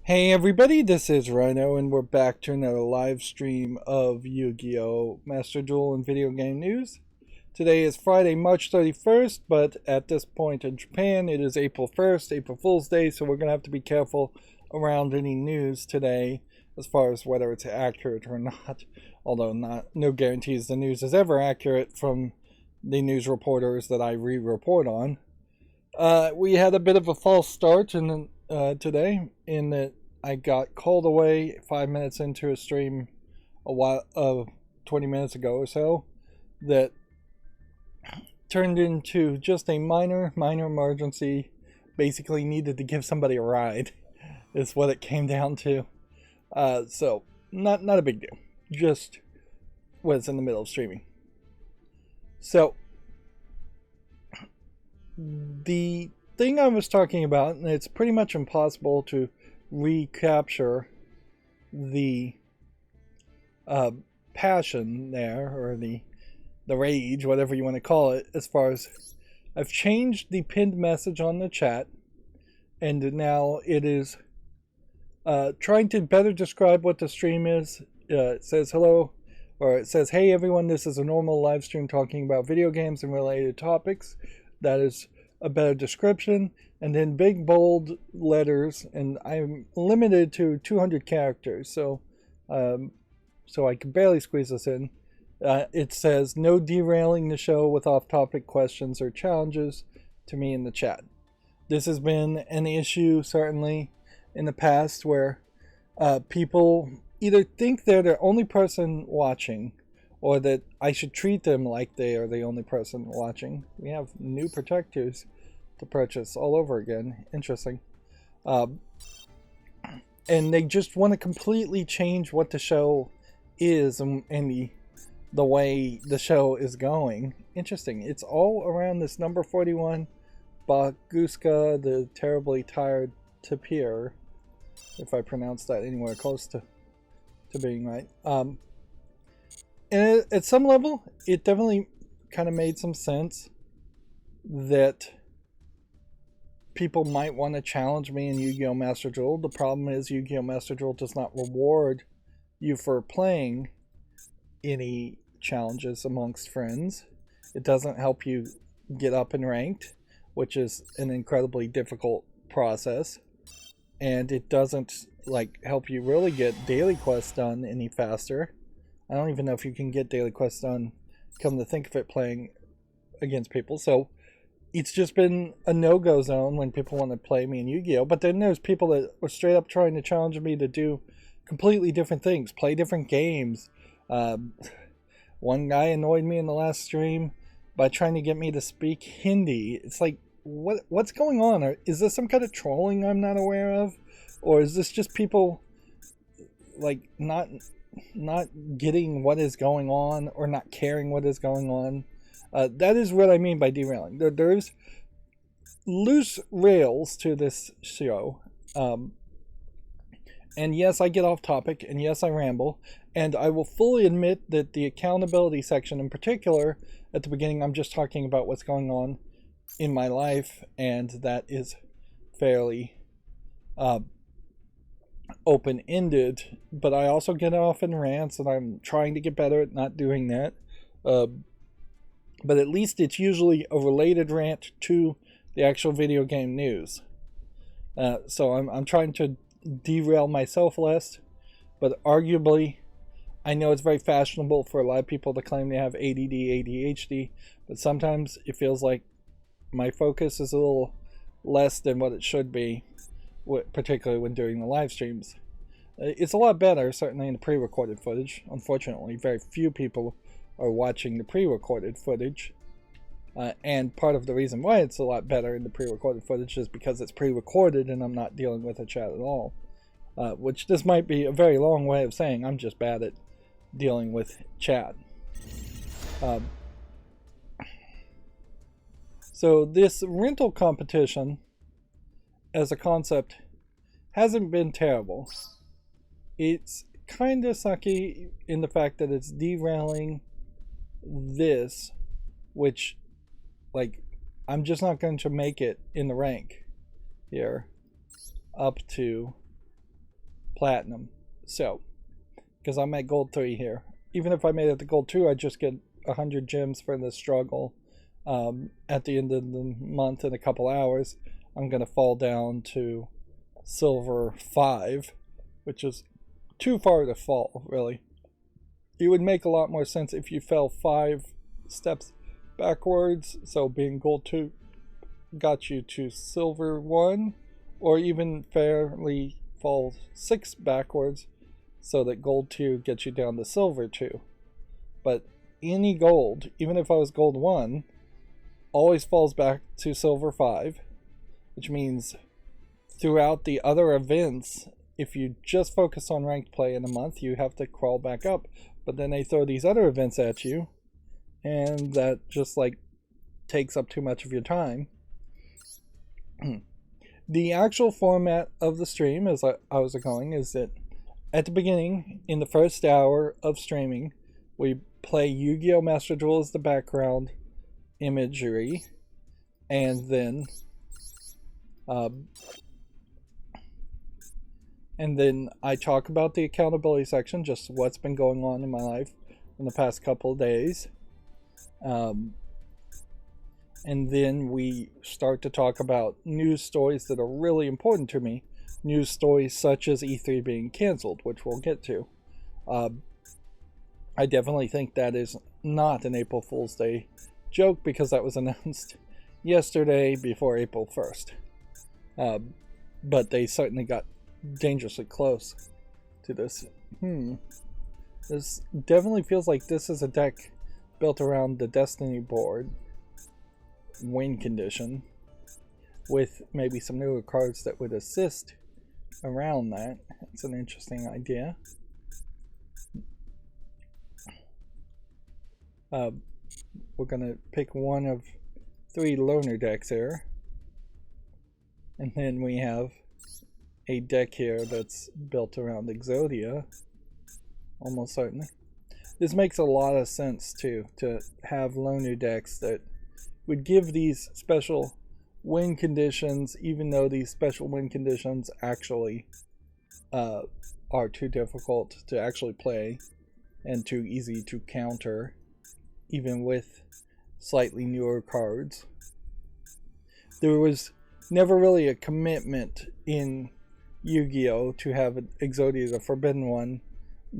Hey everybody, this is Rydo, and we're back to another live stream of Yu-Gi-Oh! Master Duel and video game news. Today is Friday, March 31st, but at this point in Japan, it is April 1st, April Fool's Day, so we're going to have to be careful around any news today as far as whether it's accurate or not, although no guarantees the news is ever accurate from the news reporters that I re-report on. We had a bit of a false start today in that I got called away 5 minutes into a stream 20 minutes ago or so that turned into just a minor emergency. Basically needed to give somebody a ride is what it came down to. So not a big deal. Just was in the middle of streaming. So the thing I was talking about, and it's pretty much impossible to recapture the passion there, or the rage, whatever you want to call it, as far as I've changed the pinned message on the chat, and now it is trying to better describe what the stream is. It says hello, or it says, hey everyone, this is a normal live stream talking about video games and related topics. That is a better description, and then big bold letters, and I'm limited to 200 characters, so I can barely squeeze this in. It says no derailing the show with off-topic questions or challenges to me in the chat. This has been an issue certainly in the past where people either think they're the only person watching, or that I should treat them like they are the only person watching. We have new protectors to purchase all over again. Interesting. And they just want to completely change what the show is and the way the show is going. Interesting. It's all around this number 41, Baguska, the terribly tired tapir, if I pronounced that anywhere close to being right. And at some level, it definitely kind of made some sense that people might want to challenge me in Yu-Gi-Oh! Master Duel. The problem is Yu-Gi-Oh! Master Duel does not reward you for playing any challenges amongst friends. It doesn't help you get up in ranked, which is an incredibly difficult process. And it doesn't help you really get daily quests done any faster. I don't even know if you can get daily quests done, come to think of it, playing against people. So it's just been a no-go zone when people want to play me in Yu-Gi-Oh! But then there's people that are straight up trying to challenge me to do completely different things, play different games. One guy annoyed me in the last stream by trying to get me to speak Hindi. It's like, what's going on? Or is this some kind of trolling I'm not aware of? Or is this just people not getting what is going on, or not caring what is going on? That is what I mean by derailing. There's loose rails to this show. And yes, I get off topic, and yes, I ramble, and I will fully admit that the accountability section in particular, at the beginning, I'm just talking about what's going on in my life, and that is fairly open-ended, but I also get off in rants, and I'm trying to get better at not doing that. But at least it's usually a related rant to the actual video game news. So I'm trying to derail myself less, but arguably, I know it's very fashionable for a lot of people to claim they have ADD, ADHD, but sometimes it feels like my focus is a little less than what it should be, particularly when doing the live streams. It's a lot better, certainly in the pre-recorded footage. Unfortunately, very few people are watching the pre-recorded footage. And part of the reason why it's a lot better in the pre-recorded footage is because it's pre-recorded and I'm not dealing with a chat at all. Which this might be a very long way of saying I'm just bad at dealing with chat. So this rental competition as a concept hasn't been terrible. It's kind of sucky in the fact that it's derailing this, which, I'm just not going to make it in the rank here up to platinum. So, because I'm at gold 3 here. Even if I made it to gold 2, I'd just get 100 gems for the struggle. At the end of the month, in a couple hours, I'm going to fall down to silver 5, which is too far to fall, really. It would make a lot more sense if you fell 5 steps backwards, so being gold 2 got you to silver 1, or even fairly fall 6 backwards, so that gold 2 gets you down to silver 2. But any gold, even if I was gold 1, always falls back to silver 5, which means throughout the other events, if you just focus on ranked play in a month, you have to crawl back up. But then they throw these other events at you, and that just like takes up too much of your time. The actual format of the stream, as I was going, is that at the beginning, in the first hour of streaming, we play Yu-Gi-Oh! Master Duel as the background imagery, and then I talk about the accountability section, just what's been going on in my life in the past couple of days. And then we start to talk about news stories that are really important to me. News stories such as E3 being canceled, which we'll get to. I definitely think that is not an April Fool's Day joke, because that was announced yesterday before April 1st. But they certainly got dangerously close to this. This definitely feels like this is a deck built around the Destiny board win condition, with maybe some newer cards that would assist around that. It's an interesting idea. We're gonna pick one of 3 loner decks here, and then we have a deck here that's built around Exodia, almost certainly. This makes a lot of sense too, to have loner decks that would give these special win conditions, even though these special win conditions actually are too difficult to actually play and too easy to counter, even with slightly newer cards. There was never really a commitment in Yu-Gi-Oh! To have Exodia the Forbidden One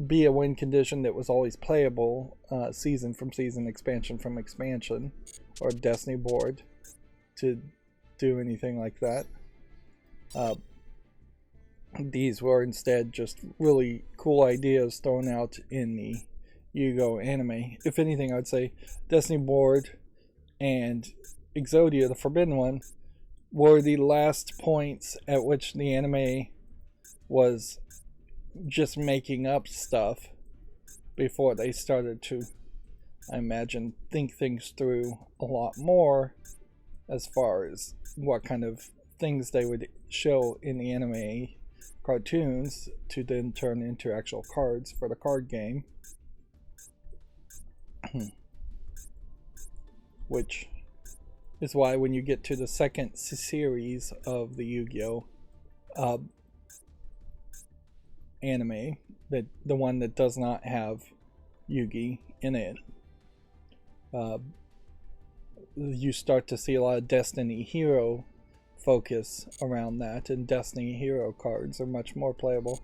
be a win condition that was always playable season from season, expansion from expansion, or Destiny board to do anything like that. These were instead just really cool ideas thrown out in the Yu-Gi-Oh! Anime. If anything, I'd say Destiny board and Exodia the Forbidden One were the last points at which the anime was just making up stuff before they started to, I imagine, think things through a lot more as far as what kind of things they would show in the anime cartoons to then turn into actual cards for the card game. Which is why when you get to the second series of the Yu-Gi-Oh! Anime, the one that does not have Yugi in it, you start to see a lot of Destiny Hero focus around that, and Destiny Hero cards are much more playable.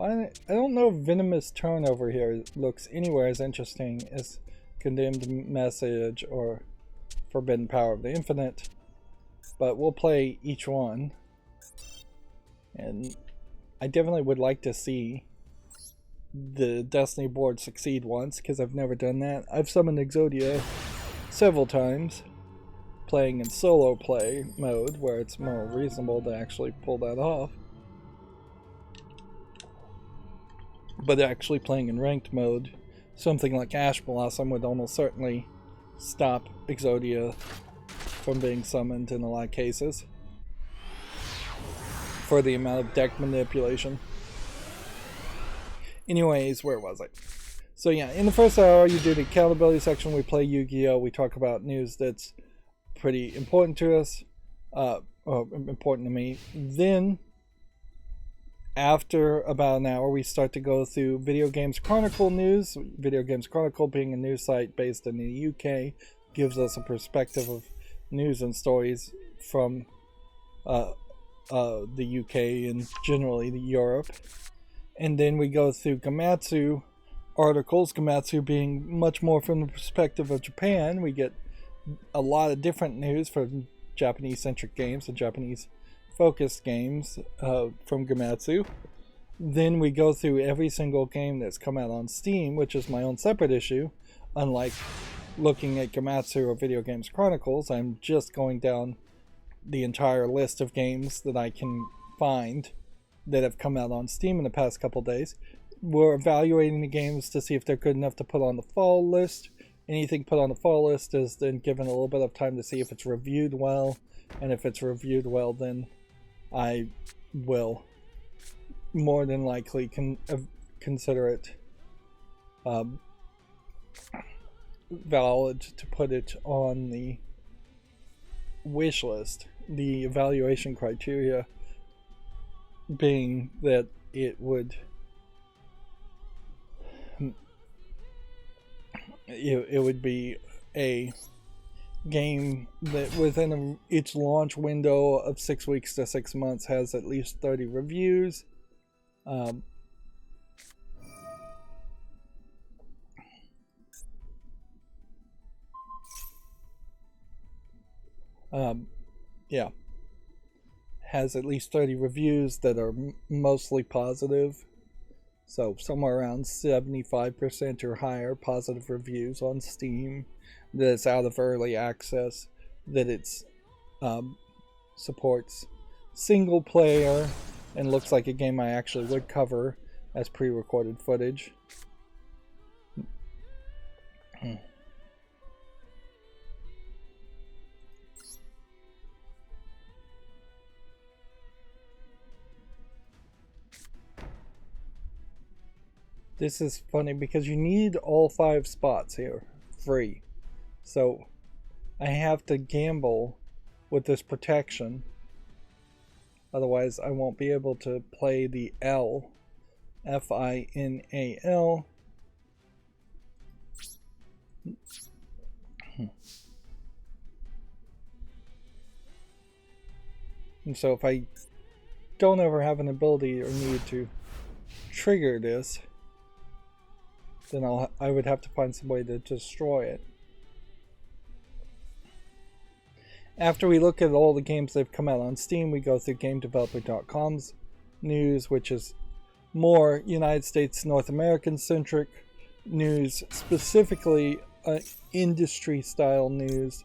I don't know if Venomous Turnover here looks anywhere as interesting as Condemned Message or Forbidden Power of the Infinite, but we'll play each one. And I definitely would like to see the Destiny board succeed once, because I've never done that. I've summoned Exodia several times, playing in solo play mode, where it's more reasonable to actually pull that off. But actually playing in ranked mode, something like Ash Blossom would almost certainly stop Exodia from being summoned in a lot of cases, for the amount of deck manipulation. Anyways, where was I? So yeah, in the first hour you do the accountability section, we play Yu-Gi-Oh! We talk about news that's pretty important to us, or important to me. Then After about an hour, we start to go through Video Games Chronicle news. Video Games Chronicle, being a news site based in the UK, gives us a perspective of news and stories from the UK and generally Europe. And then we go through Gamatsu articles, Gamatsu being much more from the perspective of Japan. We get a lot of different news from Japanese-centric games and Japanese-focused games from Gamatsu. Then we go through every single game that's come out on Steam, which is my own separate issue. Unlike looking at Gamatsu or Video Games Chronicles, I'm just going down the entire list of games that I can find that have come out on Steam in the past couple days. We're evaluating the games to see if they're good enough to put on the fall list. Anything put on the fall list is then given a little bit of time to see if it's reviewed well, and if it's reviewed well, then I will more than likely consider it valid to put it on the wish list. The evaluation criteria being that it would be a game that within its launch window of 6 weeks to 6 months has at least 30 reviews. Yeah, has at least 30 reviews that are mostly positive. So somewhere around 75% or higher positive reviews on Steam, that it's out of early access, that it's supports single player, and looks like a game I actually would cover as pre-recorded footage. This is funny because you need all 5 spots here free. So I have to gamble with this protection. Otherwise I won't be able to play the L. Final. And so if I don't ever have an ability or need to trigger this, then I would have to find some way to destroy it. After we look at all the games that have come out on Steam, we go through GameDeveloper.com's news, which is more United States, North American centric news, specifically industry style news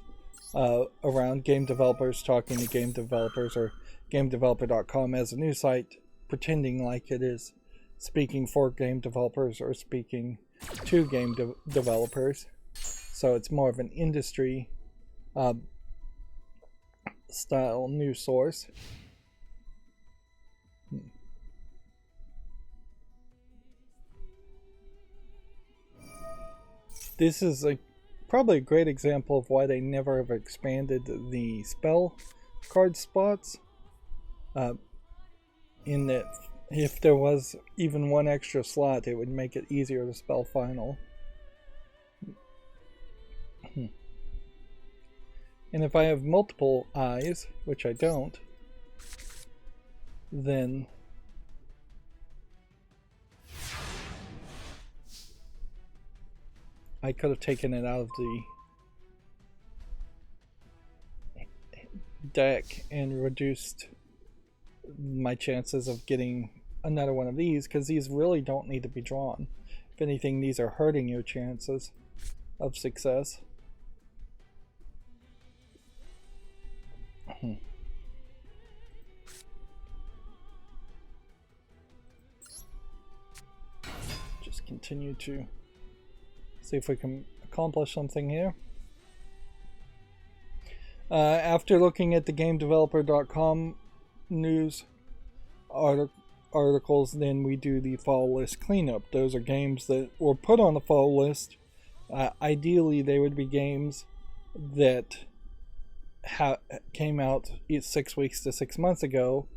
around game developers, talking to game developers, or GameDeveloper.com as a news site, pretending like it is speaking for game developers or speaking to game developers. So it's more of an industry style news source. This is probably a great example of why they never have expanded the spell card spots. In that if there was even one extra slot, it would make it easier to spell final. And if I have multiple eyes, which I don't, then I could have taken it out of the deck and reduced my chances of getting another one of these, because these really don't need to be drawn. If anything, these are hurting your chances of success. Just continue to see if we can accomplish something here. After looking at the GameDeveloper.com news articles, then we do the fall list cleanup. Those are games that were put on the fall list. Ideally, they would be games that came out 6 weeks to 6 months ago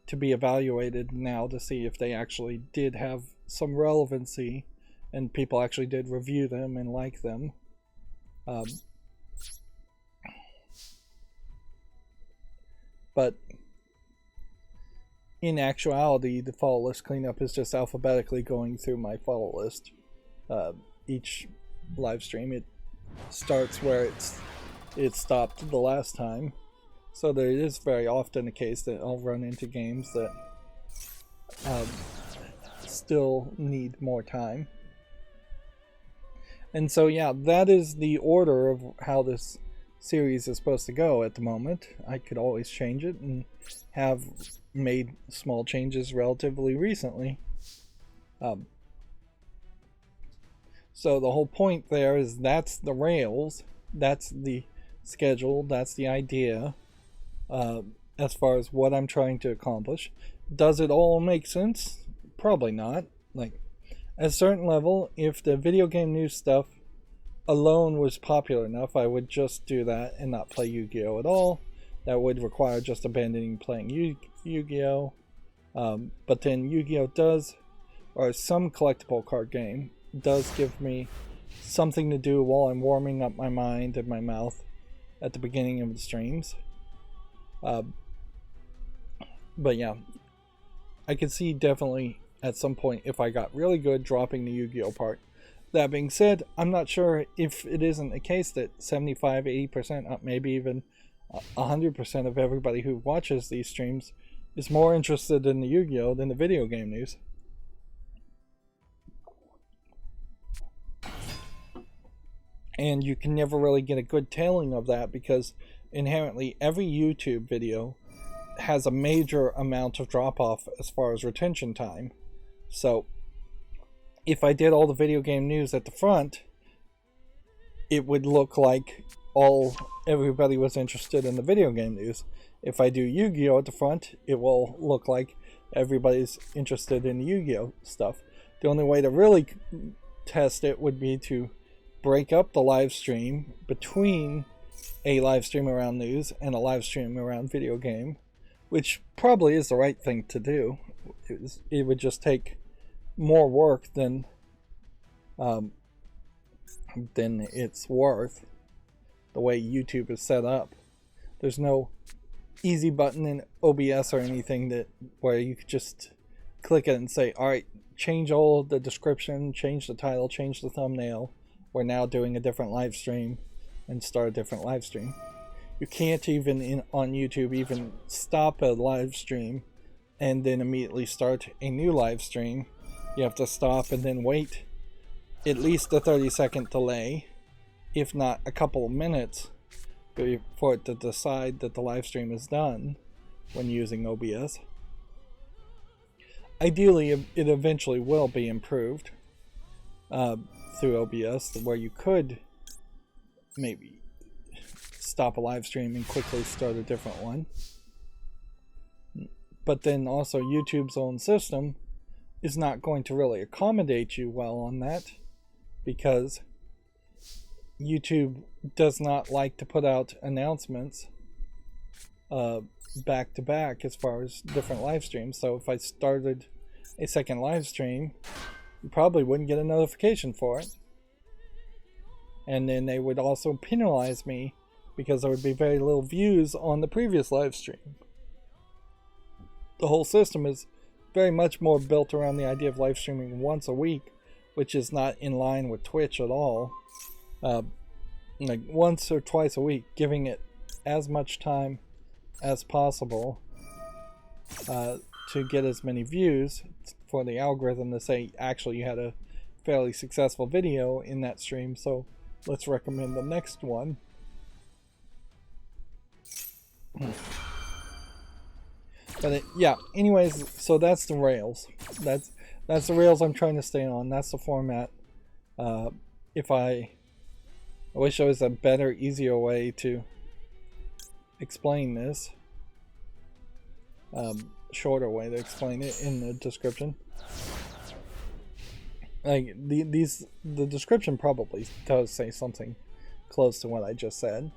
to be evaluated now to see if they actually did have some relevancy and people actually did review them and like them. But in actuality, the follow list cleanup is just alphabetically going through my follow list. Each live stream, it starts where it stopped the last time. So there is very often a case that I'll run into games that still need more time. And so yeah, that is the order of how this series is supposed to go at the moment. I could always change it and have made small changes relatively recently. So the whole point there is that's the rails, that's the schedule, that's the idea as far as what I'm trying to accomplish. Does it all make sense? Probably not. Like, at a certain level, if the video game news stuff alone was popular enough, I would just do that and not play Yu-Gi-Oh! At all. That would require just abandoning playing Yu-Gi-Oh! But then Yu-Gi-Oh! Does, or some collectible card game, does give me something to do while I'm warming up my mind and my mouth at the beginning of the streams. But yeah, I could see definitely at some point if I got really good dropping the Yu-Gi-Oh! Part. That being said, I'm not sure if it isn't a case that 75, 80%, maybe even 100% of everybody who watches these streams is more interested in the Yu-Gi-Oh! Than the video game news. And you can never really get a good telling of that because inherently every YouTube video has a major amount of drop-off as far as retention time. So if I did all the video game news at the front, it would look like everybody was interested in the video game news. If I do Yu-Gi-Oh! At the front, it will look like everybody's interested in the Yu-Gi-Oh! Stuff. The only way to really test it would be to break up the live stream between a live stream around news and a live stream around video game, which probably is the right thing to do. It would just take more work than it's worth the way YouTube is set up. There's no easy button in OBS or anything where you could just click it and say, alright, change all the description, change the title, change the thumbnail. We're now doing a different live stream and start a different live stream. You can't even on YouTube even stop a live stream and then immediately start a new live stream. You have to stop and then wait at least a 30-second delay, if not a couple of minutes, for it to decide that the live stream is done when using OBS. Ideally, it eventually will be improved through OBS, where you could maybe stop a live stream and quickly start a different one. But then also YouTube's own system is not going to really accommodate you well on that, because YouTube does not like to put out announcements back to back as far as different live streams. So if I started a second live stream, you probably wouldn't get a notification for it. And then they would also penalize me because there would be very little views on the previous live stream. The whole system is very much more built around the idea of live streaming once a week, which is not in line with Twitch at all. Like once or twice a week, giving it as much time as possible to get as many views for the algorithm to say, actually, you had a fairly successful video in that stream, so let's recommend the next one. But yeah, anyways, so that's the rails. That's the rails I'm trying to stay on. That's the format. I wish there was a better, easier way to explain this. Shorter way to explain it in the description. Like the description probably does say something close to what I just said.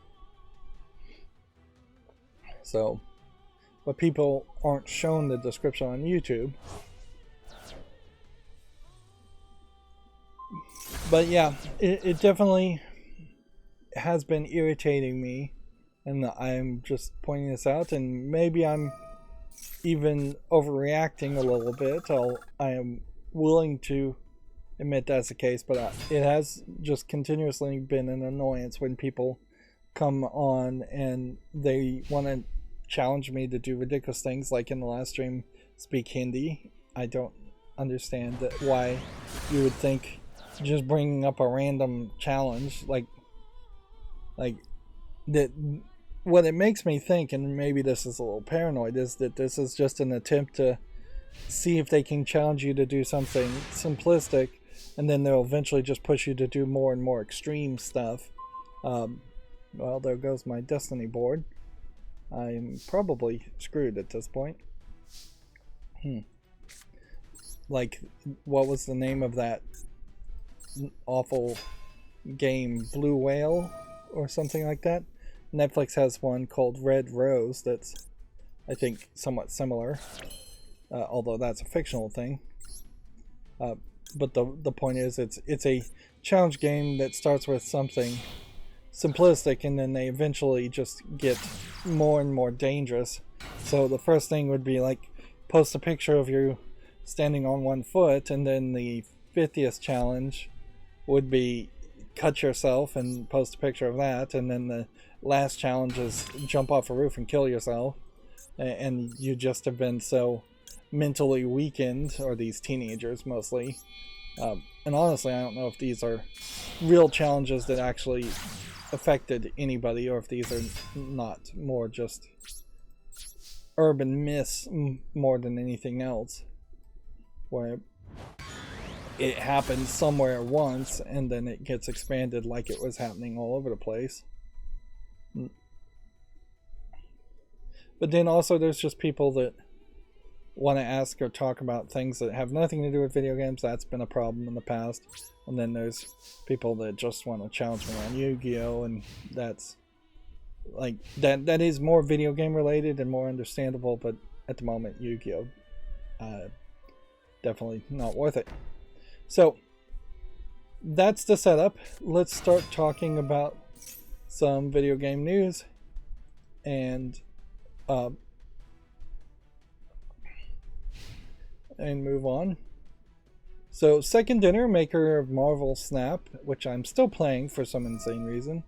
So but people aren't shown the description on YouTube. But yeah, it definitely has been irritating me, and I'm just pointing this out, and maybe I'm even overreacting a little bit. I am willing to admit that's the case, but it has just continuously been an annoyance when people come on and they want to challenge me to do ridiculous things, like in the last stream, speak Hindi. I don't understand why you would think just bringing up a random challenge like that. What it makes me think, and maybe this is a little paranoid, is that this is just an attempt to see if they can challenge you to do something simplistic, and then they'll eventually just push you to do more and more extreme stuff. Well, there goes my Destiny board. I'm probably screwed at this point. Like, what was the name of that awful game? Blue Whale or something like that? Netflix has one called Red Rose that's, I think, somewhat similar, although that's a fictional thing. But the point is, it's a challenge game that starts with something simplistic, and then they eventually just get more and more dangerous. So the first thing would be like, post a picture of you standing on one foot, and then the 50th challenge would be cut yourself and post a picture of that, and then the last challenge is jump off a roof and kill yourself, and you just have been so mentally weakened, or these teenagers mostly. And honestly, I don't know if these are real challenges that actually affected anybody, or if these are not more just urban myths more than anything else, where it happened somewhere once and then it gets expanded like it was happening all over the place. But then also there's just people that want to ask or talk about things that have nothing to do with video games. That's been a problem in the past. And then there's people that just want to challenge me on Yu-Gi-Oh! And that's like that is more video game related and more understandable, but at the moment Yu-Gi-Oh! Definitely not worth it. So that's the setup. Let's start talking about some video game news and move on. So Second Dinner, maker of Marvel Snap, which I'm still playing for some insane reason,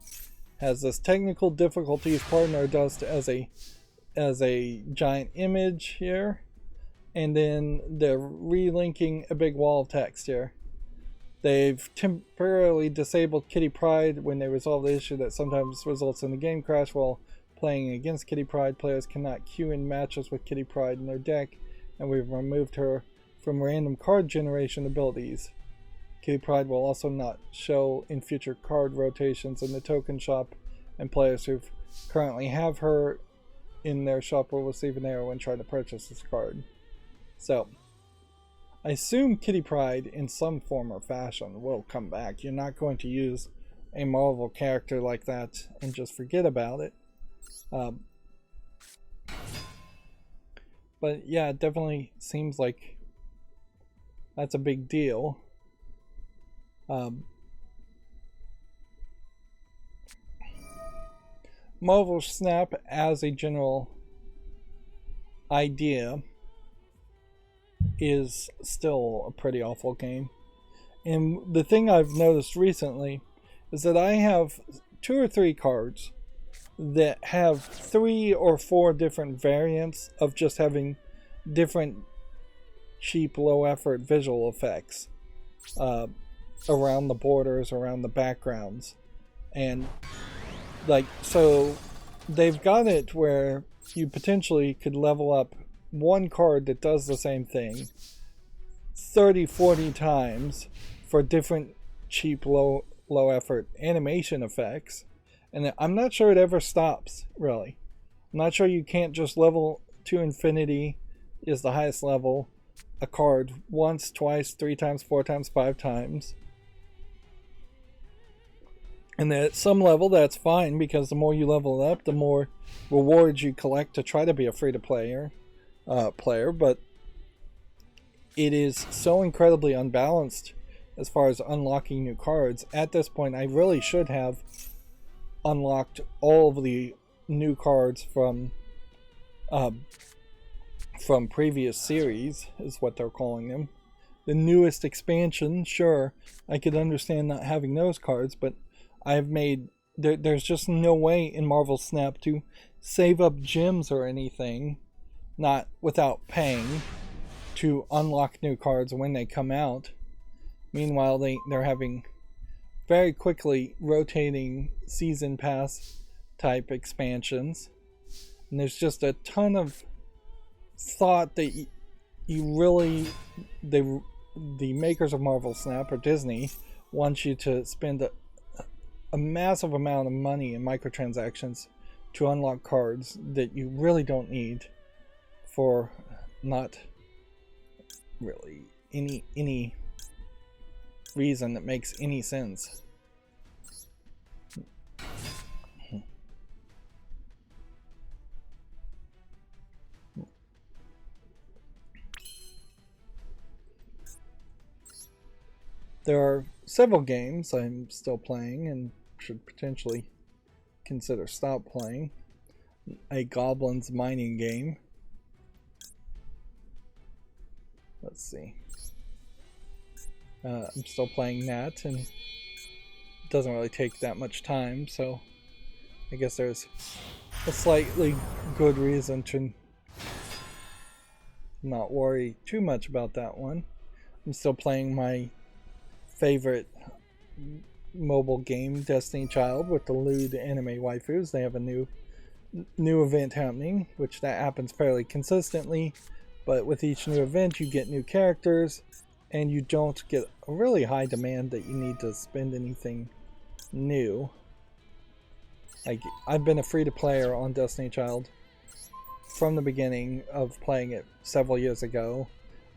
has this technical difficulties partner does as a giant image here, and then they're relinking a big wall of text here. They've temporarily disabled Kitty Pryde when they resolve the issue that sometimes results in a game crash while playing against Kitty Pryde. Players cannot queue in matches with Kitty Pryde in their deck, and we've removed her from random card generation abilities. Kitty Pryde will also not show in future card rotations in the token shop, and players who currently have her in their shop will receive an error when trying to purchase this card. So, I assume Kitty Pryde in some form or fashion will come back. You're not going to use a Marvel character like that and just forget about it. But yeah, it definitely seems like that's a big deal. Marvel Snap, as a general idea, is still a pretty awful game. And the thing I've noticed recently is that I have 2 or 3 cards that have 3 or 4 different variants of just having different cheap, low effort visual effects around the borders, around the backgrounds. And like, so they've got it where you potentially could level up one card that does the same thing 30-40 times for different cheap, low effort animation effects. And I'm not sure it ever stops, really. I'm not sure you can't just level to infinity is the highest level a card once, twice, 3 times, 4 times, 5 times. And at some level, that's fine, because the more you level up, the more rewards you collect to try to be a free-to-player player. But it is so incredibly unbalanced as far as unlocking new cards. At this point, I really should have unlocked all of the new cards from previous series, is what they're calling them. The newest expansion, sure, I could understand not having those cards, but I've made there's just no way in Marvel Snap to save up gems or anything, not without paying, to unlock new cards when they come out. Meanwhile, they're having very quickly rotating season pass type expansions, and there's just a ton of thought that you really, the makers of Marvel Snap or Disney want you to spend a massive amount of money in microtransactions to unlock cards that you really don't need for not really any reason that makes any sense. There are several games I'm still playing and should potentially consider stop playing. A goblins mining game. Let's see. I'm still playing that, and it doesn't really take that much time, so I guess there's a slightly good reason to not worry too much about that one. I'm still playing my favorite mobile game, Destiny Child, with the lewd anime waifus. They have a new event happening, which that happens fairly consistently, but with each new event you get new characters, and you don't get a really high demand that you need to spend anything new. Like, I've been a free-to-player on Destiny Child from the beginning of playing it several years ago.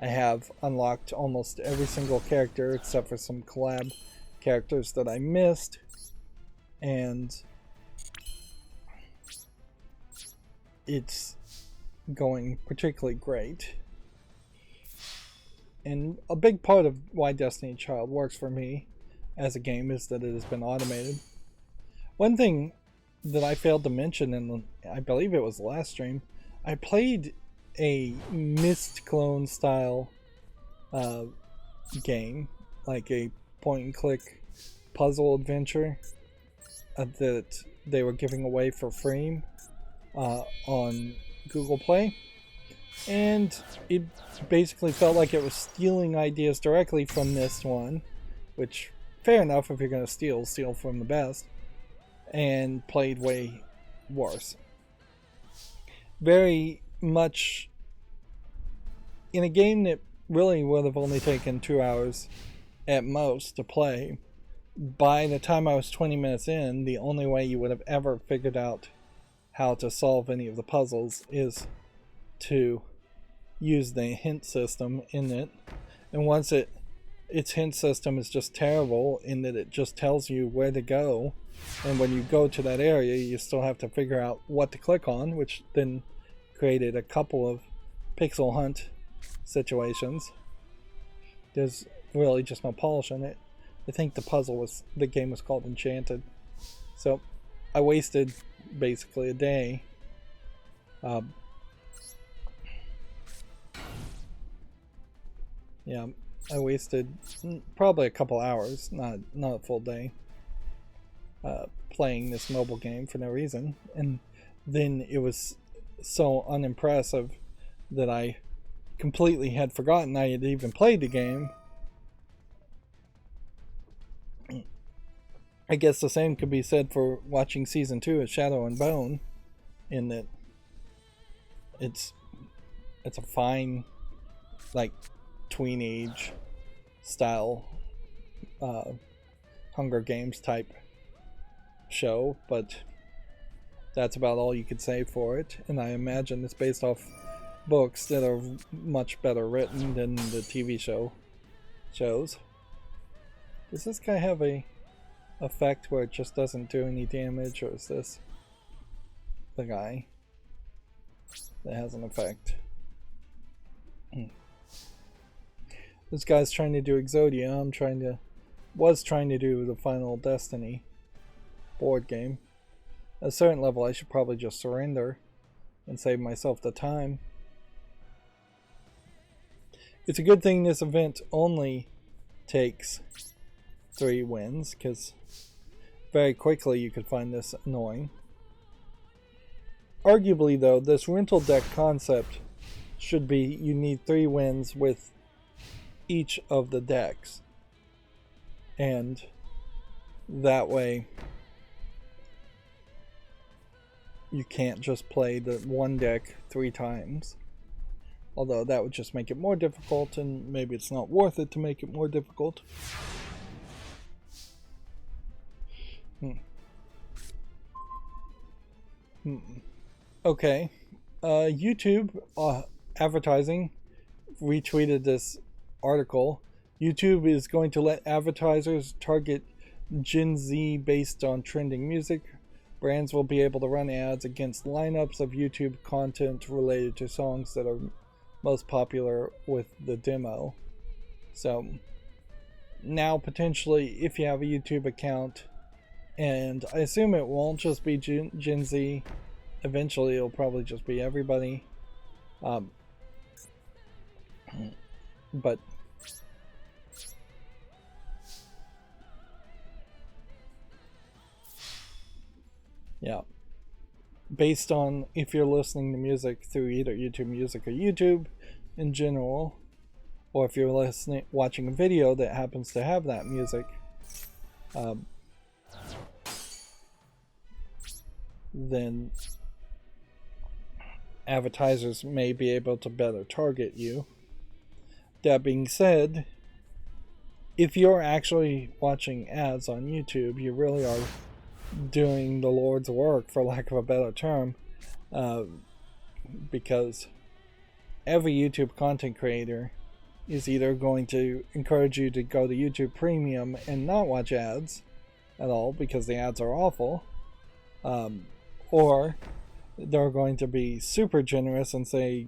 I have unlocked almost every single character except for some collab characters that I missed, and it's going particularly great. And a big part of why Destiny Child works for me as a game is that it has been automated. One thing that I failed to mention in I believe it was the last stream, I played a Myst clone style game, like a point and click puzzle adventure that they were giving away for free on Google Play, and it basically felt like it was stealing ideas directly from this one, which, fair enough, if you're going to steal from the best, and played way worse. Very much in a game that really would have only taken 2 hours at most to play. By the time I was 20 minutes in, the only way you would have ever figured out how to solve any of the puzzles is to use the hint system in it. And once its hint system is just terrible in that it just tells you where to go, and when you go to that area you still have to figure out what to click on, which then created a couple of pixel hunt situations. There's really just no polish in it. I think the game was called Enchanted. So I wasted basically a day I wasted probably a couple hours, not a full day, playing this mobile game for no reason. And then it was so unimpressive that I completely had forgotten I had even played the game. I guess the same could be said for watching season 2 of Shadow and Bone, in that it's a fine, like, tween-age style Hunger Games type show, but that's about all you could say for it. And I imagine it's based off books that are much better written than the TV shows. Does this guy have a effect where it just doesn't do any damage, or is this the guy that has an effect? This guy's trying to do Exodia. Was trying to do the Final Destiny board game. At a certain level, I should probably just surrender and save myself the time. It's a good thing this event only takes 3 wins, because very quickly you could find this annoying. Arguably though, this rental deck concept should be you need 3 wins with each of the decks, and that way you can't just play the one deck 3 times. Although that would just make it more difficult, and maybe it's not worth it to make it more difficult. Okay. YouTube advertising retweeted this article. YouTube is going to let advertisers target Gen Z based on trending music. Brands will be able to run ads against lineups of YouTube content related to songs that are most popular with the demo. So now potentially, if you have a YouTube account, and I assume it won't just be Gen Z, eventually it'll probably just be everybody, but yeah, based on if you're listening to music through either YouTube Music or YouTube in general, or if you're watching a video that happens to have that music, then advertisers may be able to better target you. That being said, if you're actually watching ads on YouTube, you really are doing the Lord's work, for lack of a better term, because every YouTube content creator is either going to encourage you to go to YouTube Premium and not watch ads at all because the ads are awful, or they're going to be super generous and say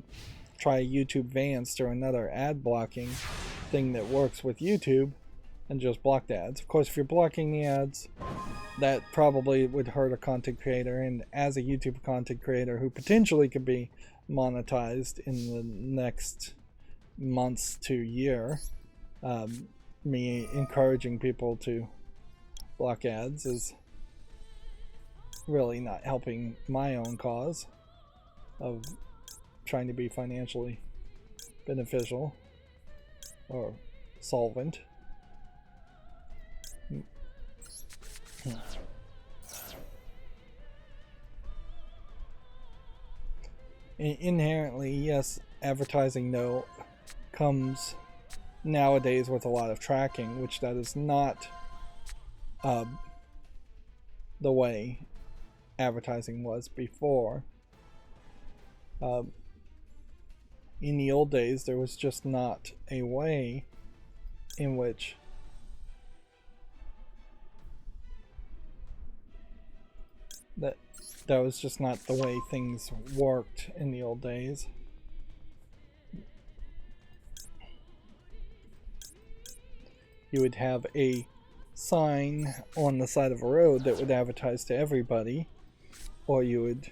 try YouTube Vanced or another ad blocking thing that works with YouTube and just block the ads. Of course, if you're blocking the ads, that probably would hurt a content creator, and as a YouTube content creator who potentially could be monetized in the next months to year, me encouraging people to block ads is really not helping my own cause of trying to be financially beneficial or solvent. Inherently, yes, advertising though comes nowadays with a lot of tracking, which that is not the way advertising was before. In the old days, there was just not a way in which that was just not the way things worked in the old days. You would have a sign on the side of a road that would advertise to everybody, or you would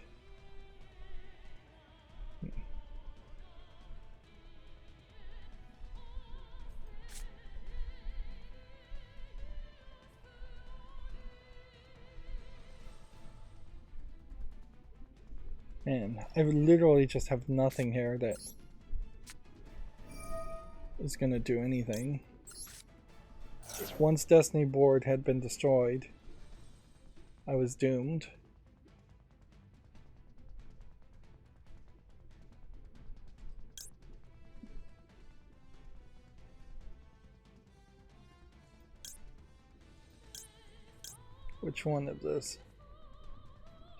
Man, I literally just have nothing here that is gonna do anything. Once Destiny board had been destroyed, I was doomed. Which one of this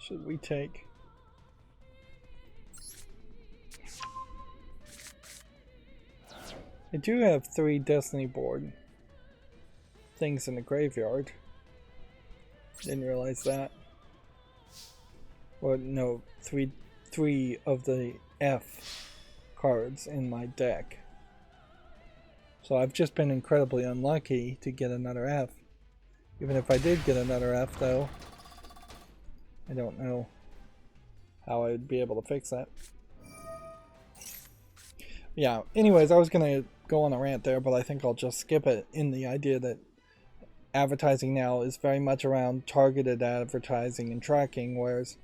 should we take? I do have 3 Destiny board things in the graveyard. Didn't realize that. Or no, three of the F cards in my deck. So I've just been incredibly unlucky to get another F. Even if I did get another F though, I don't know how I would be able to fix that. Yeah, anyways, I was going to go on a rant there, but I think I'll just skip it in the idea that advertising now is very much around targeted advertising and tracking, whereas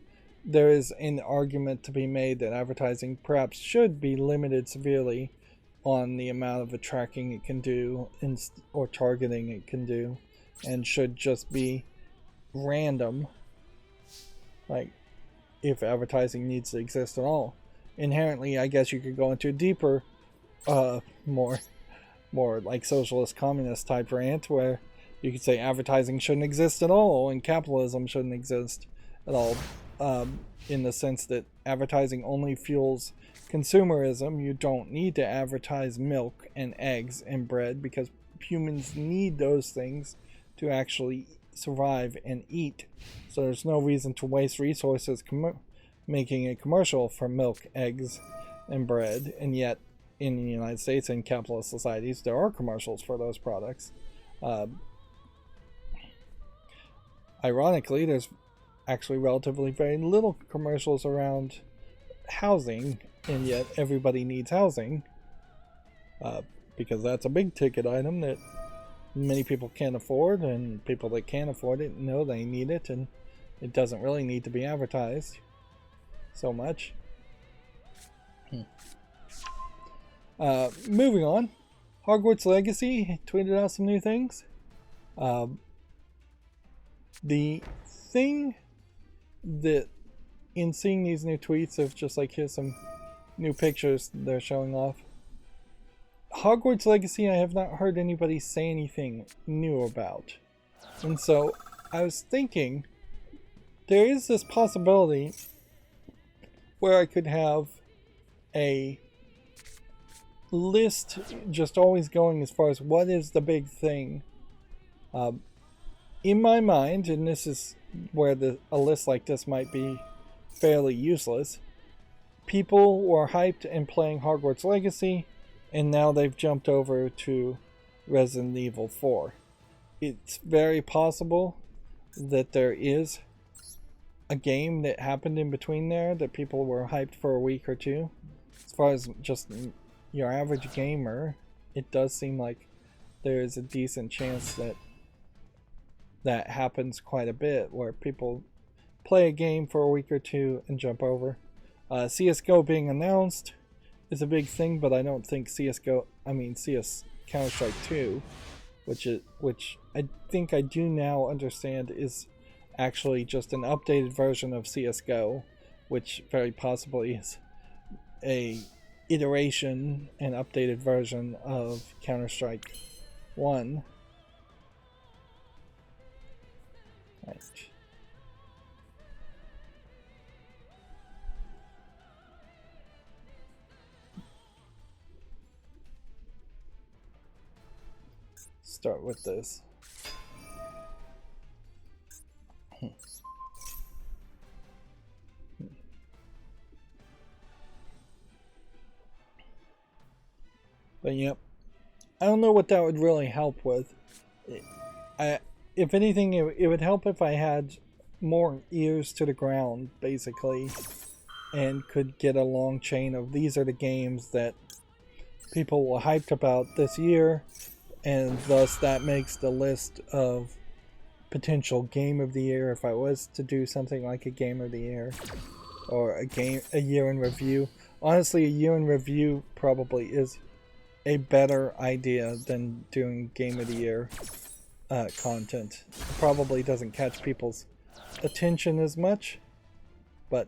there is an argument to be made that advertising perhaps should be limited severely on the amount of tracking it can do or targeting it can do, and should just be random, like if advertising needs to exist at all. Inherently, I guess you could go into a deeper, more like socialist communist type rant where you could say advertising shouldn't exist at all and capitalism shouldn't exist at all, in the sense that advertising only fuels consumerism. You don't need to advertise milk and eggs and bread because humans need those things to actually survive and eat. So there's no reason to waste resources making a commercial for milk, eggs, and bread. And yet, in the United States and capitalist societies, there are commercials for those products. Ironically, there's actually relatively very little commercials around housing, and yet everybody needs housing, because that's a big ticket item that many people can't afford, and people that can afford it know they need it, and it doesn't really need to be advertised so much. Moving on, Hogwarts Legacy tweeted out some new things. The thing that, in seeing these new tweets of just like, here's some new pictures they're showing off, Hogwarts Legacy I have not heard anybody say anything new about. And so I was thinking there is this possibility where I could have a list just always going as far as what is the big thing. In my mind, and this is where a list like this might be fairly useless, people were hyped and playing Hogwarts Legacy, and now they've jumped over to Resident Evil 4. It's very possible that there is a game that happened in between there that people were hyped for a week or two. As far as just your average gamer, it does seem like there is a decent chance that that happens quite a bit, where people play a game for a week or two and jump over. CSGO being announced is a big thing, but I don't think CS Counter-Strike 2, which I think I do now understand is actually just an updated version of CSGO, which very possibly is a iteration and updated version of Counter-Strike 1. Right. Start with this. But yep, I don't know what that would really help with. If anything, it would help if I had more ears to the ground, basically, and could get a long chain of these are the games that people were hyped about this year, and thus that makes the list of potential game of the year if I was to do something like a game of the year or a year in review. Honestly, a year in review probably is a better idea than doing game of the year content. It probably doesn't catch people's attention as much, but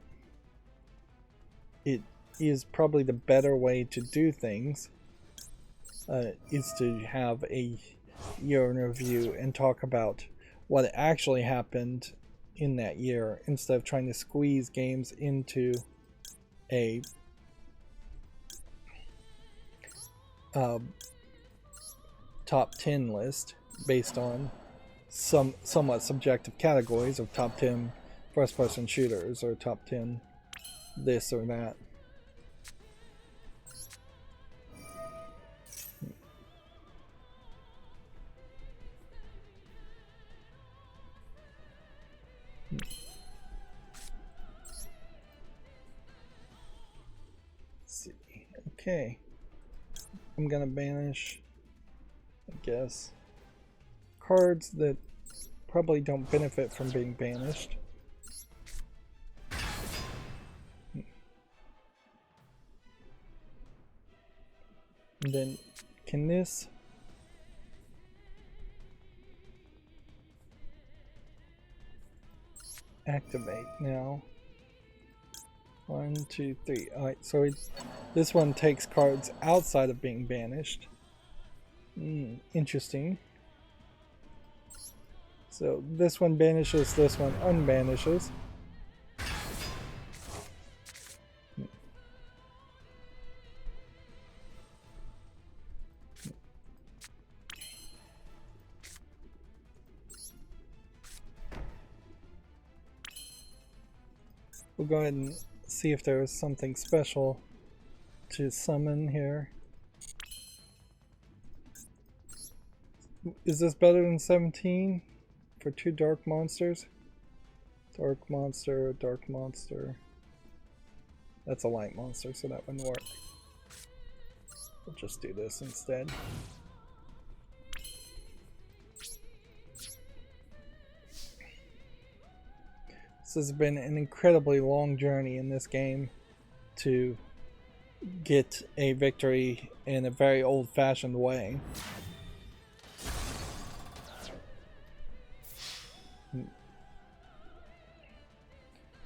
it is probably the better way to do things, is to have a year in review and talk about what actually happened in that year instead of trying to squeeze games into a top 10 list based on somewhat subjective categories of top 10 first-person shooters or top 10 this or that. Let's see. Okay. I'm gonna banish, I guess, cards that probably don't benefit from being banished. And then, can this activate now? 1, 2, 3. Alright, so this one takes cards outside of being banished. Interesting. So this one banishes, this one unbanishes. We'll go ahead and see if there is something special to summon here. Is this better than 17 for 2 dark monsters? Dark monster, dark monster. That's a light monster, so that wouldn't work. We'll just do this instead. This has been an incredibly long journey in this game to get a victory in a very old-fashioned way.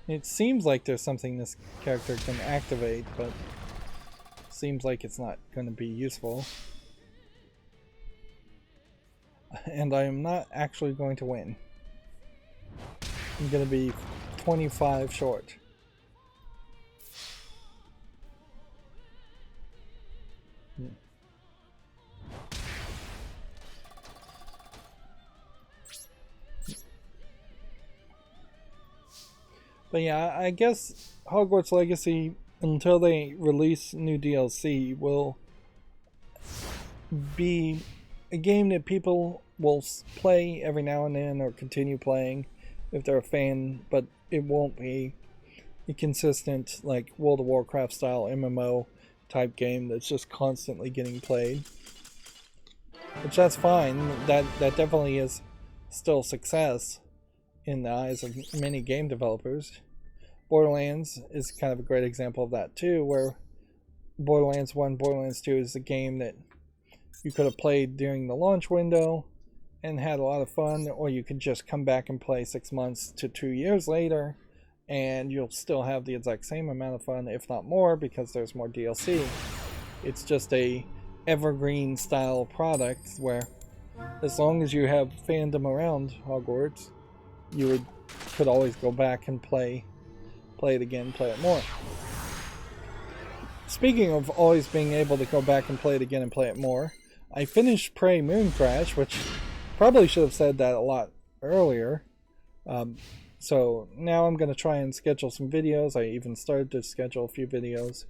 It seems like there's something this character can activate, but seems like it's not going to be useful. And I am not actually going to win. I'm going to be 25 short. But yeah, I guess Hogwarts Legacy, until they release new DLC, will be a game that people will play every now and then or continue playing if they're a fan, but it won't be a consistent, like, World of Warcraft style MMO type game that's just constantly getting played. Which, that's fine. That definitely is still success in the eyes of many game developers. Borderlands is kind of a great example of that too, where Borderlands 1, Borderlands 2 is a game that you could have played during the launch window and had a lot of fun, or you could just come back and play 6 months to 2 years later and you'll still have the exact same amount of fun, if not more, because there's more DLC. It's just a evergreen style product where as long as you have fandom around Hogwarts, you could always go back and play it again, play it more. Speaking of always being able to go back and play it again and play it more, I finished Prey Moon Crash, which probably should have said that a lot earlier. So now I'm going to try and schedule some videos. I even started to schedule a few videos.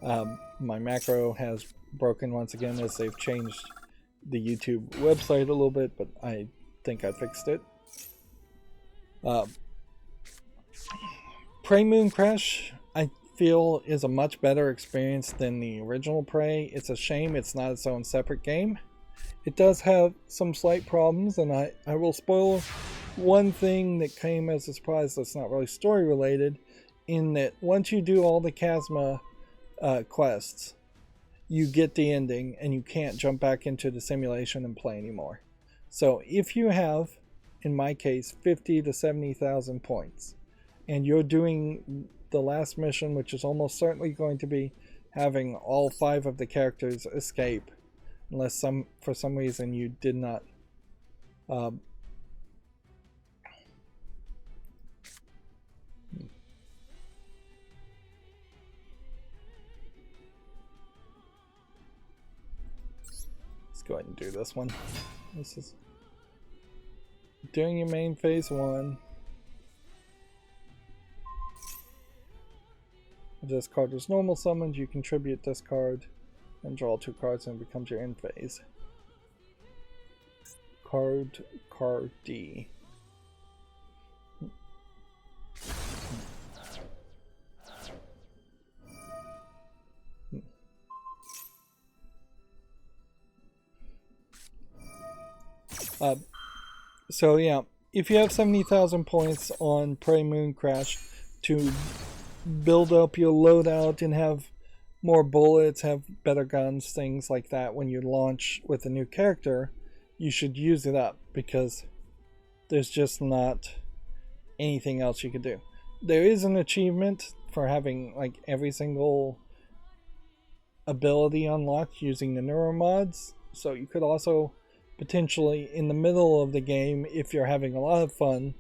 My macro has broken once again as they've changed the YouTube website a little bit, but I think I fixed it. Prey Moon Crash, I feel, is a much better experience than the original Prey. It's a shame it's not its own separate game. It does have some slight problems, and I will spoil one thing that came as a surprise that's not really story related, in that once you do all the Chasma quests, you get the ending and you can't jump back into the simulation and play anymore. So if you have, in my case, 50 to 70,000 points, and you're doing the last mission, which is almost certainly going to be having all 5 of the characters escape, unless for some reason you did not let's go ahead and do this one. This is During your main phase 1, if this card is normal summoned, you contribute this card and draw 2 cards and it becomes your end phase. Card D. So yeah, if you have 70,000 points on Prey Moon Crash to build up your loadout and have more bullets, have better guns, things like that when you launch with a new character, you should use it up because there's just not anything else you could do. There is an achievement for having like every single ability unlocked using the neuromods, so you could also potentially in the middle of the game, if you're having a lot of fun,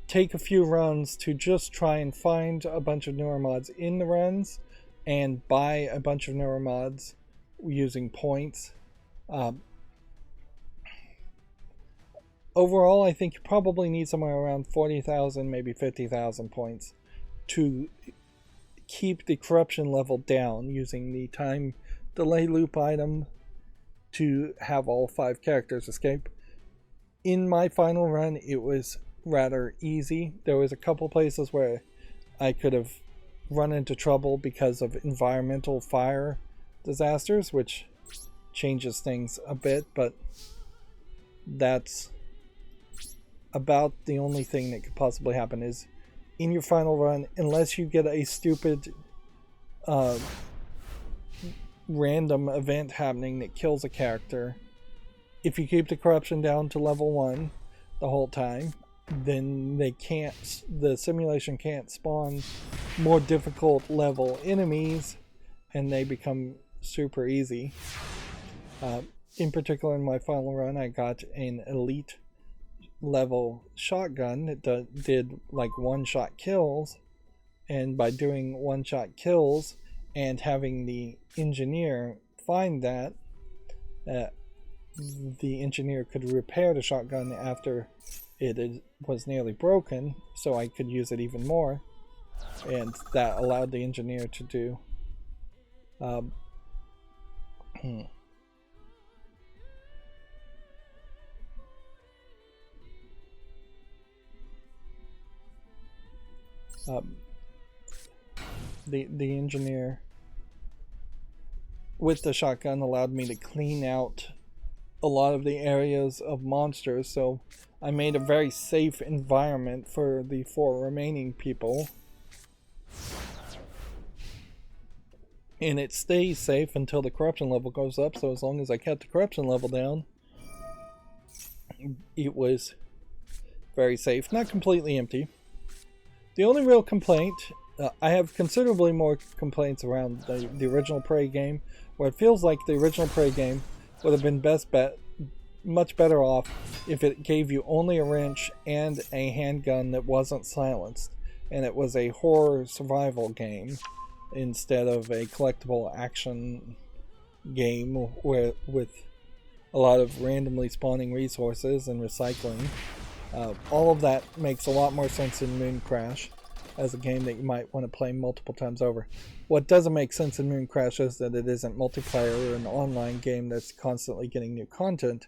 take a few runs to just try and find a bunch of neuromods in the runs and buy a bunch of neuromods using points. Overall, I think you probably need somewhere around 40,000, maybe 50,000 points to keep the corruption level down using the time delay loop item to have all 5 characters escape. In my final run, it was rather easy. There was a couple places where I could have run into trouble because of environmental fire disasters, which changes things a bit, but that's about the only thing that could possibly happen is in your final run, unless you get a stupid random event happening that kills a character, if you keep the corruption down to level 1 the whole time, then the simulation can't spawn more difficult level enemies and they become super easy. In particular, in my final run, I got an elite level shotgun that did like one-shot kills, and by doing one-shot kills and having the engineer find that, the engineer could repair the shotgun after it was nearly broken, so I could use it even more, and that allowed the engineer to do the engineer with the shotgun allowed me to clean out a lot of the areas of monsters, so I made a very safe environment for the 4 remaining people, and it stays safe until the corruption level goes up. So as long as I kept the corruption level down, it was very safe, not completely empty. The only real complaint, I have considerably more complaints around the original Prey game, where it feels like the original Prey game would have been much better off if it gave you only a wrench and a handgun that wasn't silenced, and it was a horror survival game instead of a collectible action game with a lot of randomly spawning resources and recycling. All of that makes a lot more sense in Moon Crash as a game that you might want to play multiple times over. What doesn't make sense in Moon Crash is that it isn't multiplayer or an online game that's constantly getting new content,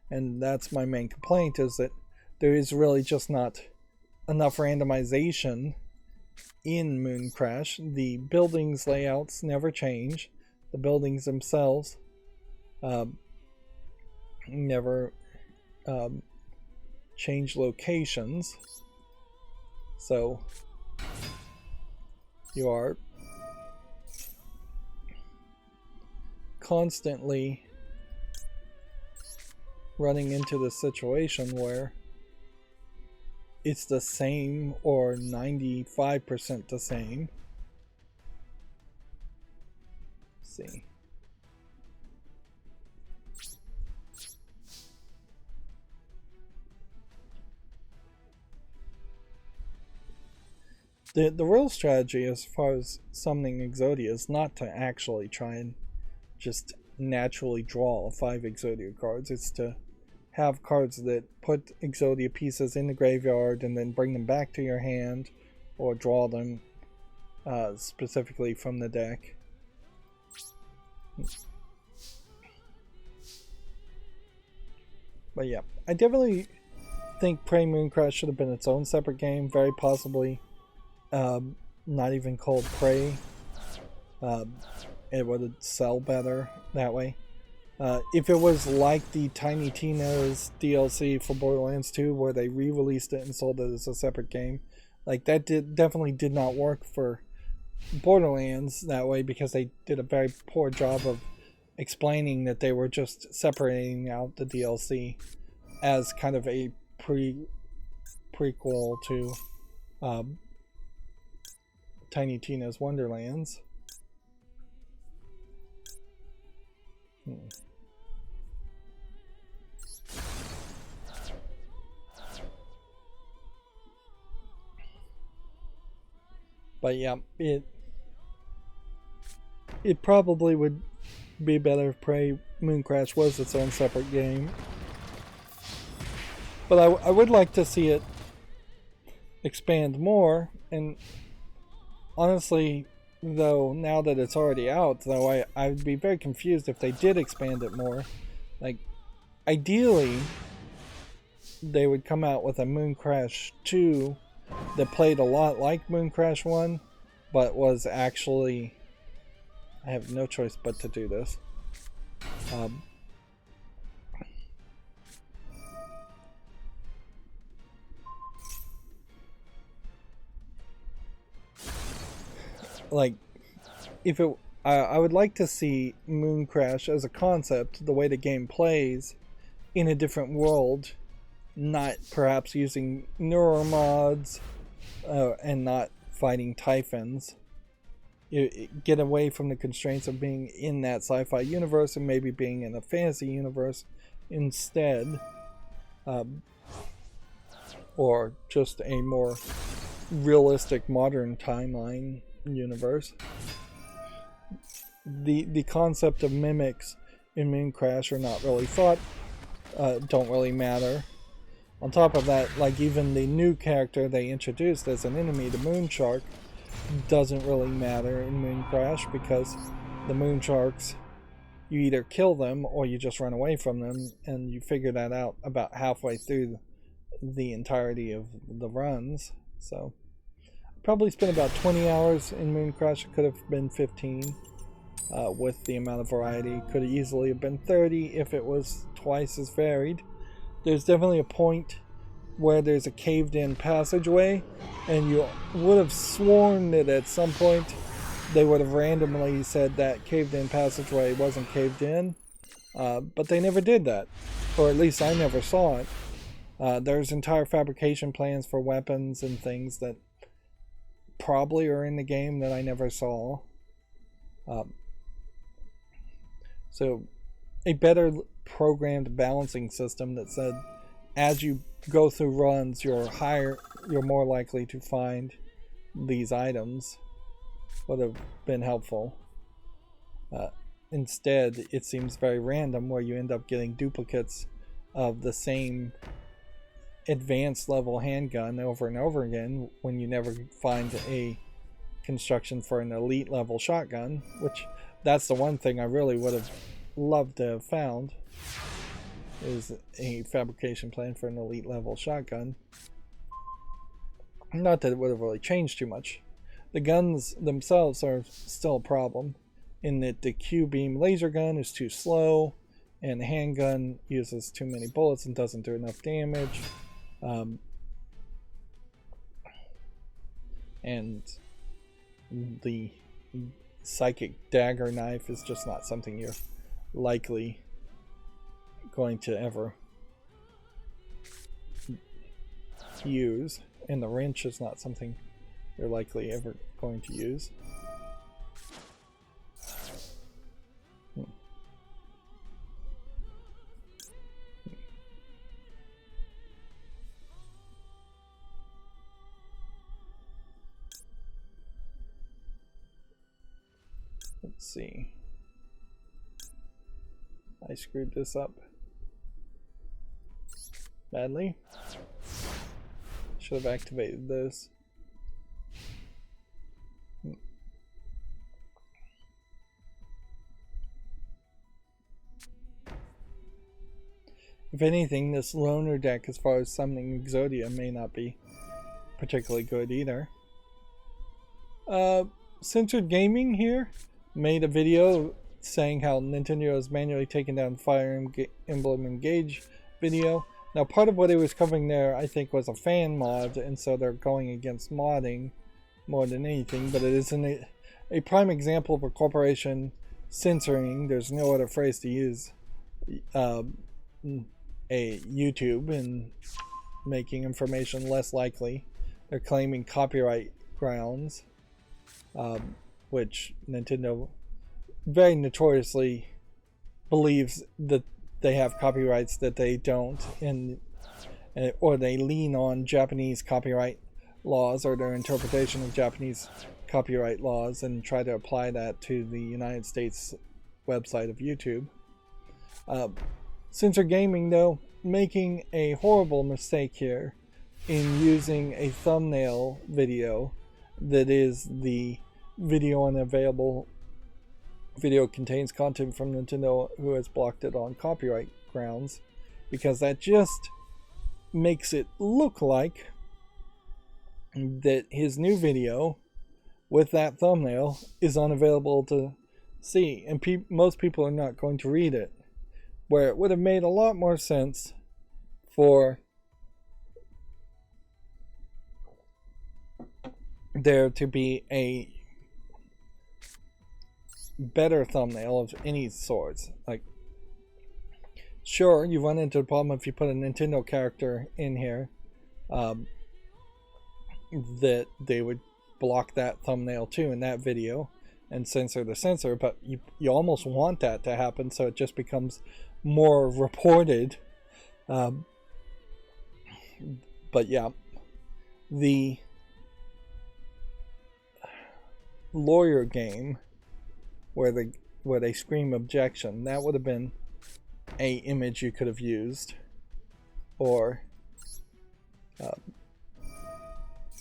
and that's my main complaint, is that there is really just not enough randomization in Moon Crash. The buildings layouts never change. The buildings themselves never change locations, so you are constantly running into the situation where it's the same or 95% the same. Let's see. The real strategy as far as summoning Exodia is not to actually try and just naturally draw 5 Exodia cards. It's to have cards that put Exodia pieces in the graveyard and then bring them back to your hand, or draw them specifically from the deck. But yeah, I definitely think Prey Mooncrash should have been its own separate game, very possibly not even called Prey. It would sell better that way. If it was like the Tiny Tina's DLC for Borderlands 2, where they re-released it and sold it as a separate game, like that definitely did not work for Borderlands that way, because they did a very poor job of explaining that they were just separating out the DLC as kind of a prequel to Tiny Tina's Wonderlands. But yeah, it probably would be better if Prey Mooncrash was its own separate game. But I would like to see it expand more, and honestly, though, now that it's already out, though, I'd be very confused if they did expand it more. Like, ideally, they would come out with a Mooncrash 2 that played a lot like Mooncrash 1, but was actually... I have no choice but to do this. Like, if it... I would like to see Mooncrash as a concept, the way the game plays, in a different world, not perhaps using neuromods and not fighting typhons. You get away from the constraints of being in that sci-fi universe and maybe being in a fantasy universe instead, or just a more realistic modern timeline universe. The concept of mimics in Mooncrash are not really thought, don't really matter. On top of that, like, even the new character they introduced as an enemy, the Moonshark, doesn't really matter in Mooncrash, because the Moonsharks, you either kill them or you just run away from them, and you figure that out about halfway through the entirety of the runs. So probably spent about 20 hours in Mooncrash. It could have been 15 with the amount of variety. Could easily have been 30 if it was twice as varied. There's definitely a point where there's a caved-in passageway, and you would have sworn that at some point they would have randomly said that caved-in passageway wasn't caved in, but they never did that, or at least I never saw it. There's entire fabrication plans for weapons and things that probably are in the game that I never saw. So a better programmed balancing system that said, as you go through runs, you're more likely to find these items, would have been helpful. Instead, it seems very random, where you end up getting duplicates of the same advanced level handgun over and over again, when you never find a construction for an elite level shotgun, which that's the one thing I really would have loved to have found, is a fabrication plan for an elite level shotgun. Not that it would have really changed too much. The guns themselves are still a problem, in that the Q-beam laser gun is too slow, and the handgun uses too many bullets and doesn't do enough damage. And the psychic dagger knife is just not something you're likely going to ever use, and the wrench is not something you're likely ever going to use. Let's see. I screwed this up. badly. Should have activated this. If anything, this loner deck as far as summoning Exodia may not be particularly good either. Censored Gaming here made a video saying how Nintendo is manually taking down Fire Emblem Engage video. Now, part of what he was covering there, I think, was a fan mod, and so they're going against modding more than anything, but it isn't a prime example of a corporation censoring, there's no other phrase to use, a YouTube and making information less likely. They're claiming copyright grounds, which Nintendo very notoriously believes that they have copyrights that they don't, or they lean on Japanese copyright laws or their interpretation of Japanese copyright laws and try to apply that to the United States website of YouTube. Censored Gaming, though, making a horrible mistake here in using a thumbnail video that is the video unavailable. Video contains content from Nintendo who has blocked it on copyright grounds, because that just makes it look like that his new video with that thumbnail is unavailable to see, and most people are not going to read it, where it would have made a lot more sense for there to be a better thumbnail of any sorts. Like, sure, you run into the problem if you put a Nintendo character in here, that they would block that thumbnail too in that video and censor the censor, but you almost want that to happen so it just becomes more reported. But yeah, the lawyer game where they scream objection, that would have been a image you could have used, or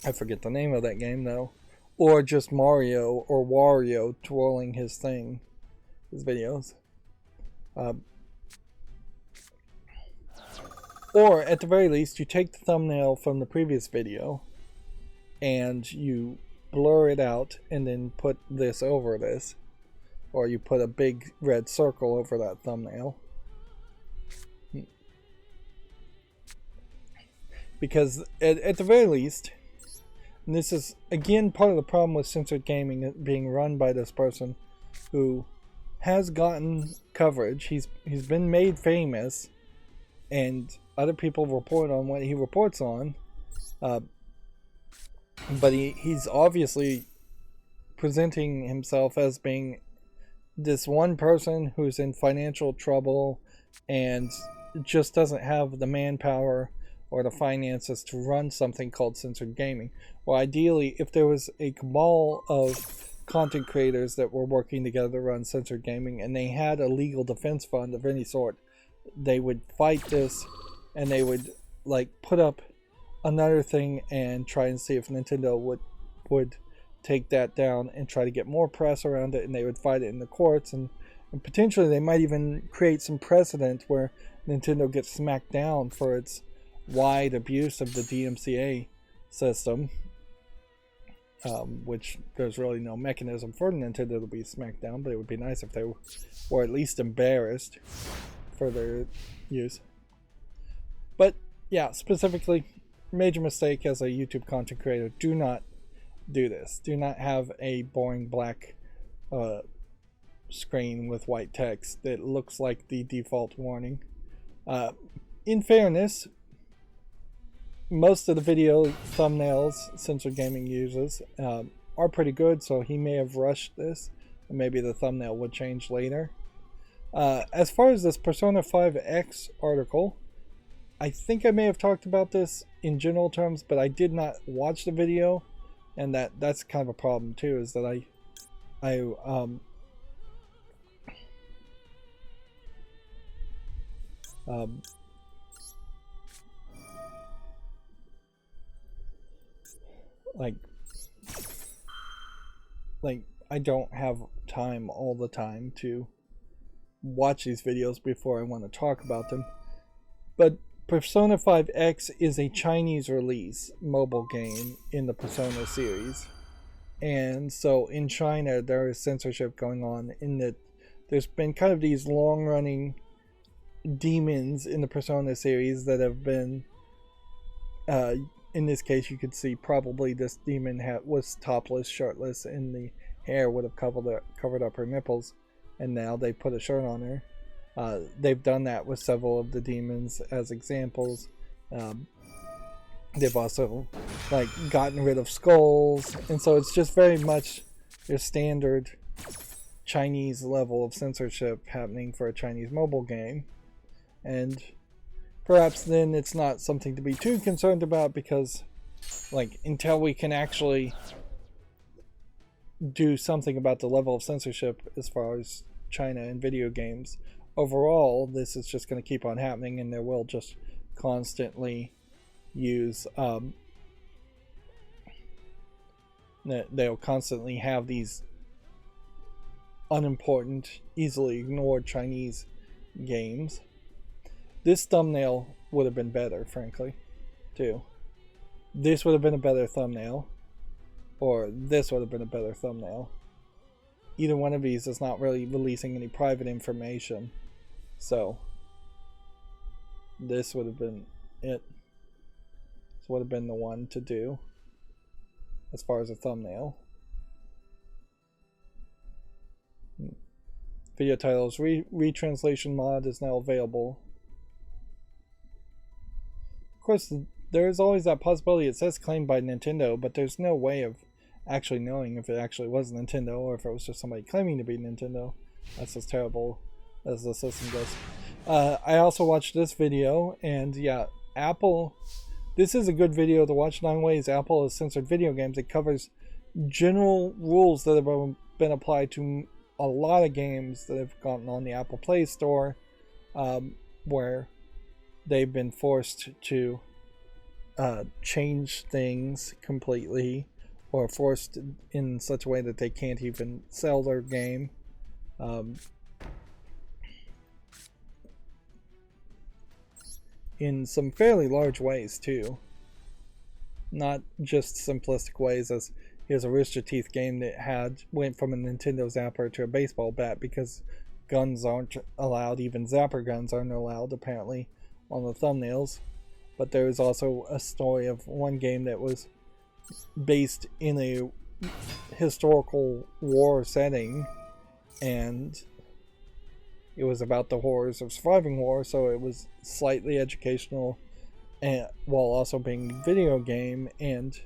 I forget the name of that game though, or just Mario or Wario twirling his thing, his videos, or at the very least you take the thumbnail from the previous video and you blur it out and then put this over this, or you put a big red circle over that thumbnail. Because at the very least, and this is again part of the problem with censored gaming being run by this person who has gotten coverage. He's been made famous, and other people report on what he reports on, but he's obviously presenting himself as being this one person who's in financial trouble and just doesn't have the manpower or the finances to run something called censored gaming. Well, ideally, if there was a cabal of content creators that were working together to run censored gaming and they had a legal defense fund of any sort, they would fight this, and they would like put up another thing and try and see if Nintendo would take that down and try to get more press around it, and they would fight it in the courts, and potentially they might even create some precedent where Nintendo gets smacked down for its wide abuse of the DMCA system, which there's really no mechanism for Nintendo to be smacked down, but it would be nice if they were at least embarrassed for their use. But yeah, specifically, major mistake as a YouTube content creator: do not do this. Do not have a boring black screen with white text that looks like the default warning. In fairness, most of the video thumbnails Censored Gaming uses are pretty good, so he may have rushed this, and maybe the thumbnail would change later. As far as this Persona 5X article, I think I may have talked about this in general terms, but I did not watch the video, and that's kind of a problem too, is that like I don't have time all the time to watch these videos before I want to talk about them. But Persona 5X is a Chinese release mobile game in the Persona series. And so in China, there is censorship going on in that there's been kind of these long-running demons in the Persona series that have been, in this case, you could see probably this demon was topless, shirtless, and the hair would have covered up her nipples, and now they put a shirt on her. They've done that with several of the demons as examples. They've also gotten rid of skulls, and so it's just very much your standard Chinese level of censorship happening for a Chinese mobile game. And perhaps then it's not something to be too concerned about, because until we can actually do something about the level of censorship as far as China and video games overall, this is just going to keep on happening, and they will just constantly use they'll constantly have these unimportant, easily ignored Chinese games. This thumbnail would have been better, frankly, too. This would have been a better thumbnail, or this would have been a better thumbnail. Either one of these is not really releasing any private information, so this would have been it. This would have been the one to do as far as a thumbnail. Video titles retranslation mod is now available. Of course, there is always that possibility. It says claimed by Nintendo, but there's no way of actually knowing if it actually was Nintendo or if it was just somebody claiming to be Nintendo. That's as terrible as the system goes. I also watched this video, and yeah, Apple, this is a good video to watch. 9 ways Apple has censored video games. It covers general rules that have been applied to a lot of games that have gotten on the Apple Play Store, where they've been forced to change things completely, or forced in such a way that they can't even sell their game. In some fairly large ways too. Not just simplistic ways, as here's a Rooster Teeth game that went from a Nintendo Zapper to a baseball bat because guns aren't allowed, even Zapper guns aren't allowed apparently on the thumbnails. But there was also a story of one game that was based in a historical war setting, and it was about the horrors of surviving war, so it was slightly educational and while also being a video game, and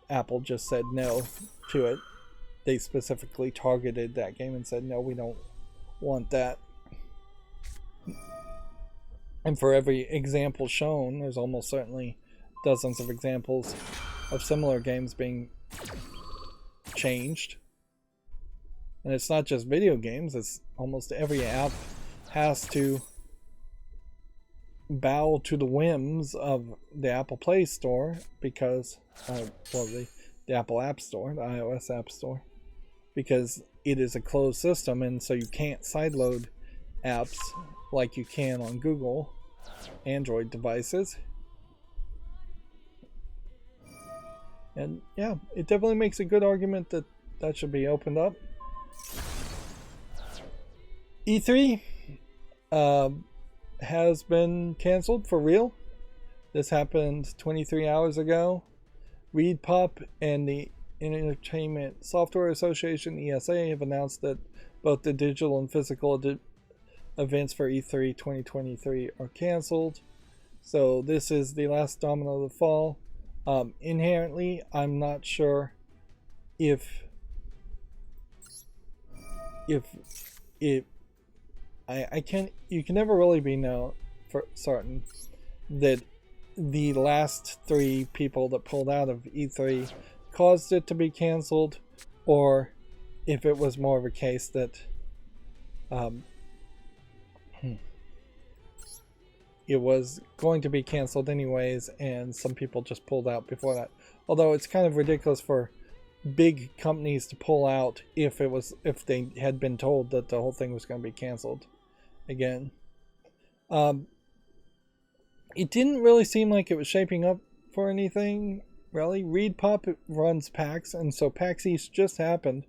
Apple just said no to it. They specifically targeted that game and said, no, we don't want that. And for every example shown, there's almost certainly dozens of examples of similar games being changed. And it's not just video games, it's almost every app has to bow to the whims of the Apple Play Store, because, the Apple App Store, the iOS App Store, because it is a closed system, and so you can't sideload apps like you can on Google Android devices. And yeah, it definitely makes a good argument that that should be opened up. E3 has been canceled for real. This happened 23 hours ago. ReedPop and the Entertainment Software Association, ESA, have announced that both the digital and physical events for E3 2023 are canceled. So this is the last domino to fall. Inherently, I'm not sure if you can never really be known for certain that the last 3 people that pulled out of E3 caused it to be canceled, or if it was more of a case that it was going to be canceled anyways, and some people just pulled out before that. Although it's kind of ridiculous for big companies to pull out if they had been told that the whole thing was going to be canceled again. It didn't really seem like it was shaping up for anything, really. ReedPop runs PAX, and so PAX East just happened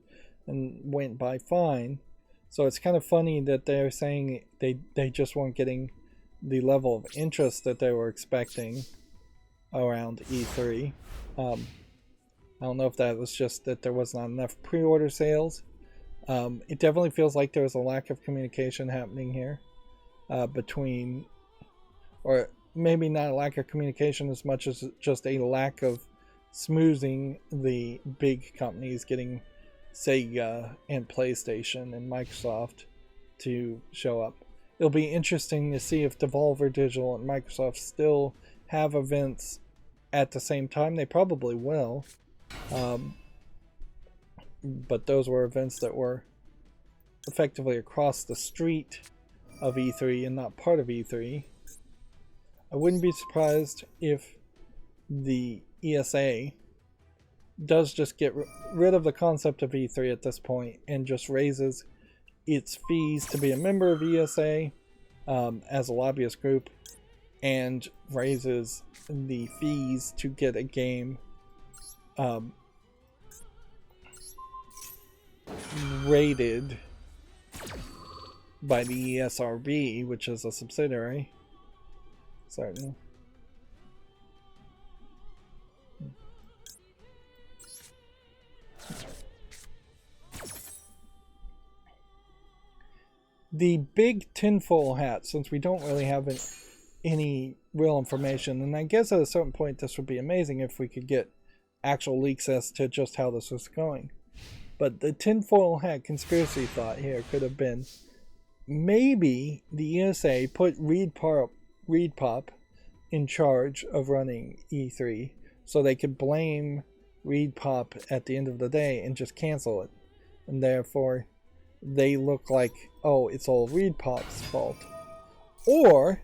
and went by fine. So it's kind of funny that they're saying they just weren't getting the level of interest that they were expecting around E3. I don't know if that was just that there was not enough pre-order sales. It definitely feels like there was a lack of communication happening here between, or maybe not a lack of communication as much as just a lack of smoothing the big companies getting Sega and PlayStation and Microsoft to show up. It'll be interesting to see if Devolver Digital and Microsoft still have events at the same time. They probably will. But those were events that were effectively across the street of E3 and not part of E3. I wouldn't be surprised if the ESA does just get rid of the concept of E3 at this point and just raises its fees to be a member of ESA as a lobbyist group, and raises the fees to get a game rated by the ESRB, which is a subsidiary. Certainly. The big tinfoil hat, since we don't really have any real information, and I guess at a certain point this would be amazing if we could get actual leaks as to just how this was going. But the tinfoil hat conspiracy thought here could have been maybe the ESA put ReedPop in charge of running E3 so they could blame ReedPop at the end of the day and just cancel it. And therefore, they look like, oh, it's all ReedPop's fault. Or,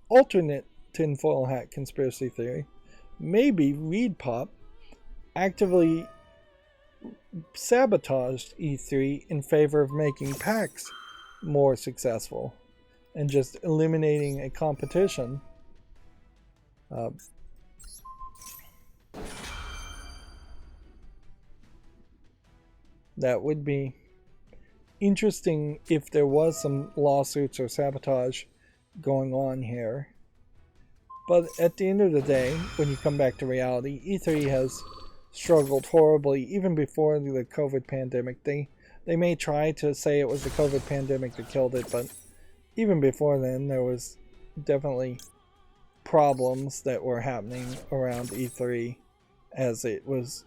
alternate tinfoil hat conspiracy theory, maybe ReedPop actively sabotaged E3 in favor of making PAX more successful and just eliminating a competition. That would be interesting if there was some lawsuits or sabotage going on here. But at the end of the day, when you come back to reality, E3 has struggled horribly even before the COVID pandemic. They may try to say it was the COVID pandemic that killed it, but even before then there was definitely problems that were happening around E3 as it was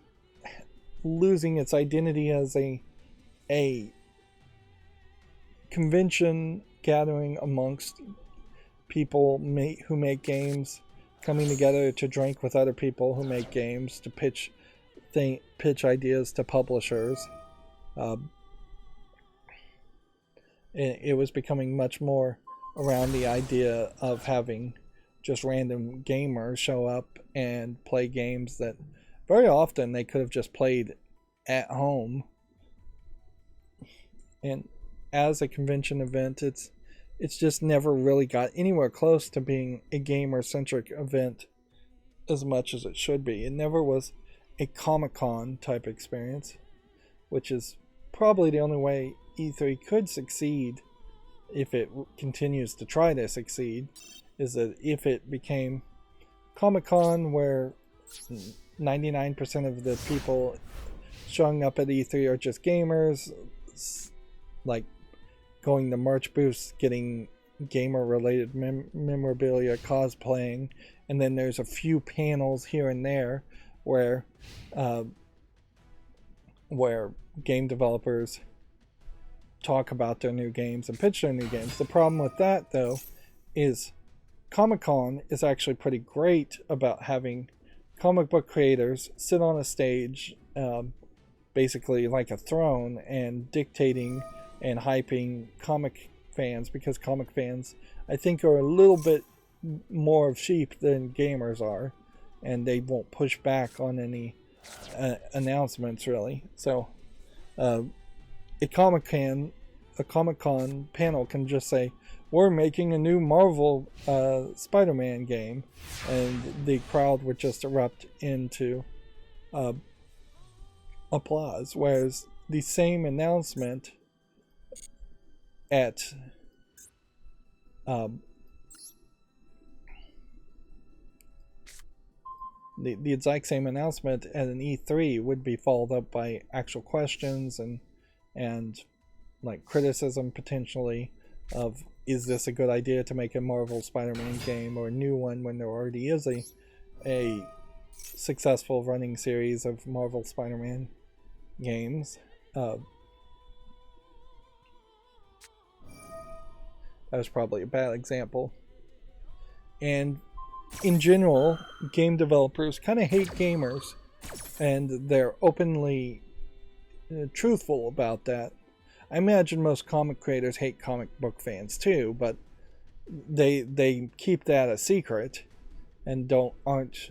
losing its identity as a convention gathering amongst people who make games, coming together to drink with other people who make games, to pitch ideas to publishers. It was becoming much more around the idea of having just random gamers show up and play games that very often they could have just played at home. And as a convention event, it's just never really got anywhere close to being a gamer-centric event as much as it should be. It never was a Comic-Con type experience, which is probably the only way E3 could succeed if it continues to try to succeed, is that if it became Comic-Con where 99% of the people showing up at E3 are just gamers, like going to merch booths, getting gamer-related memorabilia, cosplaying, and then there's a few panels here and there where game developers talk about their new games and pitch their new games. The problem with that, though, is Comic-Con is actually pretty great about having comic book creators sit on a stage, basically like a throne, and dictating and hyping comic fans, because comic fans, I think, are a little bit more of sheep than gamers are, and they won't push back on any announcements really. So a Comic-Con panel can just say, we're making a new Marvel Spider-Man game, and the crowd would just erupt into applause. Whereas the same announcement at the exact same announcement at an E3 would be followed up by actual questions and like criticism potentially of, is this a good idea to make a Marvel Spider-Man game or a new one when there already is a successful running series of Marvel Spider-Man games. That was probably a bad example. And in general, game developers kind of hate gamers, and they're openly truthful about that. I imagine most comic creators hate comic book fans too, but they keep that a secret and aren't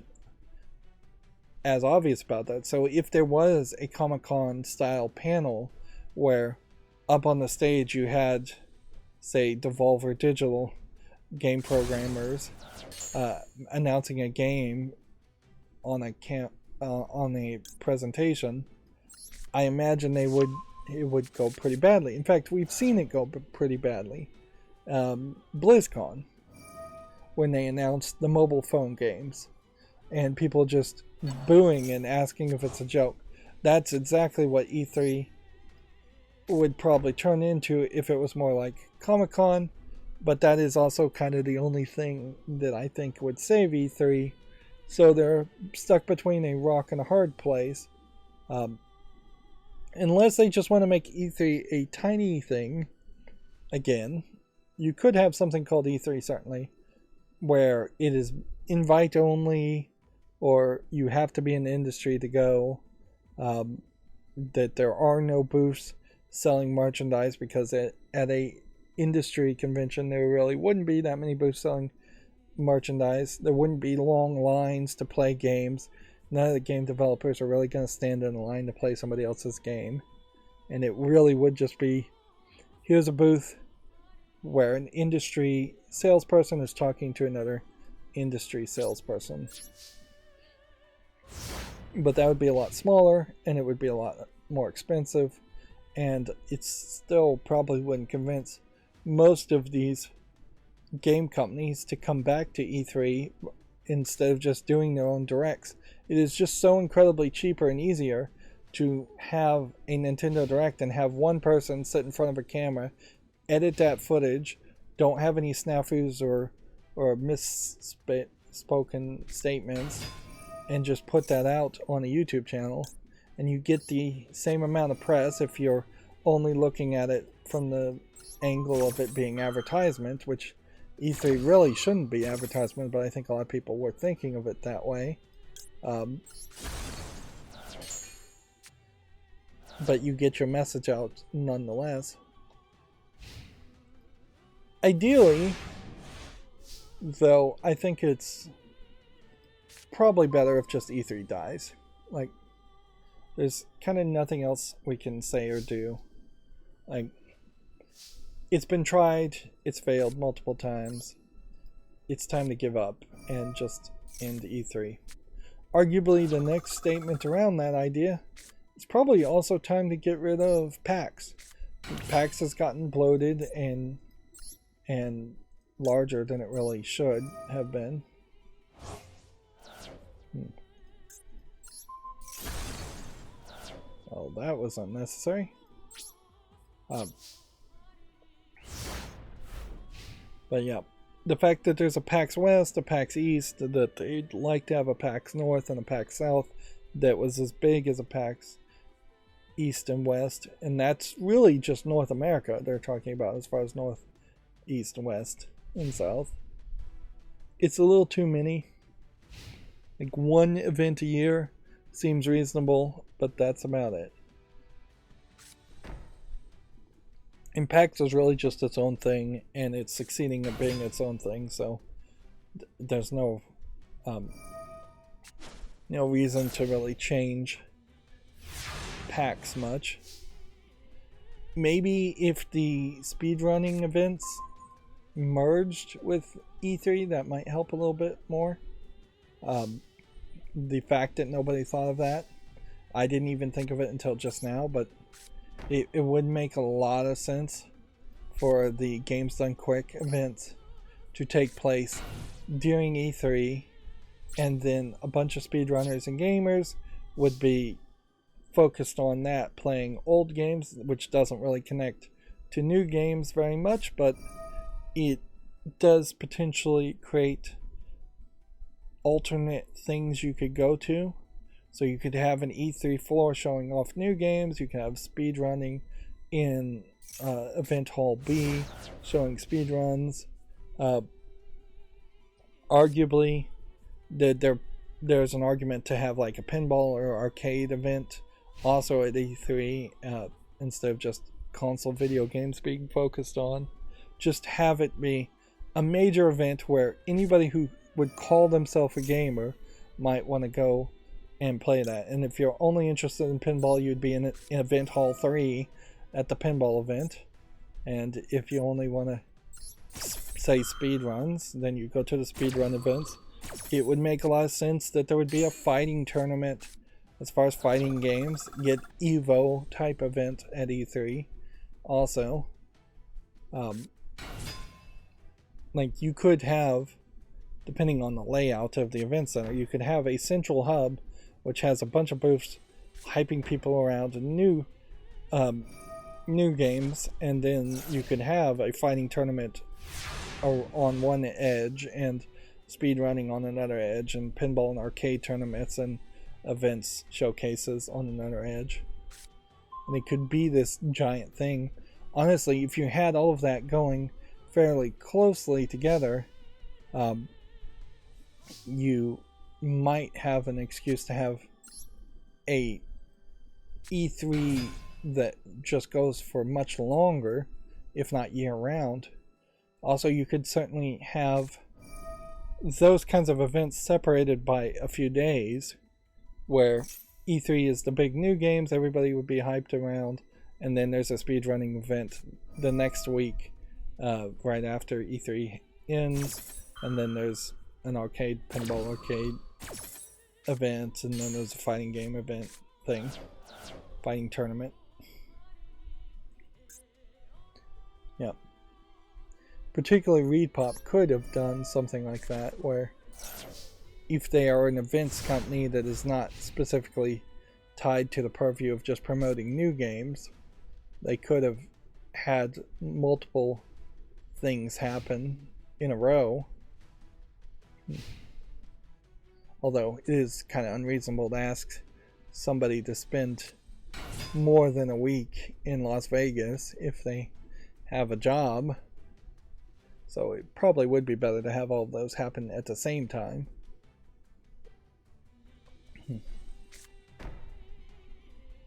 as obvious about that. So if there was a Comic-Con style panel where up on the stage you had, say, Devolver Digital game programmers announcing a game on a presentation, I imagine it would go pretty badly. In fact, we've seen it go pretty badly. BlizzCon, when they announced the mobile phone games, and people just booing and asking if it's a joke. That's exactly what E3 would probably turn into if it was more like Comic-Con, but that is also kind of the only thing that I think would save E3. So they're stuck between a rock and a hard place. Unless they just want to make E3 a tiny thing, again, you could have something called E3 certainly, where it is invite only, or you have to be in the industry to go, that there are no booths selling merchandise, because at a industry convention there really wouldn't be that many booths selling merchandise. There wouldn't be long lines to play games. None of the game developers are really going to stand in a line to play somebody else's game. And it really would just be, here's a booth where an industry salesperson is talking to another industry salesperson. But that would be a lot smaller, and it would be a lot more expensive, and it still probably wouldn't convince most of these game companies to come back to E3 instead of just doing their own directs. It is just so incredibly cheaper and easier to have a Nintendo Direct and have one person sit in front of a camera, edit that footage, don't have any snafus or misspoken statements, and just put that out on a YouTube channel, and you get the same amount of press if you're only looking at it from the angle of it being advertisement, which E3 really shouldn't be advertisement, but I think a lot of people were thinking of it that way. But you get your message out nonetheless. Ideally, though, I think it's probably better if just E3 dies. Like, there's kind of nothing else we can say or do. Like, it's been tried, it's failed multiple times. It's time to give up and just end E3. Arguably, the next statement around that idea, it's probably also time to get rid of PAX. PAX has gotten bloated and larger than it really should have been. Oh, that was unnecessary. But yeah, the fact that there's a PAX West, a PAX East, that they'd like to have a PAX North and a PAX South that was as big as a PAX East and West, and that's really just North America they're talking about as far as North, East, West, and South. It's a little too many. Like, one event a year seems reasonable, but that's about it. And PAX is really just its own thing, and it's succeeding at being its own thing, so there's no reason to really change packs much. Maybe if the speedrunning events merged with E3, that might help a little bit more. The fact that nobody thought of that, I didn't even think of it until just now, but it would make a lot of sense for the Games Done Quick events to take place during E3, and then a bunch of speedrunners and gamers would be focused on that, playing old games, which doesn't really connect to new games very much, but it does potentially create alternate things you could go to. So you could have an E3 floor showing off new games, you could have speedrunning in Event Hall B showing speedruns. Arguably, there's an argument to have like a pinball or arcade event also at E3, instead of just console video games being focused on. Just have it be a major event where anybody who would call themselves a gamer might want to go and play that. And if you're only interested in pinball, you'd be in Event Hall 3 at the pinball event. And if you only want to say speedruns, then you go to the speedrun events. It would make a lot of sense that there would be a fighting tournament as far as fighting games, get Evo type event at E3 also. Like you could have, depending on the layout of the event center, you could have a central hub which has a bunch of booths hyping people around new games, and then you could have a fighting tournament on one edge and speedrunning on another edge, and pinball and arcade tournaments and events showcases on another edge. And it could be this giant thing. Honestly, if you had all of that going fairly closely together, you might have an excuse to have a E3 that just goes for much longer, if not year round. Also, you could certainly have those kinds of events separated by a few days, where E3 is the big new games everybody would be hyped around, and then there's a speedrunning event the next week, right after E3 ends, and then there's an pinball arcade event, and then there's a fighting game event thing, fighting tournament. Yep. Particularly ReedPop could have done something like that, where if they are an events company that is not specifically tied to the purview of just promoting new games, they could have had multiple things happen in a row. Although it is kind of unreasonable to ask somebody to spend more than a week in Las Vegas if they have a job. So it probably would be better to have all of those happen at the same time.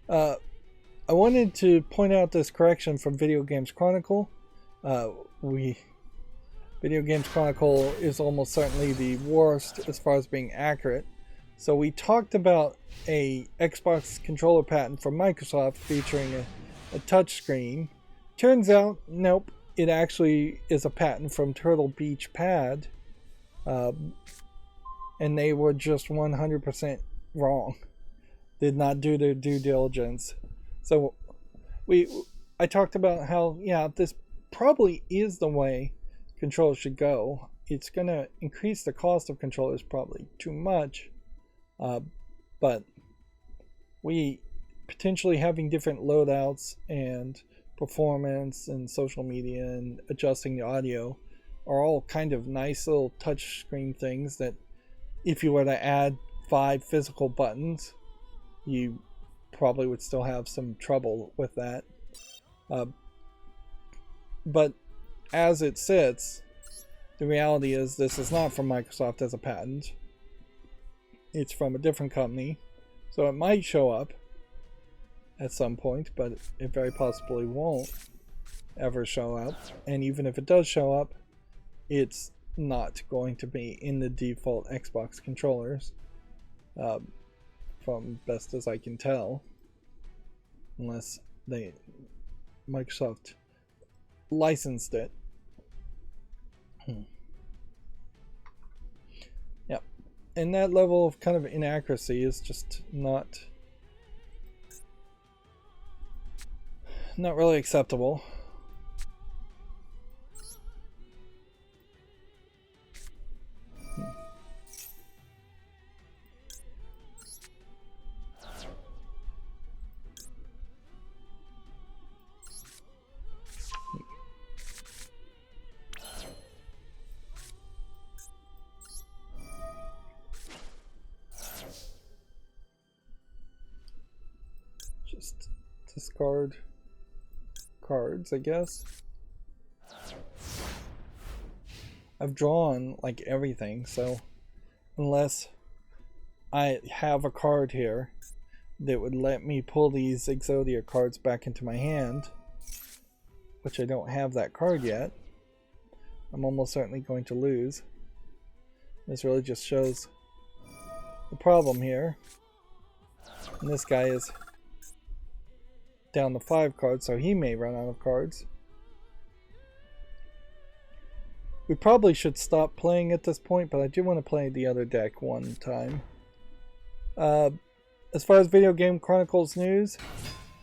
I wanted to point out this correction from Video Games Chronicle. Video Games Chronicle is almost certainly the worst as far as being accurate. So we talked about a Xbox controller patent from Microsoft featuring a touchscreen. Turns out, nope, it actually is a patent from Turtle Beach Pad. And they were just 100% wrong. Did not do their due diligence. So I talked about how, yeah, this probably is the way controllers should go. It's going to increase the cost of controllers probably too much. But we potentially having different loadouts and performance and social media and adjusting the audio are all kind of nice little touchscreen things that if you were to add 5 physical buttons, you probably would still have some trouble with that. But as it sits, the reality is this is not from Microsoft as a patent. It's from a different company. So it might show up at some point, but it very possibly won't ever show up. And even if it does show up, it's not going to be in the default Xbox controllers, from best as I can tell, unless Microsoft licensed it. Yep, and that level of kind of inaccuracy is just not really acceptable. Just discard cards, I guess. I've drawn like everything, so unless I have a card here that would let me pull these Exodia cards back into my hand, which I don't have that card yet, I'm almost certainly going to lose. This really just shows the problem here. And this guy is down to 5 cards, so he may run out of cards. We probably should stop playing at this point, but I do want to play the other deck one time. As far as Video Game Chronicles news,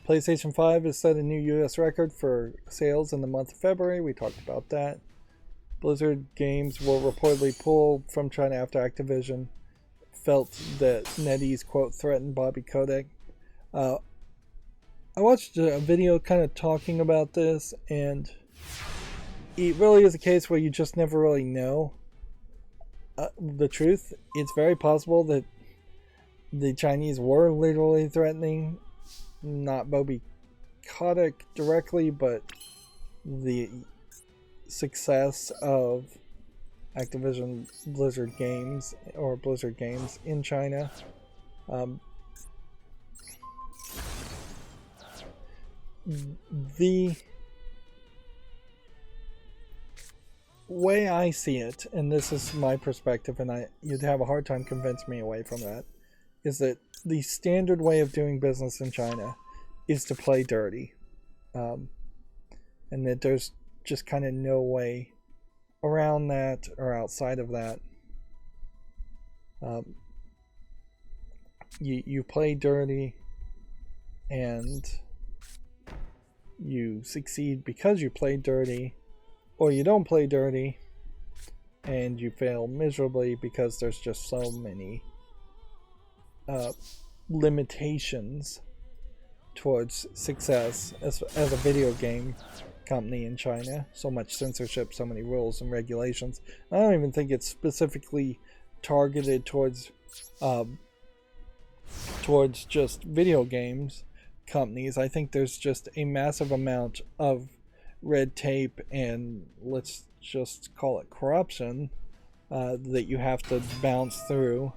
PlayStation 5 has set a new US record for sales in the month of February. We talked about that. Blizzard games will reportedly pull from China after Activision felt that NetEase, quote, threatened Bobby Kotick. I watched a video kind of talking about this, and it really is a case where you just never really know the truth. It's very possible that the Chinese were literally threatening not Bobby Kotick directly, but the success of Activision Blizzard games or Blizzard games in China. The way I see it, and this is my perspective, and you'd have a hard time convincing me away from that, is that the standard way of doing business in China is to play dirty. And that there's just kind of no way around that or outside of that. You play dirty and you succeed because you play dirty, or you don't play dirty and you fail miserably because there's just so many limitations towards success as a video game company in China. So much censorship, so many rules and regulations. I don't even think it's specifically targeted towards just video games companies. I think there's just a massive amount of red tape and, let's just call it, corruption that you have to bounce through,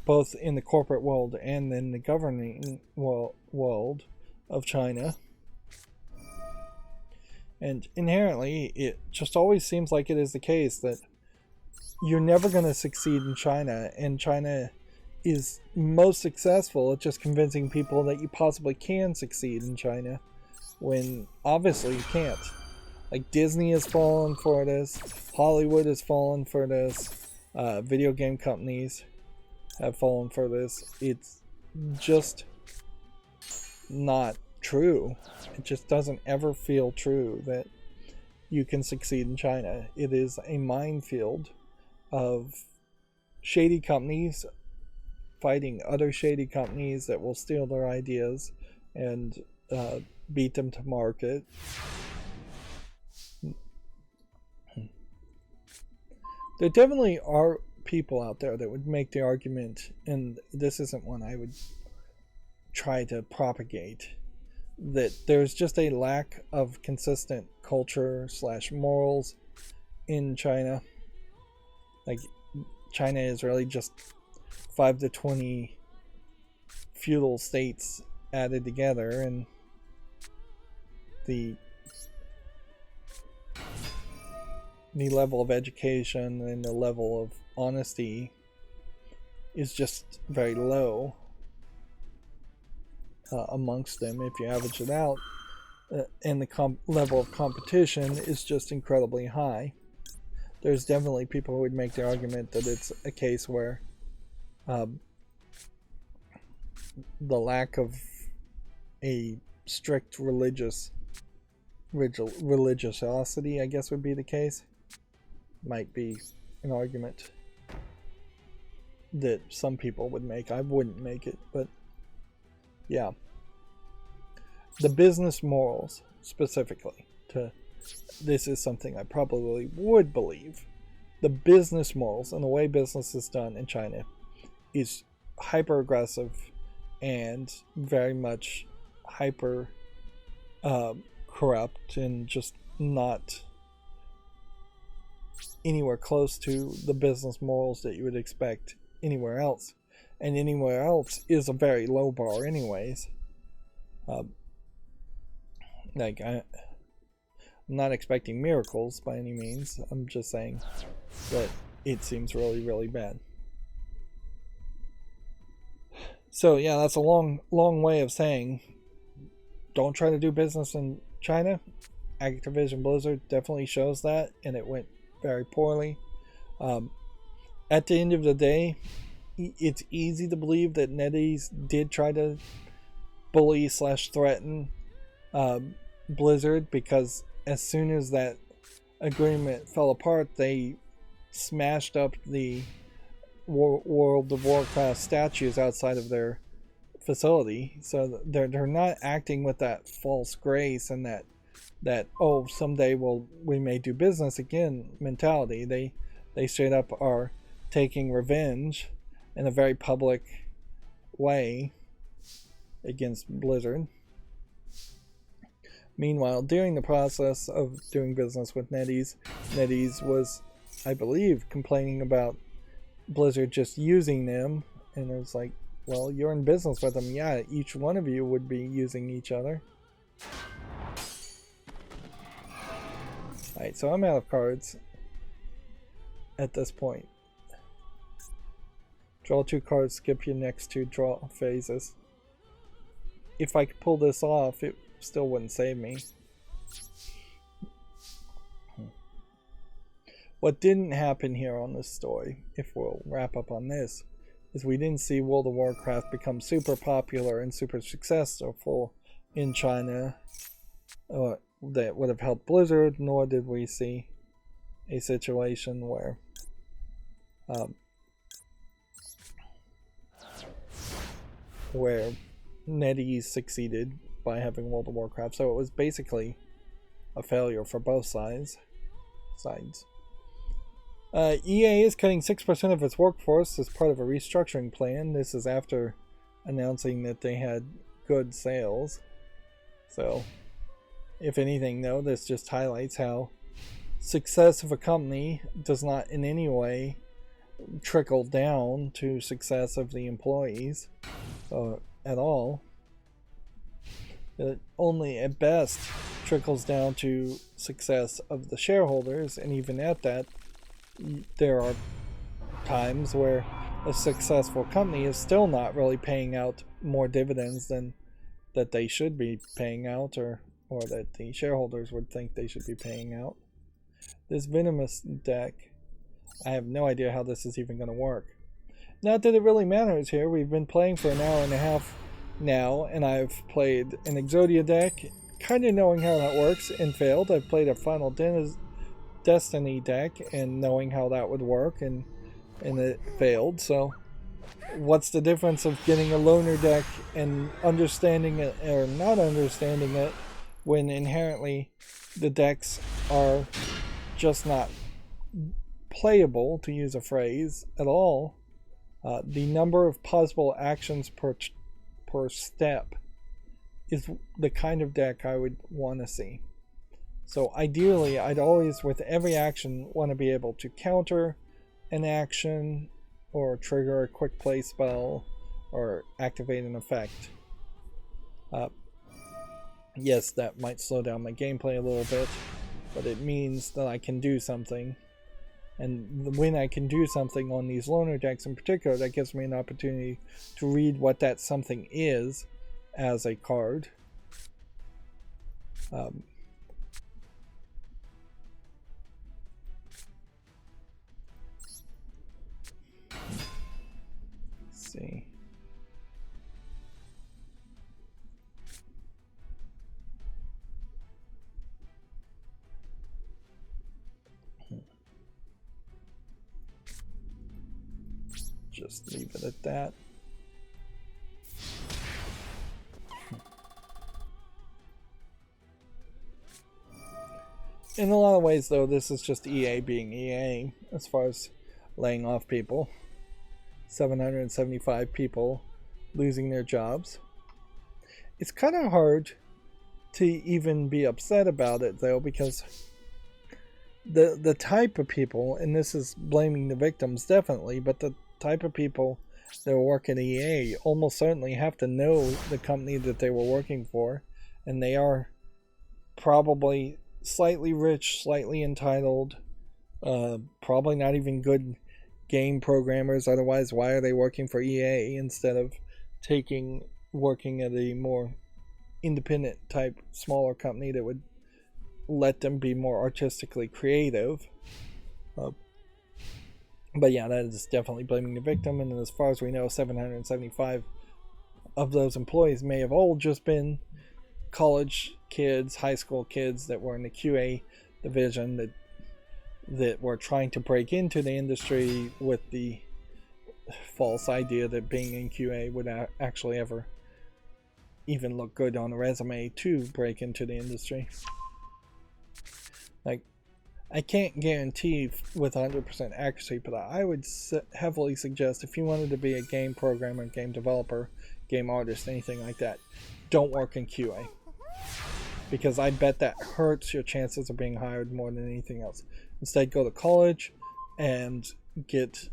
both in the corporate world and in the governing world of China. And inherently, it just always seems like it is the case that you're never going to succeed in China, and China is most successful at just convincing people that you possibly can succeed in China, when obviously you can't. Like, Disney has fallen for this, Hollywood has fallen for this, video game companies have fallen for this. It's just not true. It just doesn't ever feel true that you can succeed in China. It is a minefield of shady companies fighting other shady companies that will steal their ideas and beat them to market. There definitely are people out there that would make the argument, and this isn't one I would try to propagate, that there's just a lack of consistent culture / morals in China. Like, China is really just 5 to 20 feudal states added together, and the level of education and the level of honesty is just very low amongst them if you average it out, and the level of competition is just incredibly high. There's definitely people who would make the argument that it's a case where the lack of a strict religiosity, I guess, would be the case. Might be an argument that some people would make. I wouldn't make it, but yeah. The business morals, specifically, this is something I probably would believe. The business morals and the way business is done in China is hyper aggressive and very much hyper corrupt and just not anywhere close to the business morals that you would expect anywhere else. And anywhere else is a very low bar anyways. I'm not expecting miracles by any means. I'm just saying that it seems really, really bad. So yeah, that's a long way of saying don't try to do business in China. Activision Blizzard definitely shows that, and it went very poorly. At the end of the day, it's easy to believe that NetEase did try to bully / threaten Blizzard, because as soon as that agreement fell apart, they smashed up the World of Warcraft statues outside of their facility. So they're not acting with that false grace and that oh, someday we may do business again mentality. They straight up are taking revenge in a very public way against Blizzard. Meanwhile, during the process of doing business with NetEase was, I believe, complaining about Blizzard just using them, and it was like, well, you're in business with them. Yeah, each one of you would be using each other. Alright, so I'm out of cards at this point. Draw 2 cards, skip your next 2 draw phases. If I could pull this off, it still wouldn't save me. What didn't happen here on this story, if we'll wrap up on this, is we didn't see World of Warcraft become super popular and super successful in China that would have helped Blizzard, nor did we see a situation where NetEase succeeded by having World of Warcraft. So it was basically a failure for both sides. EA is cutting 6% of its workforce as part of a restructuring plan. This is after announcing that they had good sales. So, if anything, though, this just highlights how success of a company does not in any way trickle down to success of the employees at all. It only at best trickles down to success of the shareholders, and even at that, there are times where a successful company is still not really paying out more dividends than that they should be paying out, or that the shareholders would think they should be paying out. This Venomous deck, I have no idea how this is even going to work. Not that it really matters here. We've been playing for an hour and a half now, and I've played an Exodia deck, kind of knowing how that works, and failed. I've played a Final Destiny deck and knowing how that would work, and it failed. So what's the difference of getting a loner deck and understanding it or not understanding it, when inherently the decks are just not playable, to use a phrase, at all? The number of possible actions per step is the kind of deck I would want to see. So ideally, I'd always, with every action, want to be able to counter an action or trigger a quick play spell or activate an effect. Yes, that might slow down my gameplay a little bit, but it means that I can do something. And when I can do something on these loner decks in particular, that gives me an opportunity to read what that something is as a card. Let's see. Just leave it at that. In a lot of ways, though, this is just EA being EA as far as laying off people. 775 people losing their jobs. It's kind of hard to even be upset about it, though, because the type of people, and this is blaming the victims definitely, but the type of people that work at EA almost certainly have to know the company that they were working for, and they are probably slightly rich, slightly entitled, probably not even good game programmers. Otherwise, why are they working for EA instead of working at a more independent type, smaller company that would let them be more artistically creative? But yeah, that is definitely blaming the victim. And as far as we know, 775 of those employees may have all just been college kids, high school kids that were in the QA division that were trying to break into the industry with the false idea that being in QA would actually ever even look good on a resume to break into the industry. Like, I can't guarantee with 100% accuracy, but I would heavily suggest if you wanted to be a game programmer, game developer, game artist, anything like that, don't work in QA. Because I bet that hurts your chances of being hired more than anything else. Instead, go to college and get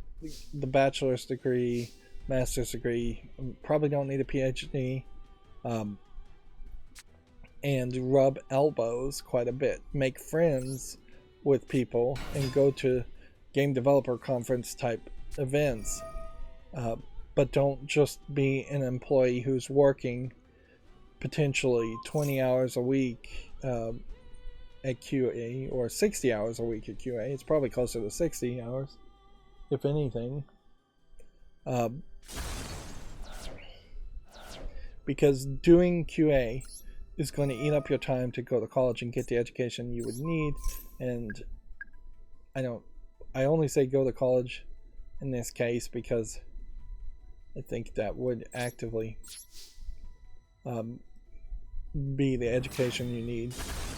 the bachelor's degree, master's degree. Probably don't need a PhD. And rub elbows quite a bit. Make friends with people and go to game developer conference type events. But don't just be an employee who's working potentially 20 hours a week at QA, or 60 hours a week at QA. It's probably closer to 60 hours, if anything. Because doing QA is going to eat up your time to go to college and get the education you would need. And I only say go to college in this case because I think that would actively be the education you need.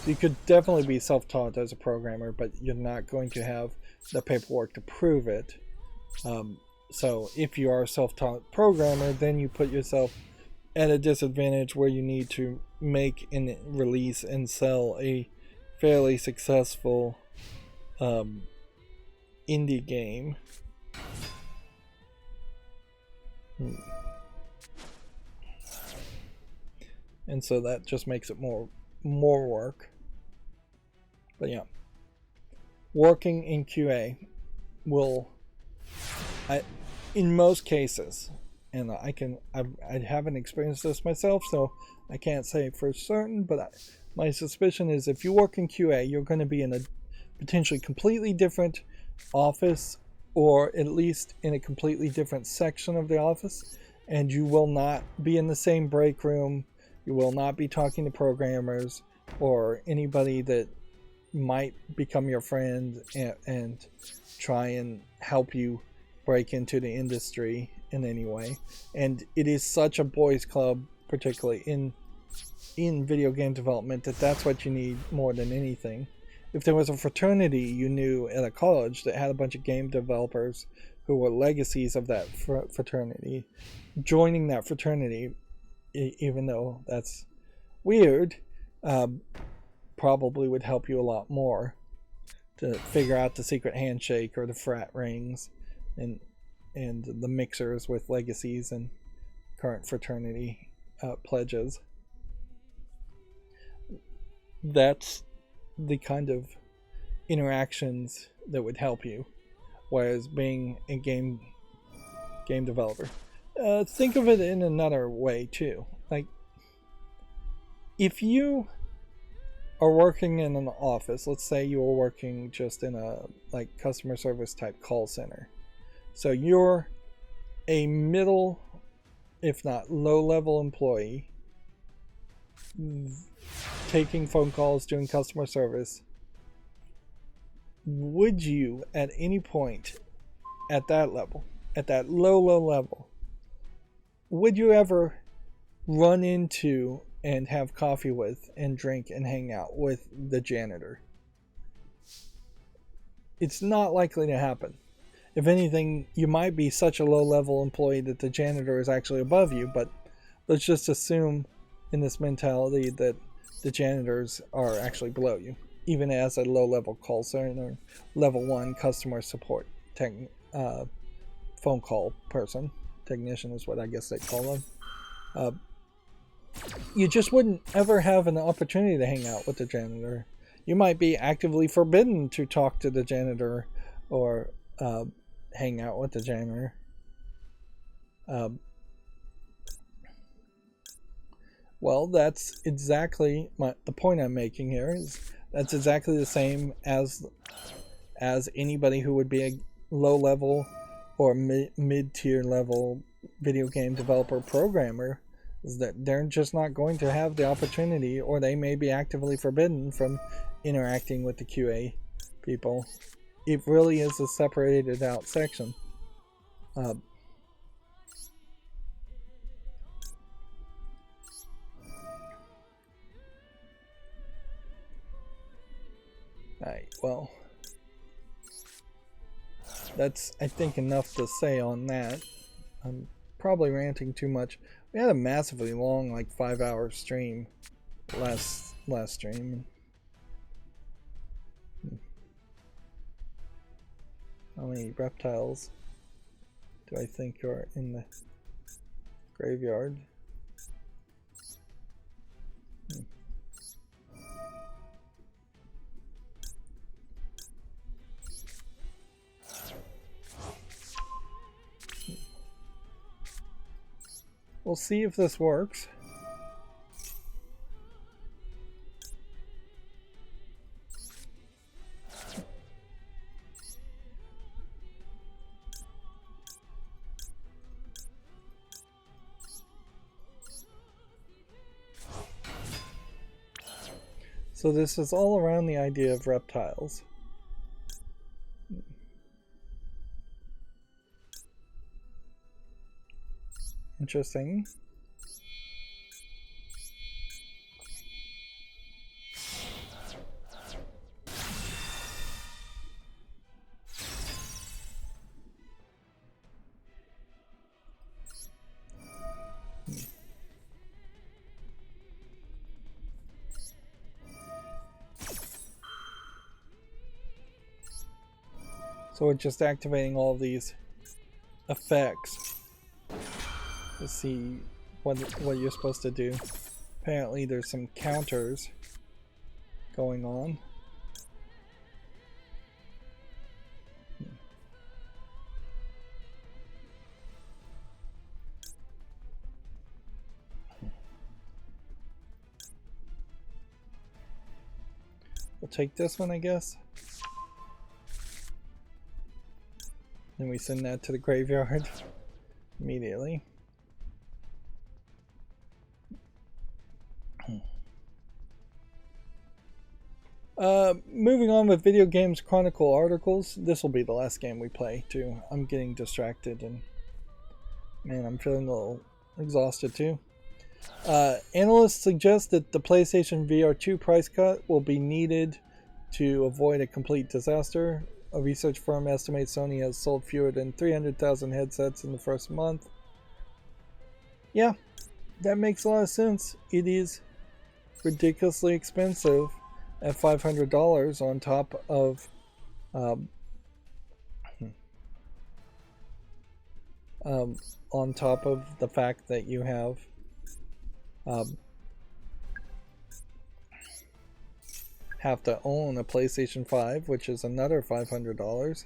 You could definitely be self-taught as a programmer, but you're not going to have the paperwork to prove it. So if you are a self-taught programmer, then you put yourself at a disadvantage where you need to make and release and sell a fairly successful indie game. And so that just makes it more work. But yeah, working in QA will, in most cases, and I haven't experienced this myself, so I can't say for certain, but my suspicion is if you work in QA, you're going to be in a potentially completely different office, or at least in a completely different section of the office, and you will not be in the same break room. You will not be talking to programmers or anybody that might become your friend and try and help you break into the industry in any way. And it is such a boys' club, particularly in video game development, that's what you need more than anything. If there was a fraternity you knew at a college that had a bunch of game developers who were legacies of that fraternity, joining that fraternity, even though that's weird, probably would help you a lot more to figure out the secret handshake or the frat rings and the mixers with legacies and current fraternity pledges. That's the kind of interactions that would help you, whereas being a game developer. Think of it in another way too. Like, if you are working in an office, let's say you are working just in a like customer service type call center. So you're a middle, if not low level employee, taking phone calls, doing customer service. Would you at any point at that level, at that low level, would you ever run into and have coffee with and drink and hang out with the janitor? It's not likely to happen. If anything, you might be such a low level employee that the janitor is actually above you, but let's just assume in this mentality that the janitors are actually below you, even as a low level call center, level 1 customer support phone call person. Technician is what I guess they call them. You just wouldn't ever have an opportunity to hang out with the janitor. You might be actively forbidden to talk to the janitor or hang out with the janitor. Well, that's exactly the point I'm making here. Is that's exactly the same as anybody who would be a low level or mid-tier level video game developer programmer, is that they're just not going to have the opportunity, or they may be actively forbidden from interacting with the QA people. It really is a separated out section. Alright, well, that's, I think, enough to say on that. I'm probably ranting too much. We had a massively long, like 5-hour stream last stream. How many reptiles do I think are in the graveyard? We'll see if this works. So this is all around the idea of reptiles. Interesting. So we're just activating all of these effects to see what you're supposed to do. Apparently there's some counters going on. We'll take this one, I guess. Then we send that to the graveyard immediately. Moving on with Video Games Chronicle articles. This will be the last game we play too. I'm getting distracted and man, I'm feeling a little exhausted too. Analysts suggest that the PlayStation VR 2 price cut will be needed to avoid a complete disaster. A research firm estimates Sony has sold fewer than 300,000 headsets in the first month. Yeah, that makes a lot of sense. It is ridiculously expensive at $500 on top of the fact that you have to own a PlayStation 5, which is another $500.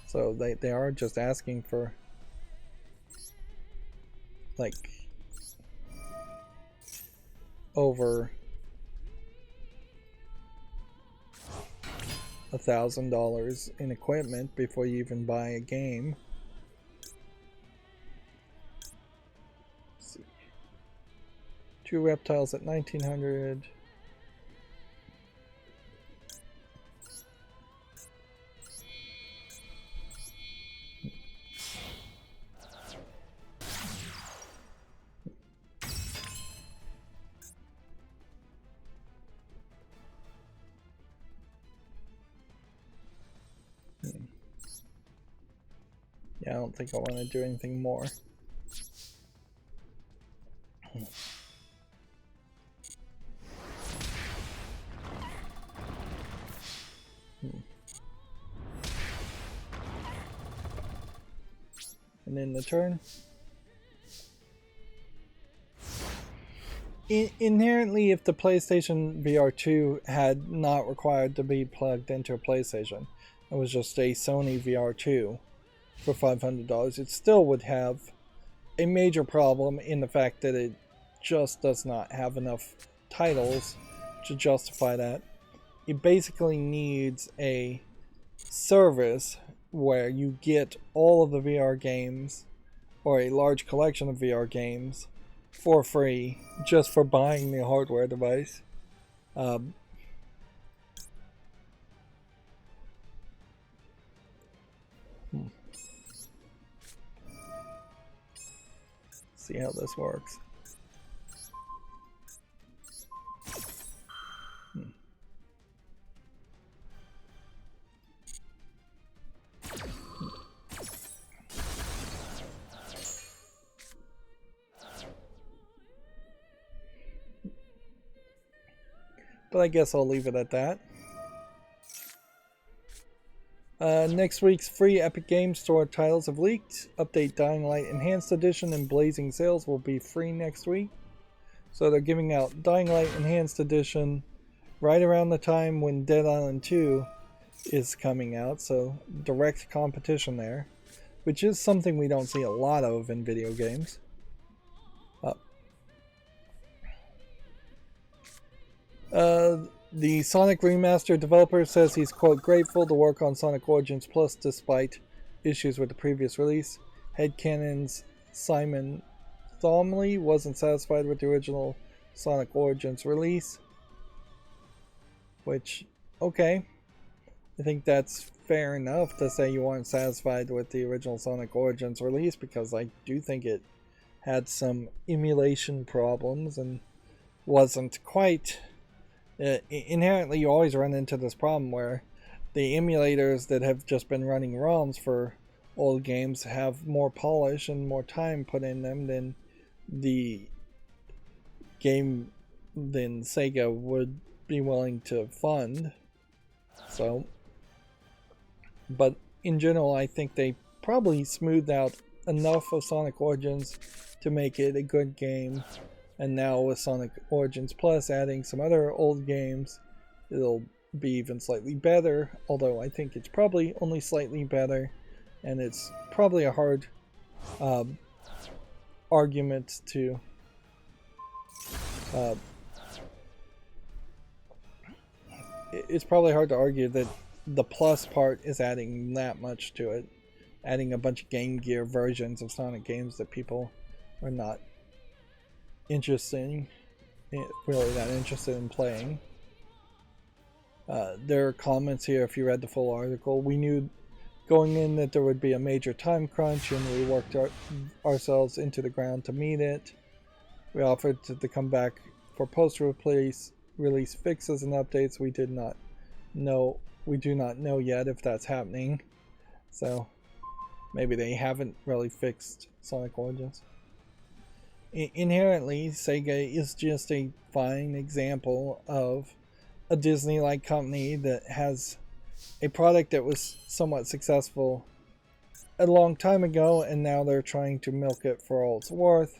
So they are just asking for like over $1,000 in equipment before you even buy a game. Let's see. 2 reptiles at 1900. Yeah, I don't think I want to do anything more. And then the turn. Inherently, if the PlayStation VR 2 had not required to be plugged into a PlayStation, it was just a Sony VR 2 for $500, it still would have a major problem in the fact that it just does not have enough titles to justify that. It basically needs a service where you get all of the VR games, or a large collection of VR games, for free just for buying the hardware device. See how this works. But I guess I'll leave it at that. Next week's free Epic Games Store titles have leaked. Update Dying Light Enhanced Edition and Blazing Sails will be free next week. So they're giving out Dying Light Enhanced Edition right around the time when Dead Island 2 is coming out. So direct competition there, which is something we don't see a lot of in video games. The Sonic Remaster developer says he's, quote, grateful to work on Sonic Origins Plus despite issues with the previous release. Headcanon's Simon Thomley wasn't satisfied with the original Sonic Origins release. Which, okay. I think that's fair enough to say you weren't satisfied with the original Sonic Origins release, because I do think it had some emulation problems and wasn't quite... inherently, you always run into this problem where the emulators that have just been running ROMs for old games have more polish and more time put in them than Sega would be willing to fund. So, but in general, I think they probably smoothed out enough of Sonic Origins to make it a good game. And now with Sonic Origins Plus adding some other old games, it'll be even slightly better. Although I think it's probably only slightly better, and it's probably a hard argument to it's probably hard to argue that the plus part is adding that much to it, adding a bunch of Game Gear versions of Sonic games that people are not really that interested in playing. There are comments here if you read the full article. We knew going in that there would be a major time crunch, and we worked ourselves into the ground to meet it. We offered to come back for post-release fixes and updates. We do not know yet if that's happening. So maybe they haven't really fixed Sonic Origins. Inherently, Sega is just a fine example of a Disney-like company that has a product that was somewhat successful a long time ago, and now they're trying to milk it for all it's worth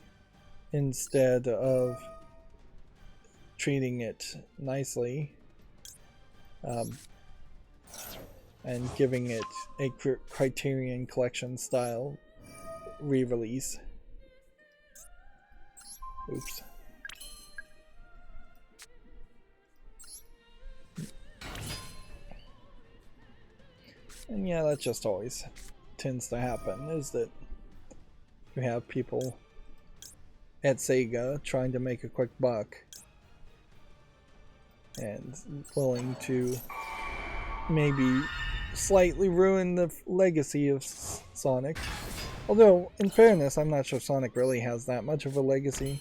instead of treating it nicely, and giving it a Criterion Collection style re-release. Oops. And yeah, that just always tends to happen, is that you have people at Sega trying to make a quick buck and willing to maybe slightly ruin the legacy of Sonic. Although, in fairness, I'm not sure Sonic really has that much of a legacy.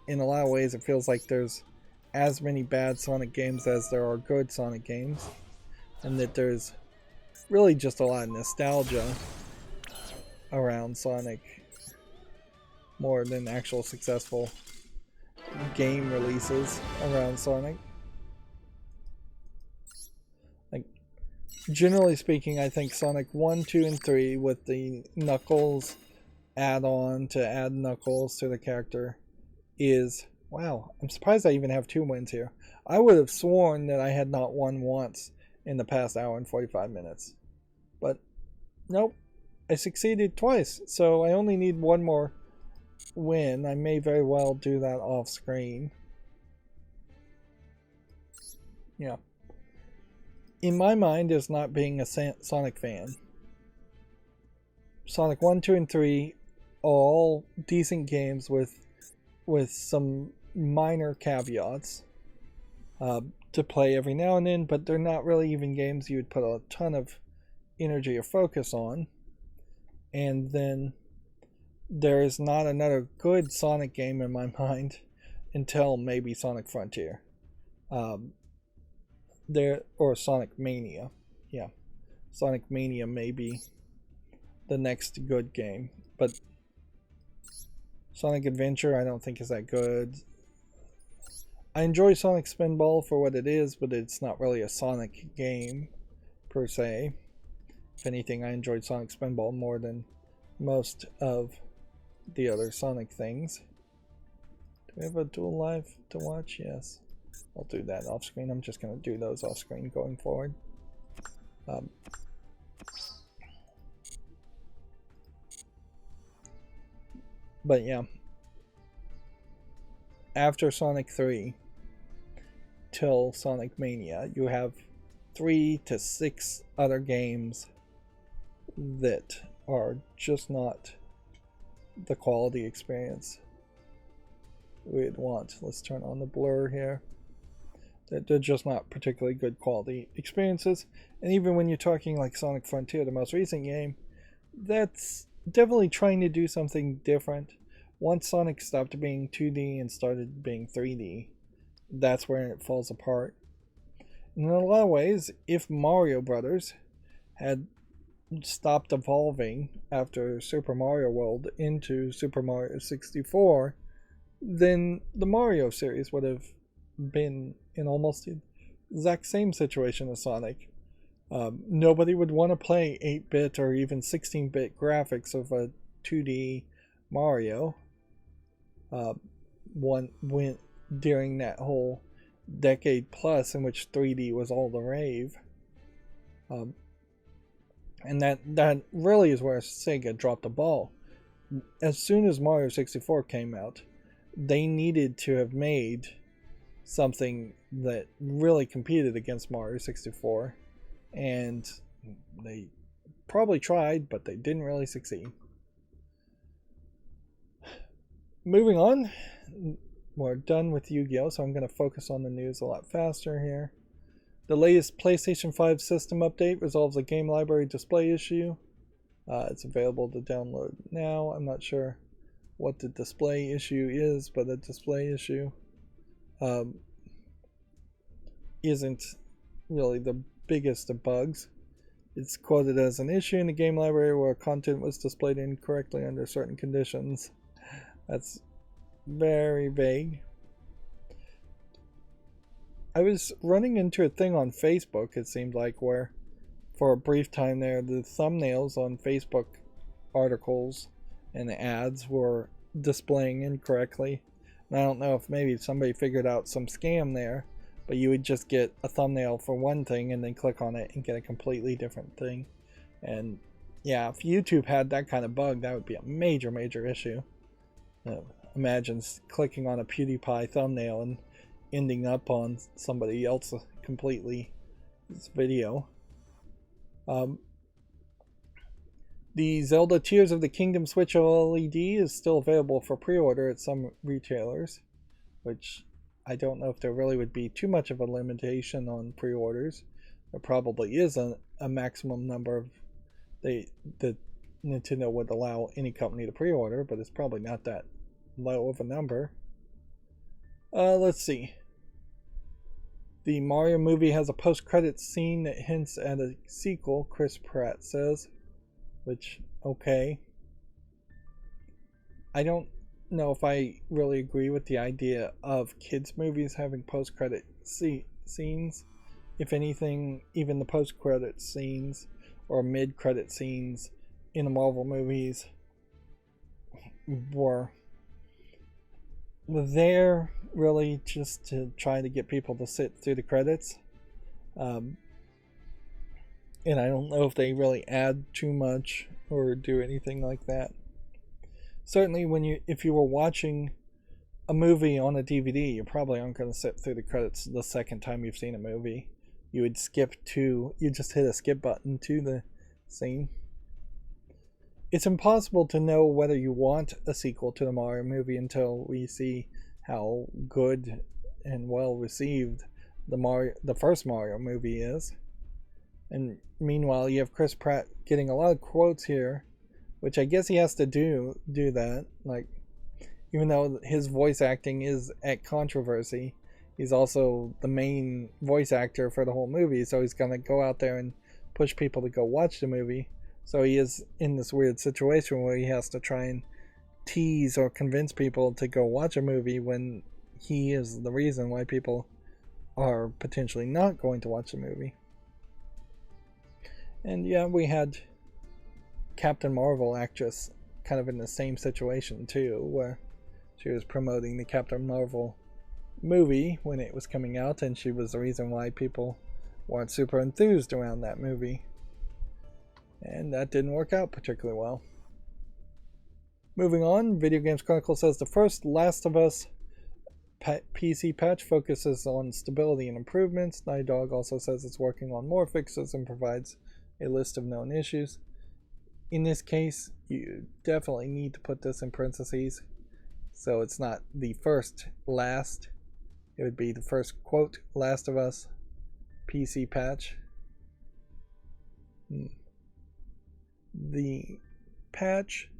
In a lot of ways, it feels like there's as many bad Sonic games as there are good Sonic games, and that there's really just a lot of nostalgia around Sonic more than actual successful game releases around Sonic. Like, generally speaking, I think Sonic 1, 2, and 3 with the Knuckles add-on to add Knuckles to the character is... Wow, I'm surprised I even have 2 wins here. I would have sworn that I had not won once in the past hour and 45 minutes. But, nope. I succeeded twice, so I only need 1 more win. I may very well do that off screen. Yeah. In my mind, as not being a Sonic fan, Sonic 1, 2, and 3 are all decent games with some minor caveats to play every now and then, but they're not really even games you would put a ton of energy or focus on. And then there is not another good Sonic game in my mind until maybe Sonic Frontier. Or Sonic Mania. Yeah. Sonic Mania may be the next good game. But Sonic Adventure I don't think is that good. I enjoy Sonic Spinball for what it is, but it's not really a Sonic game per se. If anything, I enjoyed Sonic Spinball more than most of the other Sonic things. Do we have a Duel Live to watch? Yes. I'll do that off screen. I'm just going to do those off screen going forward. But yeah. After Sonic 3 till Sonic Mania, you have 3 to 6 other games that are just not the quality experience we'd want. Let's turn on the blur here. They're just not particularly good quality experiences. And even when you're talking like Sonic Frontier, the most recent game, that's definitely trying to do something different. Once Sonic stopped being 2D and started being 3D, that's where it falls apart. And in a lot of ways, if Mario Brothers had stopped evolving after Super Mario World into Super Mario 64, then the Mario series would have been in almost the exact same situation as Sonic. Nobody would want to play 8-bit or even 16-bit graphics of a 2D Mario during that whole decade plus in which 3D was all the rave. And that really is where Sega dropped the ball. As soon as Mario 64 came out, they needed to have made something that really competed against Mario 64, and they probably tried, but they didn't really succeed. Moving on, we're done with Yu-Gi-Oh, so I'm going to focus on the news a lot faster here. The latest PlayStation 5 system update resolves a game library display issue. It's available to download now. I'm not sure what the display issue is, but the display issue isn't really the biggest of bugs. It's quoted as an issue in the game library where content was displayed incorrectly under certain conditions. That's very vague. I was running into a thing on Facebook, it seemed like, where for a brief time there, the thumbnails on Facebook articles and ads were displaying incorrectly. And I don't know if maybe somebody figured out some scam there, but you would just get a thumbnail for one thing and then click on it and get a completely different thing. And yeah, if YouTube had that kind of bug, that would be a major, major issue. Imagine clicking on a PewDiePie thumbnail and ending up on somebody else completely video. The Zelda Tears of the Kingdom Switch OLED is still available for pre-order at some retailers, which I don't know if there really would be too much of a limitation on pre-orders. There probably is a maximum number of that Nintendo would allow any company to pre-order, but it's probably not that low of a number. Let's see. The Mario movie has a post-credits scene that hints at a sequel, Chris Pratt says. Which, okay. I don't know if I really agree with the idea of kids' movies having post-credit scenes. If anything, even the post-credit scenes or mid-credit scenes in the Marvel movies were there really just to try to get people to sit through the credits. And I don't know if they really add too much or do anything like that. Certainly, if you were watching a movie on a DVD, you probably aren't going to sit through the credits the second time you've seen a movie. You would you just hit a skip button to the scene. It's impossible to know whether you want a sequel to the Mario movie until we see how good and well received the first Mario movie is. And meanwhile, you have Chris Pratt getting a lot of quotes here, which I guess he has to do that. Like, even though his voice acting is at controversy, he's also the main voice actor for the whole movie, so he's gonna go out there and push people to go watch the movie. So he is in this weird situation where he has to try and tease or convince people to go watch a movie when he is the reason why people are potentially not going to watch the movie. And yeah, we had Captain Marvel actress kind of in the same situation too, where she was promoting the Captain Marvel movie when it was coming out, and she was the reason why people weren't super enthused around that movie. And that didn't work out particularly well. Moving on, Video Games Chronicle says the first Last of Us PC patch focuses on stability and improvements. Naughty Dog also says it's working on more fixes and provides a list of known issues. In this case, you definitely need to put this in parentheses, so it's not the first last. It would be the first quote Last of Us PC patch. The patch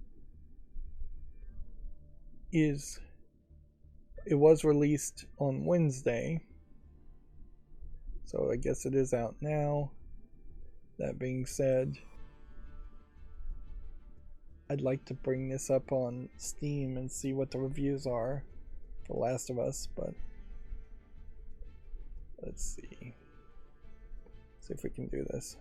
was released on Wednesday, so I guess it is out now. That being said, I'd like to bring this up on Steam and see what the reviews are for Last of Us, but let's see if we can do this.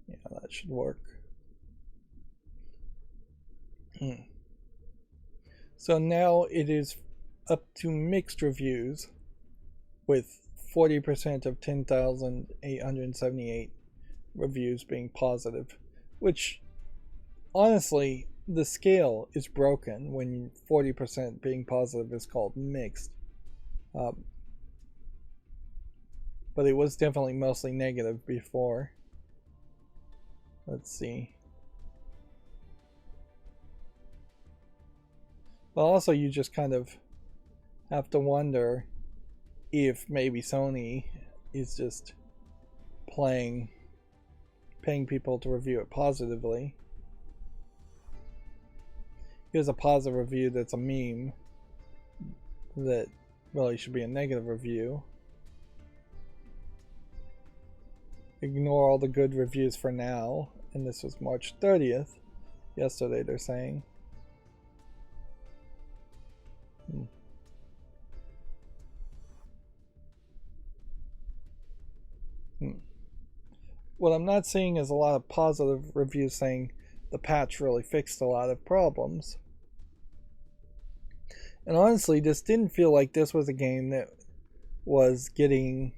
Yeah, that should work. So now it is up to mixed reviews, with 40% of 10,878 reviews being positive, which honestly, the scale is broken when 40% being positive is called mixed. But it was definitely mostly negative before. Let's see. But also, you just kind of have to wonder if maybe Sony is just paying people to review it positively. Here's a positive review that's a meme that really should be a negative review. Ignore all the good reviews for now. And this was March 30th. Yesterday, they're saying. Hmm. What I'm not seeing is a lot of positive reviews saying the patch really fixed a lot of problems. And honestly, this didn't feel like this was a game that was getting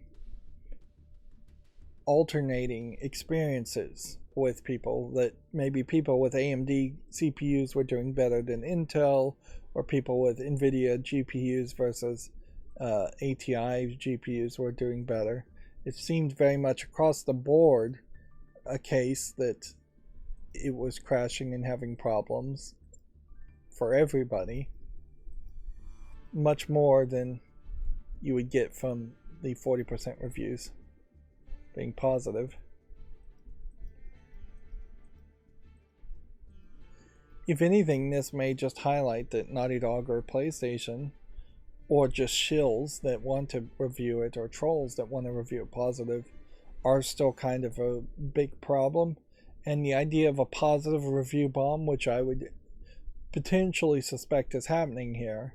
alternating experiences with people, that maybe people with AMD CPUs were doing better than Intel, or people with NVIDIA GPUs versus ATI GPUs were doing better. It seemed very much across the board a case that it was crashing and having problems for everybody, much more than you would get from the 40% reviews being positive. If anything, this may just highlight that Naughty Dog or PlayStation, or just shills that want to review it, or trolls that want to review it positive, are still kind of a big problem. And the idea of a positive review bomb, which I would potentially suspect is happening here,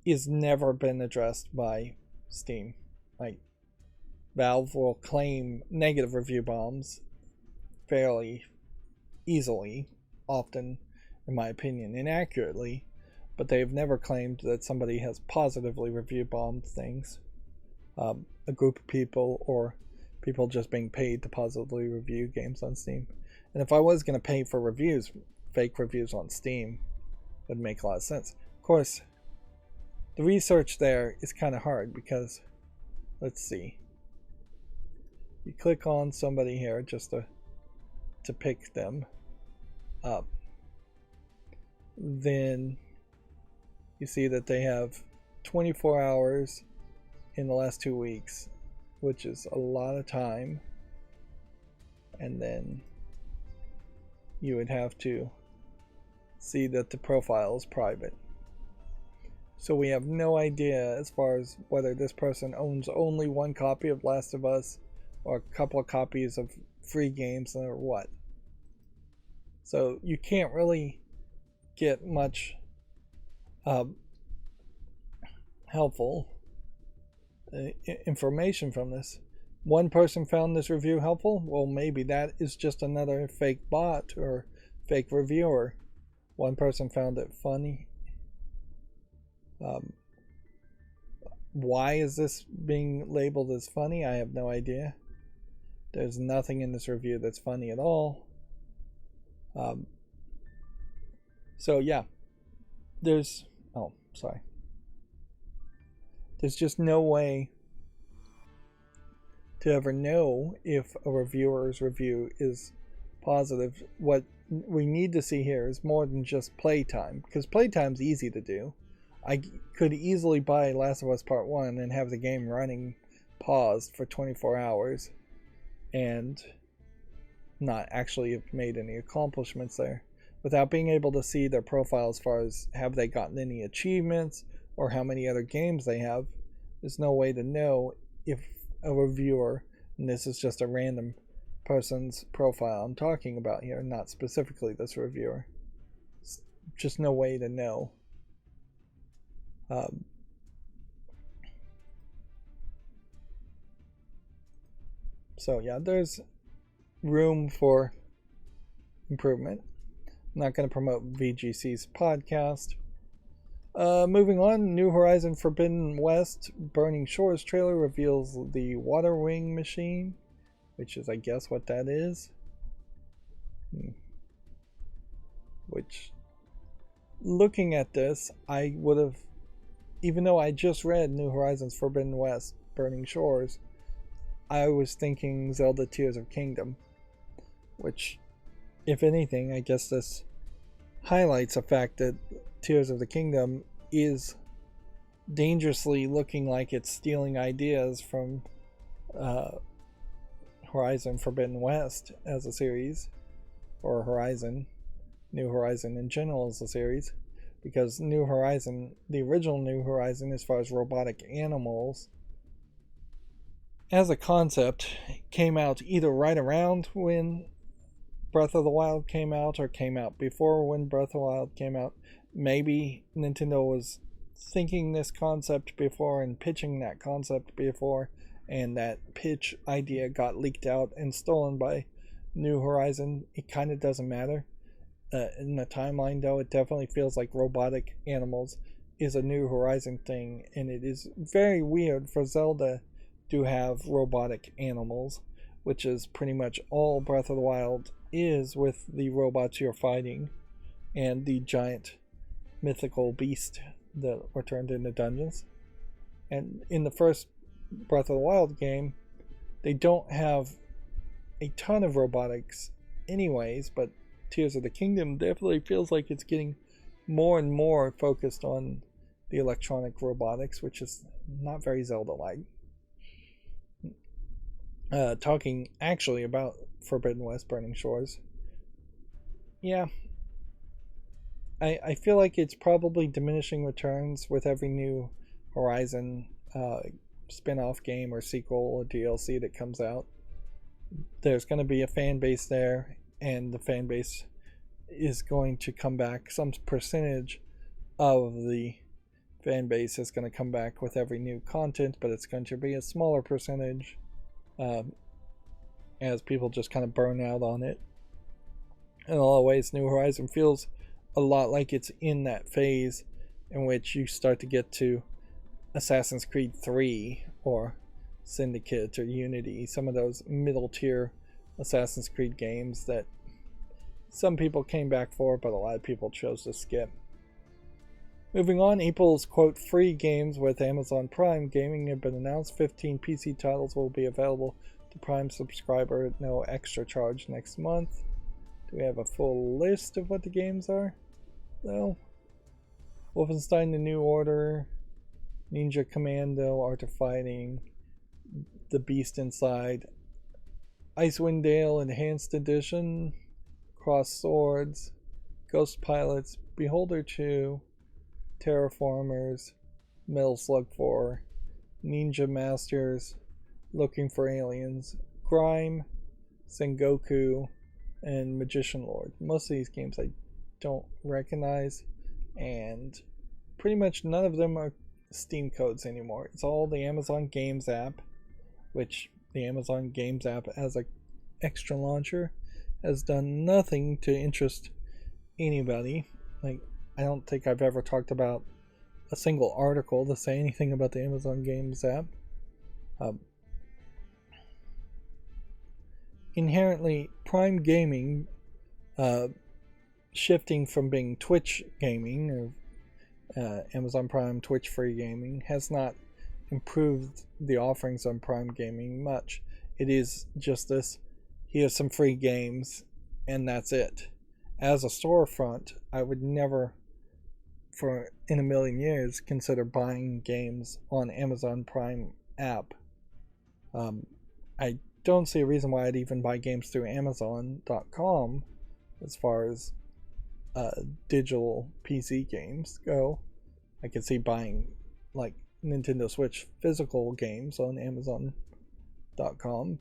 is never been addressed by Steam. Like, Valve will claim negative review bombs fairly easily, often, in my opinion, inaccurately, but they have never claimed that somebody has positively review bombed things. A group of people, or people just being paid to positively review games on Steam. And if I was going to pay for reviews, fake reviews on Steam would make a lot of sense. Of course, the research there is kind of hard because, let's see, you click on somebody here just to pick them up. Then you see that they have 24 hours in the last 2 weeks, which is a lot of time. And then you would have to see that the profile is private. So we have no idea as far as whether this person owns only one copy of Last of Us, or a couple of copies of free games, or what. So you can't really get much helpful information from this. One person found this review helpful. Well, maybe that is just another fake bot or fake reviewer. One person found it funny. Why is this being labeled as funny? I have no idea. There's nothing in this review that's funny at all. So yeah, there's just no way to ever know if a reviewer's review is positive. What we need to see here is more than just playtime, because playtime's easy to do. I could easily buy Last of Us Part 1 and have the game running paused for 24 hours and not actually have made any accomplishments there, without being able to see their profile as far as have they gotten any achievements or how many other games they have. There's no way to know if a reviewer, and this is just a random person's profile I'm talking about here, not specifically this reviewer, just no way to know. So yeah, there's room for improvement. I'm not going to promote VGC's podcast. Moving on, New Horizon Forbidden West Burning Shores trailer reveals the Water Wing machine, which is, I guess, what that is. Which, looking at this, I would have, even though I just read New Horizons Forbidden West Burning Shores, I was thinking Zelda Tears of Kingdom, which, if anything, I guess this highlights the fact that Tears of the Kingdom is dangerously looking like it's stealing ideas from Horizon Forbidden West as a series, or New Horizon in general as a series, because New Horizon, the original New Horizon, as far as robotic animals, as a concept, came out either right around when Breath of the Wild came out, or came out before when Breath of the Wild came out. Maybe Nintendo was thinking this concept before and pitching that concept before, and that pitch idea got leaked out and stolen by New Horizon, it kind of doesn't matter. In the timeline, though, it definitely feels like robotic animals is a New Horizon thing, and it is very weird for Zelda to have robotic animals, which is pretty much all Breath of the Wild is, with the robots you're fighting and the giant mythical beast that were turned into dungeons. And in the first Breath of the Wild game, they don't have a ton of robotics anyways, but Tears of the Kingdom definitely feels like it's getting more and more focused on the electronic robotics, which is not very Zelda-like. Talking actually about Forbidden West Burning Shores, yeah, I feel like it's probably diminishing returns with every new Horizon spin-off game or sequel or DLC that comes out. There's going to be a fan base there, and the fan base is going to come back. Some percentage of the fan base is going to come back with every new content, but it's going to be a smaller percentage as people just kind of burn out on it. In a lot of ways, New Horizon feels a lot like it's in that phase in which you start to get to Assassin's Creed 3 or Syndicate or Unity, some of those middle tier Assassin's Creed games that some people came back for, but a lot of people chose to skip. Moving on, April's quote free games with Amazon Prime Gaming have been announced. 15 PC titles will be available to Prime subscriber at no extra charge next month. Do we have a full list of what the games are? No. Wolfenstein: The New Order, Ninja Commando, Art of Fighting, The Beast Inside, Icewind Dale Enhanced Edition, Cross Swords, Ghost Pilots, Beholder 2, Terraformers, Metal Slug 4, Ninja Masters, Looking for Aliens, Grime, Sengoku, and Magician Lord. Most of these games I don't recognize, and pretty much none of them are Steam codes anymore. It's all the Amazon Games app, which the Amazon Games app as an extra launcher has done nothing to interest anybody. Like, I don't think I've ever talked about a single article to say anything about the Amazon Games app. Inherently, Prime Gaming, shifting from being Twitch gaming, or Amazon Prime Twitch free gaming, has not improved the offerings on Prime Gaming much. It is just this, here's some free games, and that's it. As a storefront, I would never, for in a million years, consider buying games on Amazon Prime app. I don't see a reason why I'd even buy games through Amazon.com as far as digital PC games go. I could see buying like Nintendo Switch physical games on Amazon.com.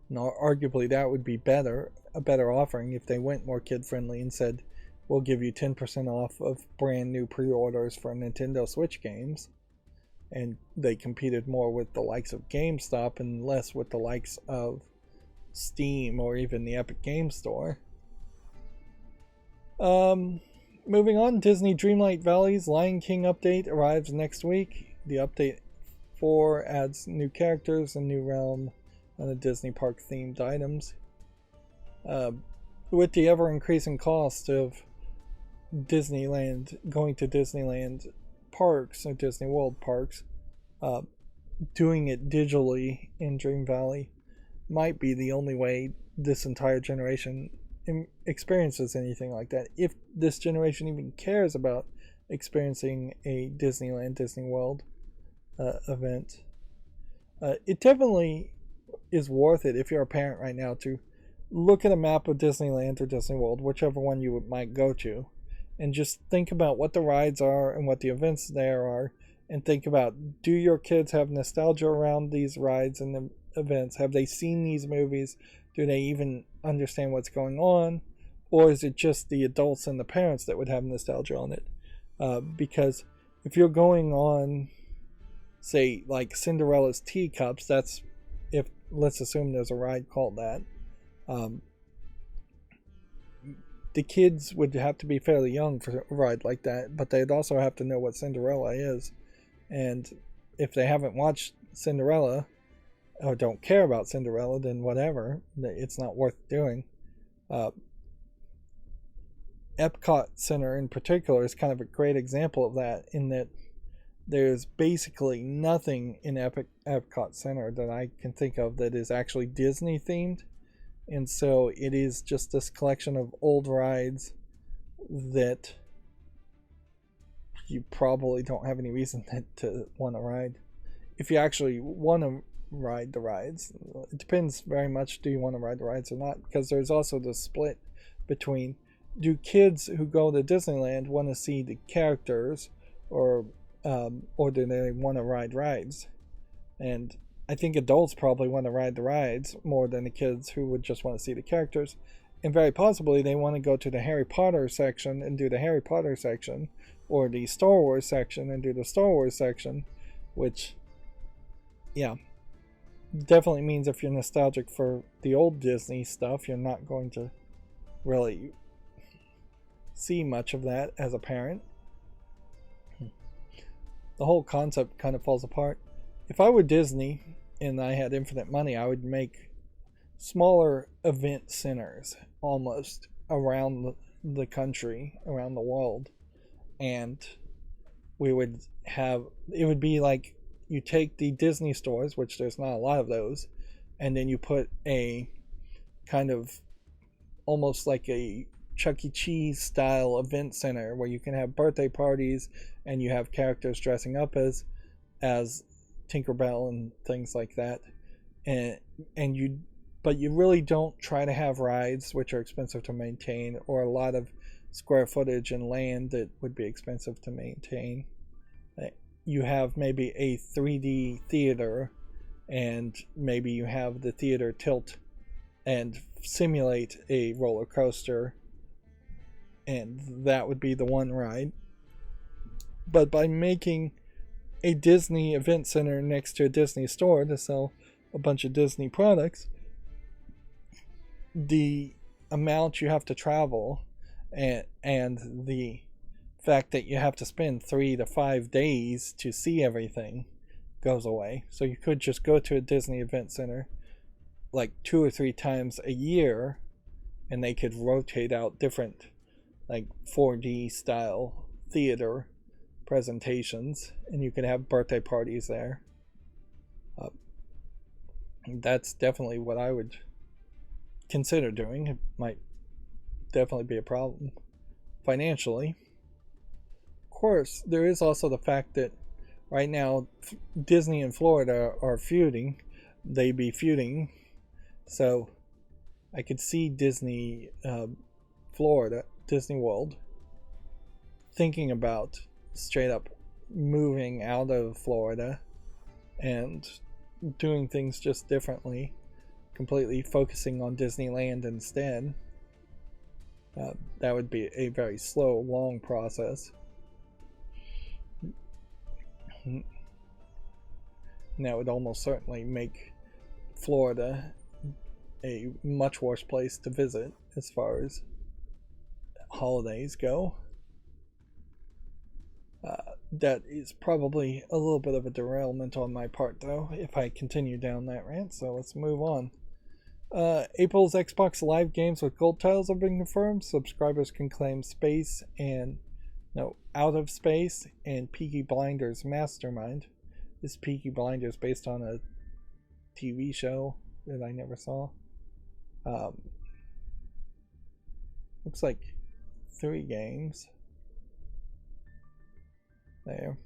Now, arguably that would be a better offering if they went more kid friendly and said, we'll give you 10% off of brand new pre-orders for Nintendo Switch games. And they competed more with the likes of GameStop and less with the likes of Steam or even the Epic Game Store. Moving on, Disney Dreamlight Valley's Lion King update arrives next week. The update 4 adds new characters, a new realm, and the Disney park themed items. With the ever increasing cost of Disneyland, going to Disneyland parks or Disney World parks, doing it digitally in Dream Valley might be the only way this entire generation experiences anything like that. If this generation even cares about experiencing a Disneyland, Disney World event, it definitely is worth it if you're a parent right now to look at a map of Disneyland or Disney World, whichever one you might go to, and just think about what the rides are and what the events there are, and think about, do your kids have nostalgia around these rides and the events? Have they seen these movies? Do they even understand what's going on? Or is it just the adults and the parents that would have nostalgia on it? Because if you're going on say like Cinderella's Teacups. That's if let's assume there's a ride called that. Um, the kids would have to be fairly young for a ride like that, but they'd also have to know what Cinderella is. And if they haven't watched Cinderella or don't care about Cinderella, then whatever, it's not worth doing. Uh, Epcot Center in particular is kind of a great example of that, in that there's basically nothing in Epcot Center that I can think of that is actually Disney themed. And so it is just this collection of old rides that you probably don't have any reason to want to ride. If you actually want to ride the rides, it depends very much, do you want to ride the rides or not, because there's also the split between, do kids who go to Disneyland want to see the characters, or do they want to ride rides? And I think adults probably want to ride the rides more than the kids who would just want to see the characters. And very possibly they want to go to the Harry Potter section and do the Harry Potter section, or the Star Wars section and do the Star Wars section, which, yeah, definitely means if you're nostalgic for the old Disney stuff, you're not going to really see much of that as a parent. The whole concept kind of falls apart. If I were Disney and I had infinite money, I would make smaller event centers almost around the country, around the world. And we would have, it would be like you take the Disney stores, which there's not a lot of those, and then you put a kind of almost like a Chuck E. Cheese style event center where you can have birthday parties and you have characters dressing up as Tinkerbell and things like that, and you really don't try to have rides which are expensive to maintain, or a lot of square footage and land that would be expensive to maintain. You have maybe a 3D theater, and maybe you have the theater tilt and simulate a roller coaster, and that would be the one ride. But by making a Disney event center next to a Disney store to sell a bunch of Disney products, the amount you have to travel and the fact that you have to spend 3 to 5 days to see everything goes away. So you could just go to a Disney event center like 2 or 3 times a year, and they could rotate out different like 4D style theater presentations, and you could have birthday parties there. That's definitely what I would consider doing. It might definitely be a problem financially. Of course, there is also the fact that right now Disney and Florida are feuding. They be feuding, so I could see Disney Florida, Disney World, thinking about straight up moving out of Florida and doing things just differently, completely focusing on Disneyland instead. That would be a very slow, long process. And that would almost certainly make Florida a much worse place to visit as far as holidays go. That is probably a little bit of a derailment on my part, though, if I continue down that rant, so let's move on. April's Xbox Live games with gold titles have been confirmed. Subscribers can claim Out of Space and Peaky Blinders Mastermind. This Peaky Blinders based on a TV show that I never saw. Looks like 3 games. There.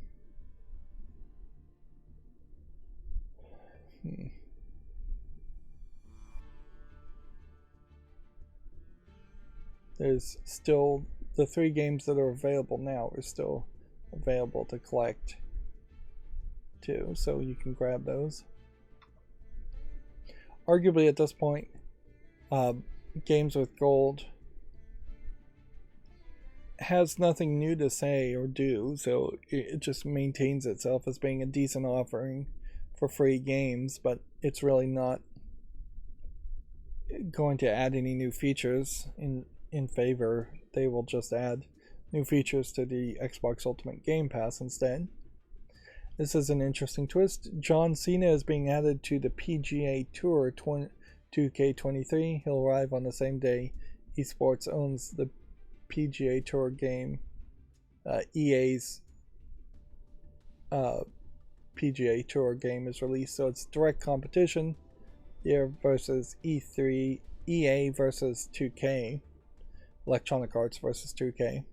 There's still the 3 games that are available now are still available to collect too, so you can grab those. Arguably at this point, games with gold has nothing new to say or do, so it just maintains itself as being a decent offering for free games, but it's really not going to add any new features in favor. They will just add new features to the Xbox Ultimate Game Pass instead. This is an interesting twist. John Cena is being added to the PGA Tour 2K23. He'll arrive on the same day esports owns the PGA Tour game. EA's PGA Tour game is released, so it's direct competition here versus EA versus 2K, Electronic Arts versus 2K.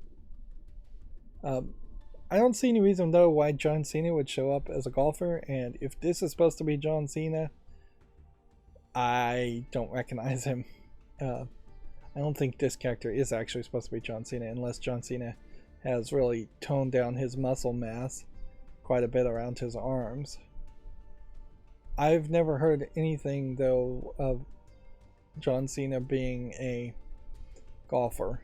I don't see any reason though why John Cena would show up as a golfer, and if this is supposed to be John Cena, I don't recognize him. I don't think this character is actually supposed to be John Cena, unless John Cena has really toned down his muscle mass quite a bit around his arms. I've never heard anything though of John Cena being a golfer.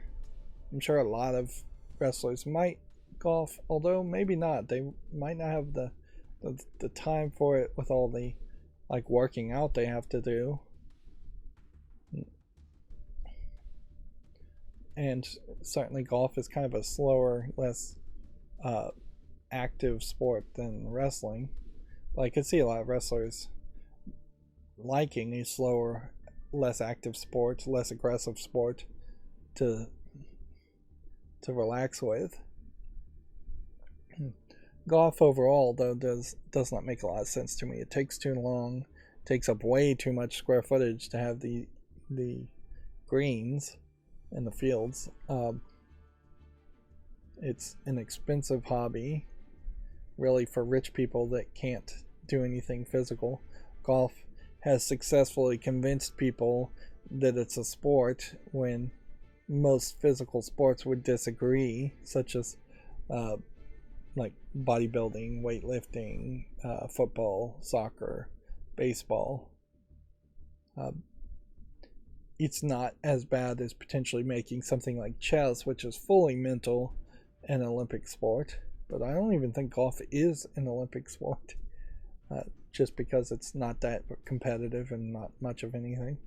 I'm sure a lot of wrestlers might golf, although maybe not. They might not have the time for it with all the like working out they have to do. And certainly golf is kind of a slower, less active sport than wrestling. Well, I could see a lot of wrestlers liking a slower, less active sport, less aggressive sport to relax with. Golf overall, though, does not make a lot of sense to me. It takes too long, takes up way too much square footage to have the greens in the fields. It's an expensive hobby, really, for rich people that can't do anything physical. Golf has successfully convinced people that it's a sport when most physical sports would disagree, such as like bodybuilding, weightlifting, football, soccer, baseball. It's not as bad as potentially making something like chess, which is fully mental, an Olympic sport. But I don't even think golf is an Olympic sport, just because it's not that competitive and not much of anything.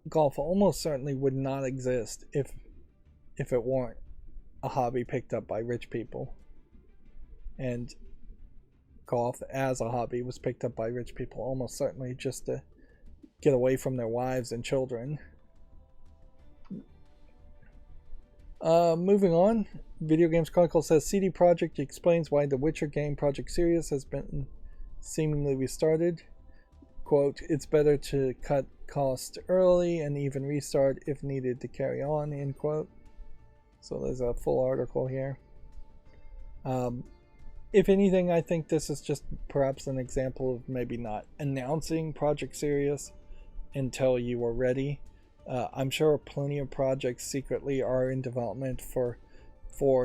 Golf almost certainly would not exist if it weren't a hobby picked up by rich people. And golf as a hobby was picked up by rich people almost certainly just to get away from their wives and children. Moving on, Video Games Chronicle says CD Projekt explains why the Witcher game Project Sirius has been seemingly restarted. Quote, it's better to cut costs early and even restart if needed to carry on, end quote. So there's a full article here. If anything, I think this is just perhaps an example of maybe not announcing Project Sirius until you are ready. I'm sure plenty of projects secretly are in development for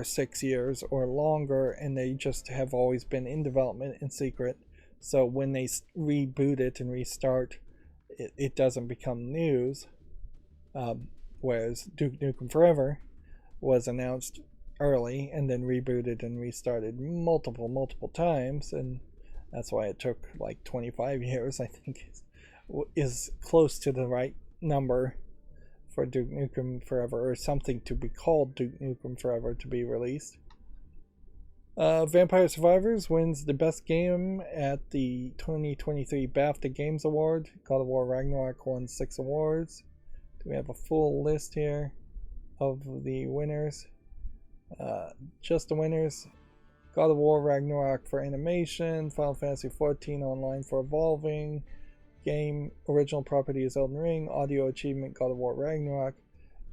6 years or longer, and they just have always been in development in secret. So when they reboot it and restart, it doesn't become news. Whereas Duke Nukem Forever was announced early and then rebooted and restarted multiple times, and that's why it took like 25 years, I think is close to the right number for Duke Nukem Forever, or something to be called Duke Nukem Forever, to be released. Vampire Survivors wins the best game at the 2023 BAFTA Games Award. God of War Ragnarok won 6 awards. Do we have a full list here of the winners? Just the winners: God of War Ragnarok for animation, Final Fantasy XIV Online for evolving, game original property is Elden Ring, audio achievement God of War Ragnarok,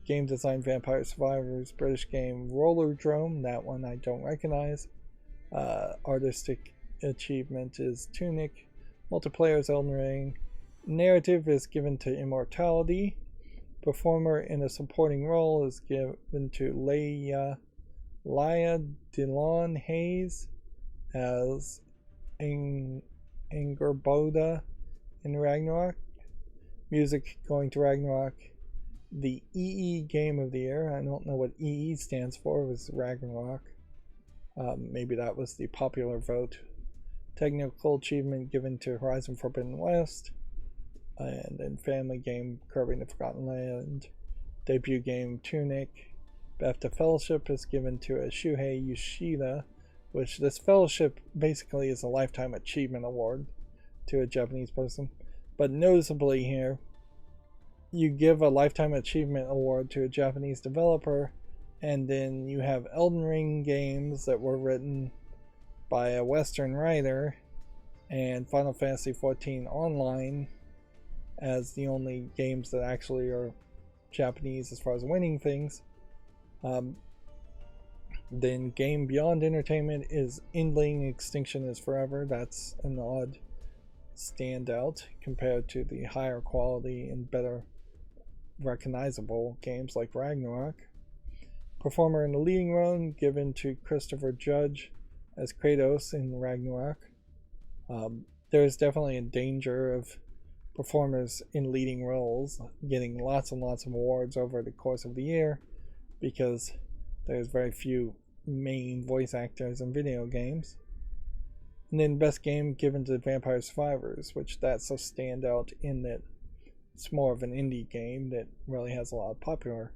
game design Vampire Survivors, British game Rollerdrome, that one I don't recognize, artistic achievement is Tunic, multiplayer is Elden Ring, narrative is given to Immortality, performer in a supporting role is given to Laia Delon Hayes as Angerboda in Ragnarok. Music going to Ragnarok. the EE Game of the Year. I don't know what EE stands for. It was Ragnarok. Maybe that was the popular vote. Technical achievement given to Horizon Forbidden West. And then family game Kirby and the Forgotten Land. Debut game Tunic. BAFTA Fellowship is given to a Shuhei Yoshida, which this fellowship basically is a lifetime achievement award to a Japanese person. But noticeably here, you give a lifetime achievement award to a Japanese developer, and then you have Elden Ring games that were written by a Western writer and Final Fantasy XIV Online as the only games that actually are Japanese as far as winning things. Then Game Beyond Entertainment is Endling Extinction is Forever. That's an odd standout compared to the higher quality and better recognizable games like Ragnarok. Performer in the leading role given to Christopher Judge as Kratos in Ragnarok. There's definitely a danger of performers in leading roles getting lots and lots of awards over the course of the year because there's very few main voice actors in video games. And then best game given to Vampire Survivors, which that's a standout in that it's more of an indie game that really has a lot of popular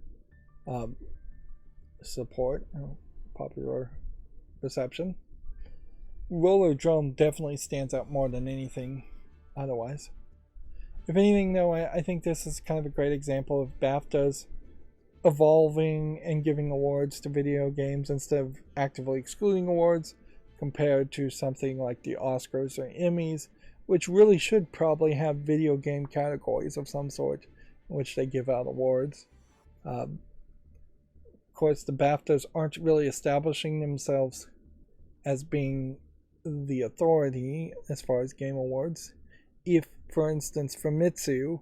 support, popular reception. Roller Drum definitely stands out more than anything otherwise. If anything, though, I think this is kind of a great example of BAFTAs evolving and giving awards to video games instead of actively excluding awards, compared to something like the Oscars or Emmys, which really should probably have video game categories of some sort in which they give out awards. Of course, the BAFTAs aren't really establishing themselves as being the authority as far as game awards. If, for instance, Famitsu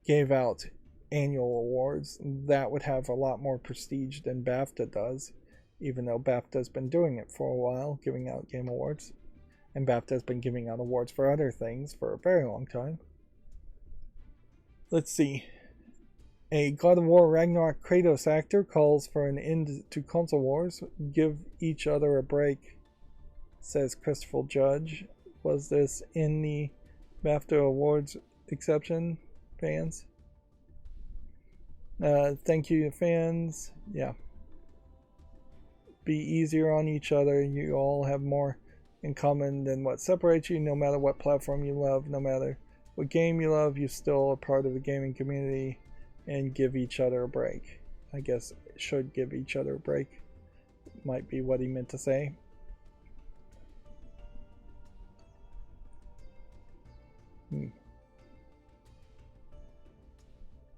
gave out annual awards, that would have a lot more prestige than BAFTA does, even though BAFTA's been doing it for a while, giving out game awards. And BAFTA's been giving out awards for other things for a very long time. Let's see. A God of War Ragnarok Kratos actor calls for an end to console wars. Give each other a break, says Christopher Judge. Was this in the BAFTA awards exception, fans? Thank you, fans. Yeah. Be easier on each other. You all have more in common than what separates you. No matter what platform you love, no matter what game you love, you're still a part of the gaming community, and give each other a break. I guess should give each other a break. Might be what he meant to say.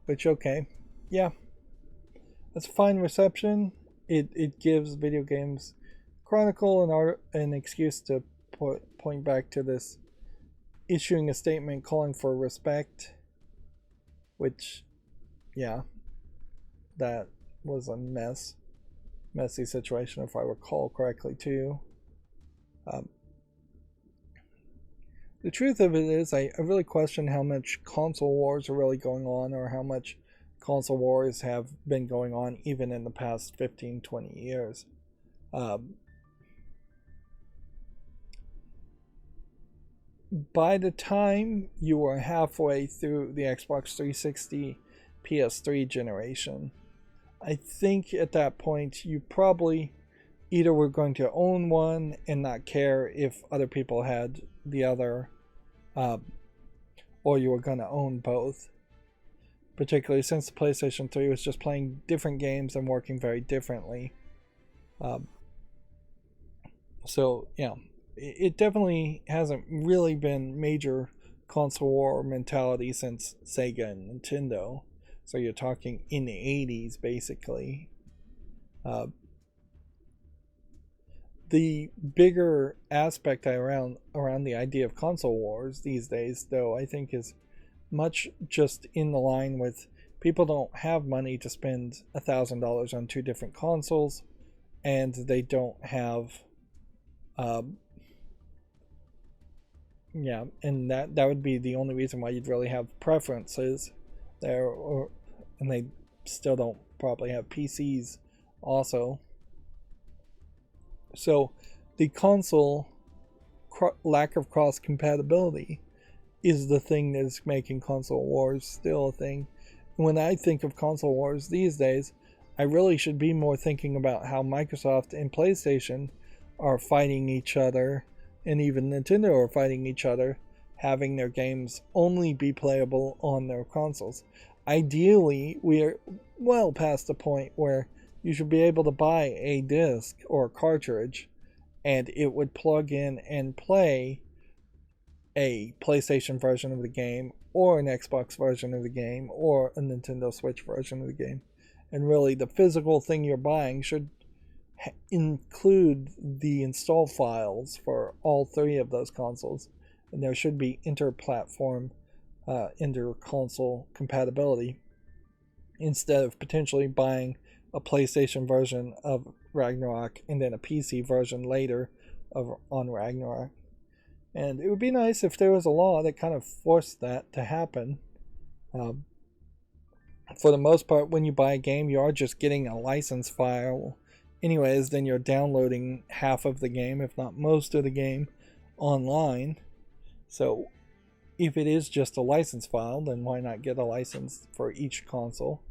Which, okay. Yeah. That's fine reception. It gives video games Chronicle an excuse to point back to this issuing a statement calling for respect, which, yeah, that was a messy situation if I recall correctly too. The truth of it is I really question how much console wars are really going on, or how much console wars have been going on even in the past 15-20 years. By the time you were halfway through the Xbox 360 PS3 generation, I think at that point you probably either were going to own one and not care if other people had the other, or you were going to own both. Particularly since the PlayStation 3 was just playing different games and working very differently. So, yeah, it definitely hasn't really been major console war mentality since Sega and Nintendo. So you're talking in the 80s, basically. The bigger aspect around the idea of console wars these days, though, I think is much just in the line with people don't have money to spend $1,000 on two different consoles, and they don't have and that would be the only reason why you'd really have preferences there, and they still don't probably have PCs also. So the console lack of cross compatibility is the thing that is making console wars still a thing. When I think of console wars these days, I really should be more thinking about how Microsoft and PlayStation are fighting each other, and even Nintendo are fighting each other, having their games only be playable on their consoles. Ideally, we are well past the point where you should be able to buy a disc or a cartridge and it would plug in and play a PlayStation version of the game or an Xbox version of the game or a Nintendo Switch version of the game. And really, the physical thing you're buying should include the install files for all three of those consoles. And there should be inter-platform, inter-console compatibility instead of potentially buying a PlayStation version of Ragnarok and then a PC version later on Ragnarok. And it would be nice if there was a law that kind of forced that to happen. For the most part, when you buy a game, you are just getting a license file. Anyways, then you're downloading half of the game, if not most of the game, online. So if it is just a license file, then why not get a license for each console?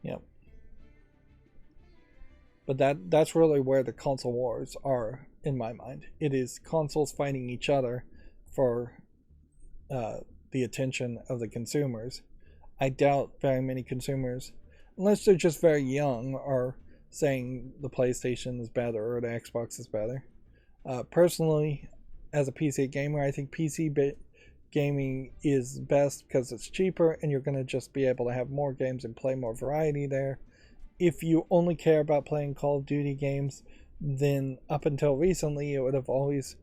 Yep. But that's really where the console wars are, in my mind. It is consoles fighting each other for the attention of the consumers. I doubt very many consumers, unless they're just very young, are saying the PlayStation is better or the Xbox is better. Personally, as a PC gamer, I think PC gaming is best because it's cheaper and you're going to just be able to have more games and play more variety there. If you only care about playing Call of Duty games, then up until recently it would have always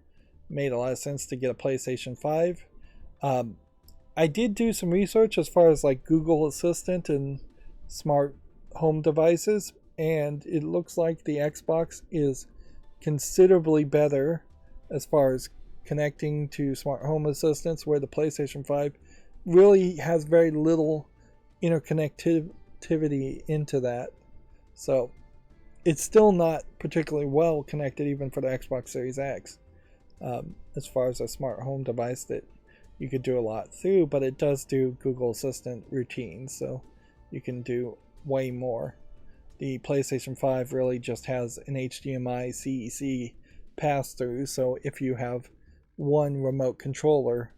made a lot of sense to get a PlayStation 5. I did do some research as far as like Google Assistant and smart home devices, and it looks like the Xbox is considerably better as far as connecting to smart home assistants, where the PlayStation 5 really has very little interconnectivity into that. So it's still not particularly well connected even for the Xbox Series X, as far as a smart home device that you could do a lot through, but it does do Google Assistant routines, so you can do way more. The PlayStation 5 really just has an HDMI CEC pass-through, so if you have one remote controller,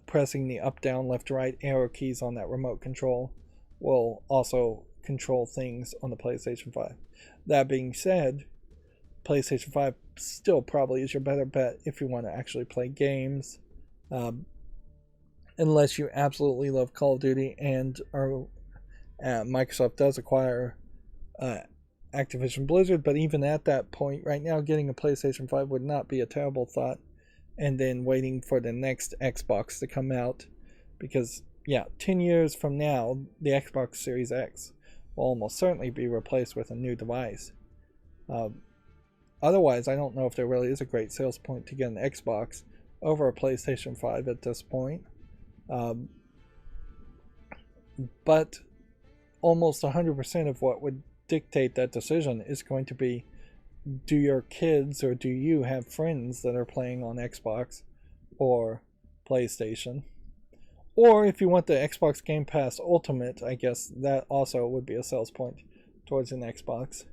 pressing the up, down, left, right arrow keys on that remote control will also control things on the PlayStation 5. That being said, PlayStation 5 still probably is your better bet if you want to actually play games, unless you absolutely love Call of Duty and Microsoft does acquire Activision Blizzard. But even at that point, right now, getting a PlayStation 5 would not be a terrible thought, and then waiting for the next Xbox to come out, because 10 years from now, the Xbox Series X will almost certainly be replaced with a new device. Otherwise, I don't know if there really is a great sales point to get an Xbox over a PlayStation 5 at this point. But almost 100% of what would dictate that decision is going to be, do your kids or do you have friends that are playing on Xbox or PlayStation? Or if you want the Xbox Game Pass Ultimate, I guess that also would be a sales point towards an Xbox.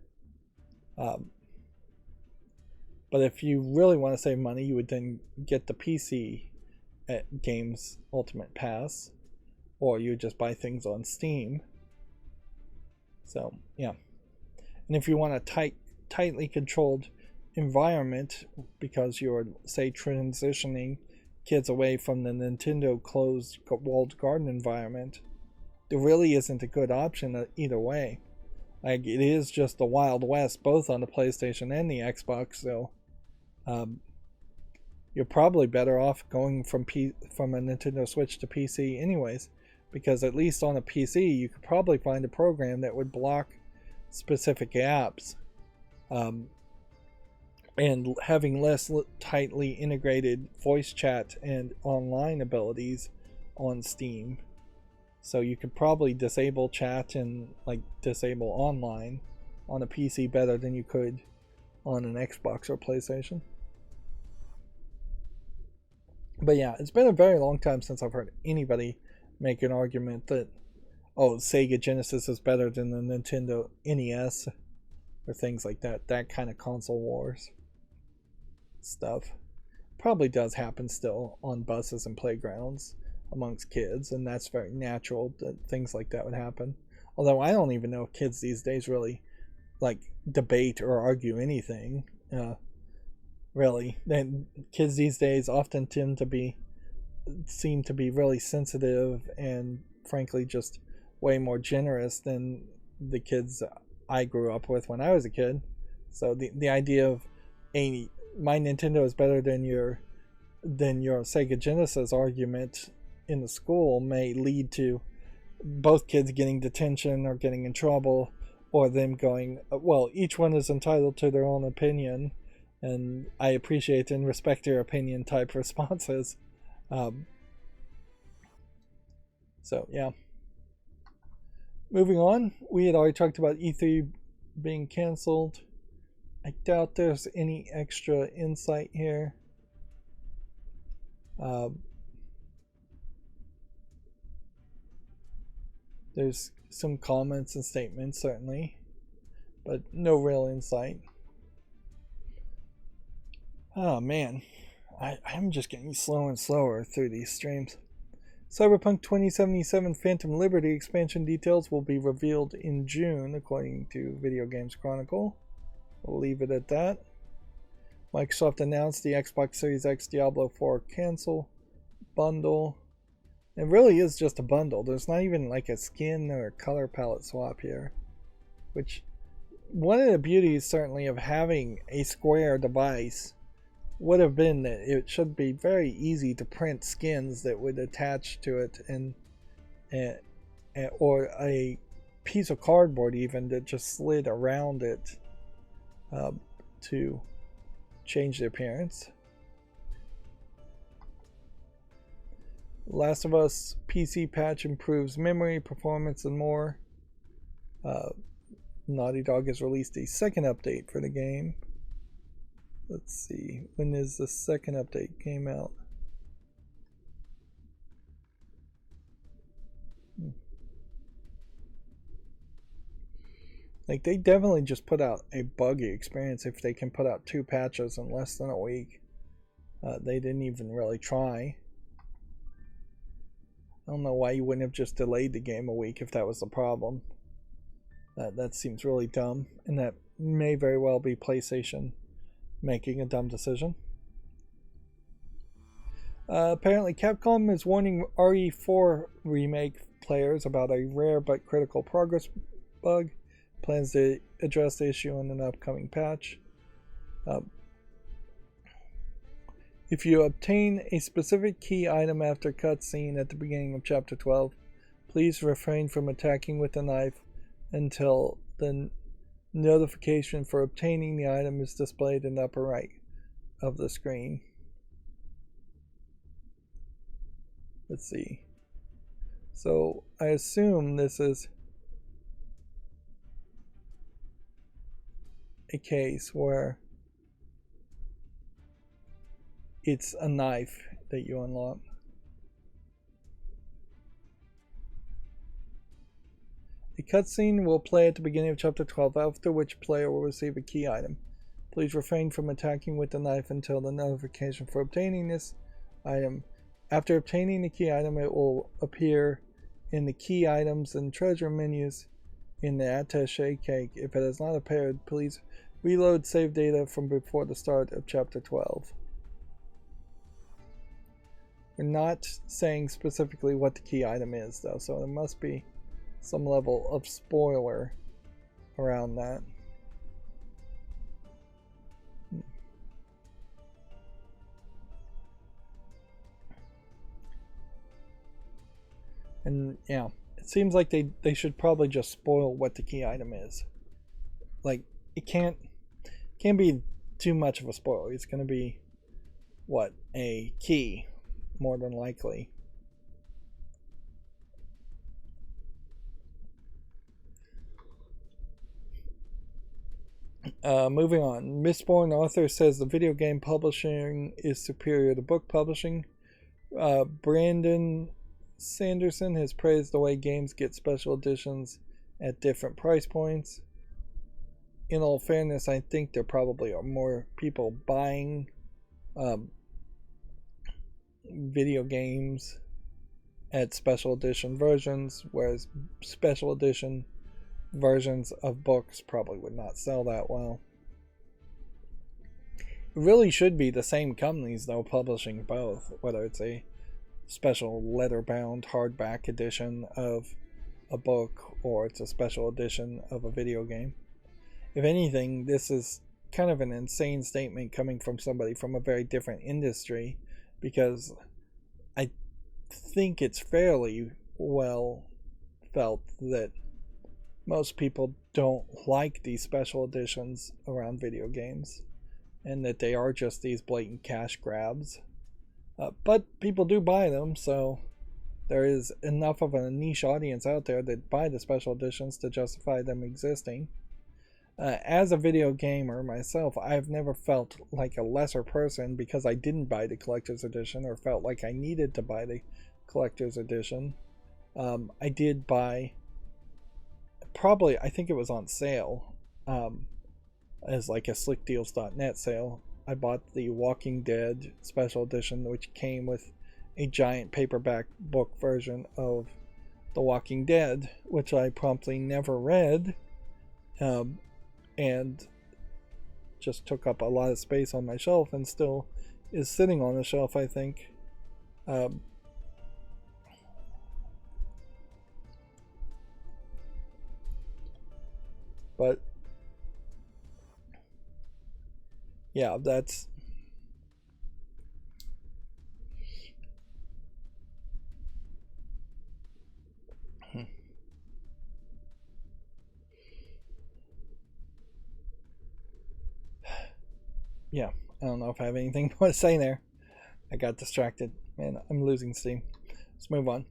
But if you really want to save money, you would then get the PC Games Ultimate Pass, or you would just buy things on Steam. So, yeah. And if you want a tightly controlled environment, because you're, say, transitioning kids away from the Nintendo closed walled garden environment, there really isn't a good option either way. Like, it is just the Wild West both on the PlayStation and the Xbox, so you're probably better off going from a Nintendo Switch to PC anyways, because at least on a PC you could probably find a program that would block specific apps, and having less tightly integrated voice chat and online abilities on Steam. So you could probably disable chat and like disable online on a PC better than you could on an Xbox or PlayStation. But yeah, it's been a very long time since I've heard anybody make an argument that, oh, Sega Genesis is better than the Nintendo NES or things like that. That kind of console wars stuff probably does happen still on buses and playgrounds amongst kids, and that's very natural that things like that would happen. Although I don't even know if kids these days really like debate or argue anything. Really, then kids these days often seem to be really sensitive and frankly just way more generous than the kids I grew up with when I was a kid. So the idea of my Nintendo is better than your Sega Genesis argument in the school may lead to both kids getting detention or getting in trouble, or them going, well, each one is entitled to their own opinion and I appreciate and respect your opinion type responses. So yeah. Moving on, we had already talked about E3 being canceled. I doubt there's any extra insight here. There's some comments and statements, certainly, but no real insight. Oh man, I'm just getting slower and slower through these streams. Cyberpunk 2077 Phantom Liberty expansion details will be revealed in June, according to Video Games Chronicle. We'll leave it at that. Microsoft announced the Xbox Series X Diablo 4 cancel bundle. It really is just a bundle. There's not even like a skin or a color palette swap here. Which, one of the beauties certainly of having a Square device would have been that it should be very easy to print skins that would attach to it, and or a piece of cardboard even that just slid around it to change the appearance. Last of Us PC patch improves memory, performance, and more. Naughty Dog has released a second update for the game. Let's see, when is the second update came out? Like, they definitely just put out a buggy experience if they can put out 2 patches in less than a week. They didn't even really try. I don't know why you wouldn't have just delayed the game a week if that was the problem. That seems really dumb, and that may very well be PlayStation making a dumb decision. Apparently Capcom is warning RE4 remake players about a rare but critical progress bug. Plans to address the issue in an upcoming patch. If you obtain a specific key item after cutscene at the beginning of Chapter 12, please refrain from attacking with a knife until the notification for obtaining the item is displayed in the upper right of the screen. Let's see. So I assume this is a case where it's a knife that you unlock. A cutscene will play at the beginning of Chapter 12, after which player will receive a key item. Please refrain from attacking with the knife until the notification for obtaining this item. After obtaining the key item, it will appear in the key items and treasure menus in the attaché cake. If it has not appeared, please reload save data from before the start of Chapter 12. We're not saying specifically what the key item is, though, so there must be some level of spoiler around that. And yeah, it seems like they should probably just spoil what the key item is. Like, it can't be too much of a spoiler. It's going to be what, a key, more than likely. Moving on. Mistborn author says the video game publishing is superior to book publishing. Brandon Sanderson has praised the way games get special editions at different price points. In all fairness, I think there probably are more people buying video games at special edition versions, whereas special edition versions of books probably would not sell that well. It really should be the same companies, though, publishing both, whether it's a special leather-bound hardback edition of a book or it's a special edition of a video game. If anything, this is kind of an insane statement coming from somebody from a very different industry, because I think it's fairly well felt that most people don't like these special editions around video games, and that they are just these blatant cash grabs. But people do buy them, so there is enough of a niche audience out there that buy the special editions to justify them existing. As a video gamer myself, I've never felt like a lesser person because I didn't buy the collector's edition or felt like I needed to buy the collector's edition. I did buy, probably, I think it was on sale, as like a slickdeals.net sale. I bought the Walking Dead special edition, which came with a giant paperback book version of The Walking Dead, which I promptly never read, and just took up a lot of space on my shelf and still is sitting on the shelf, I think. But yeah, that's yeah, I don't know if I have anything more to say there. I got distracted and I'm losing steam. Let's move on.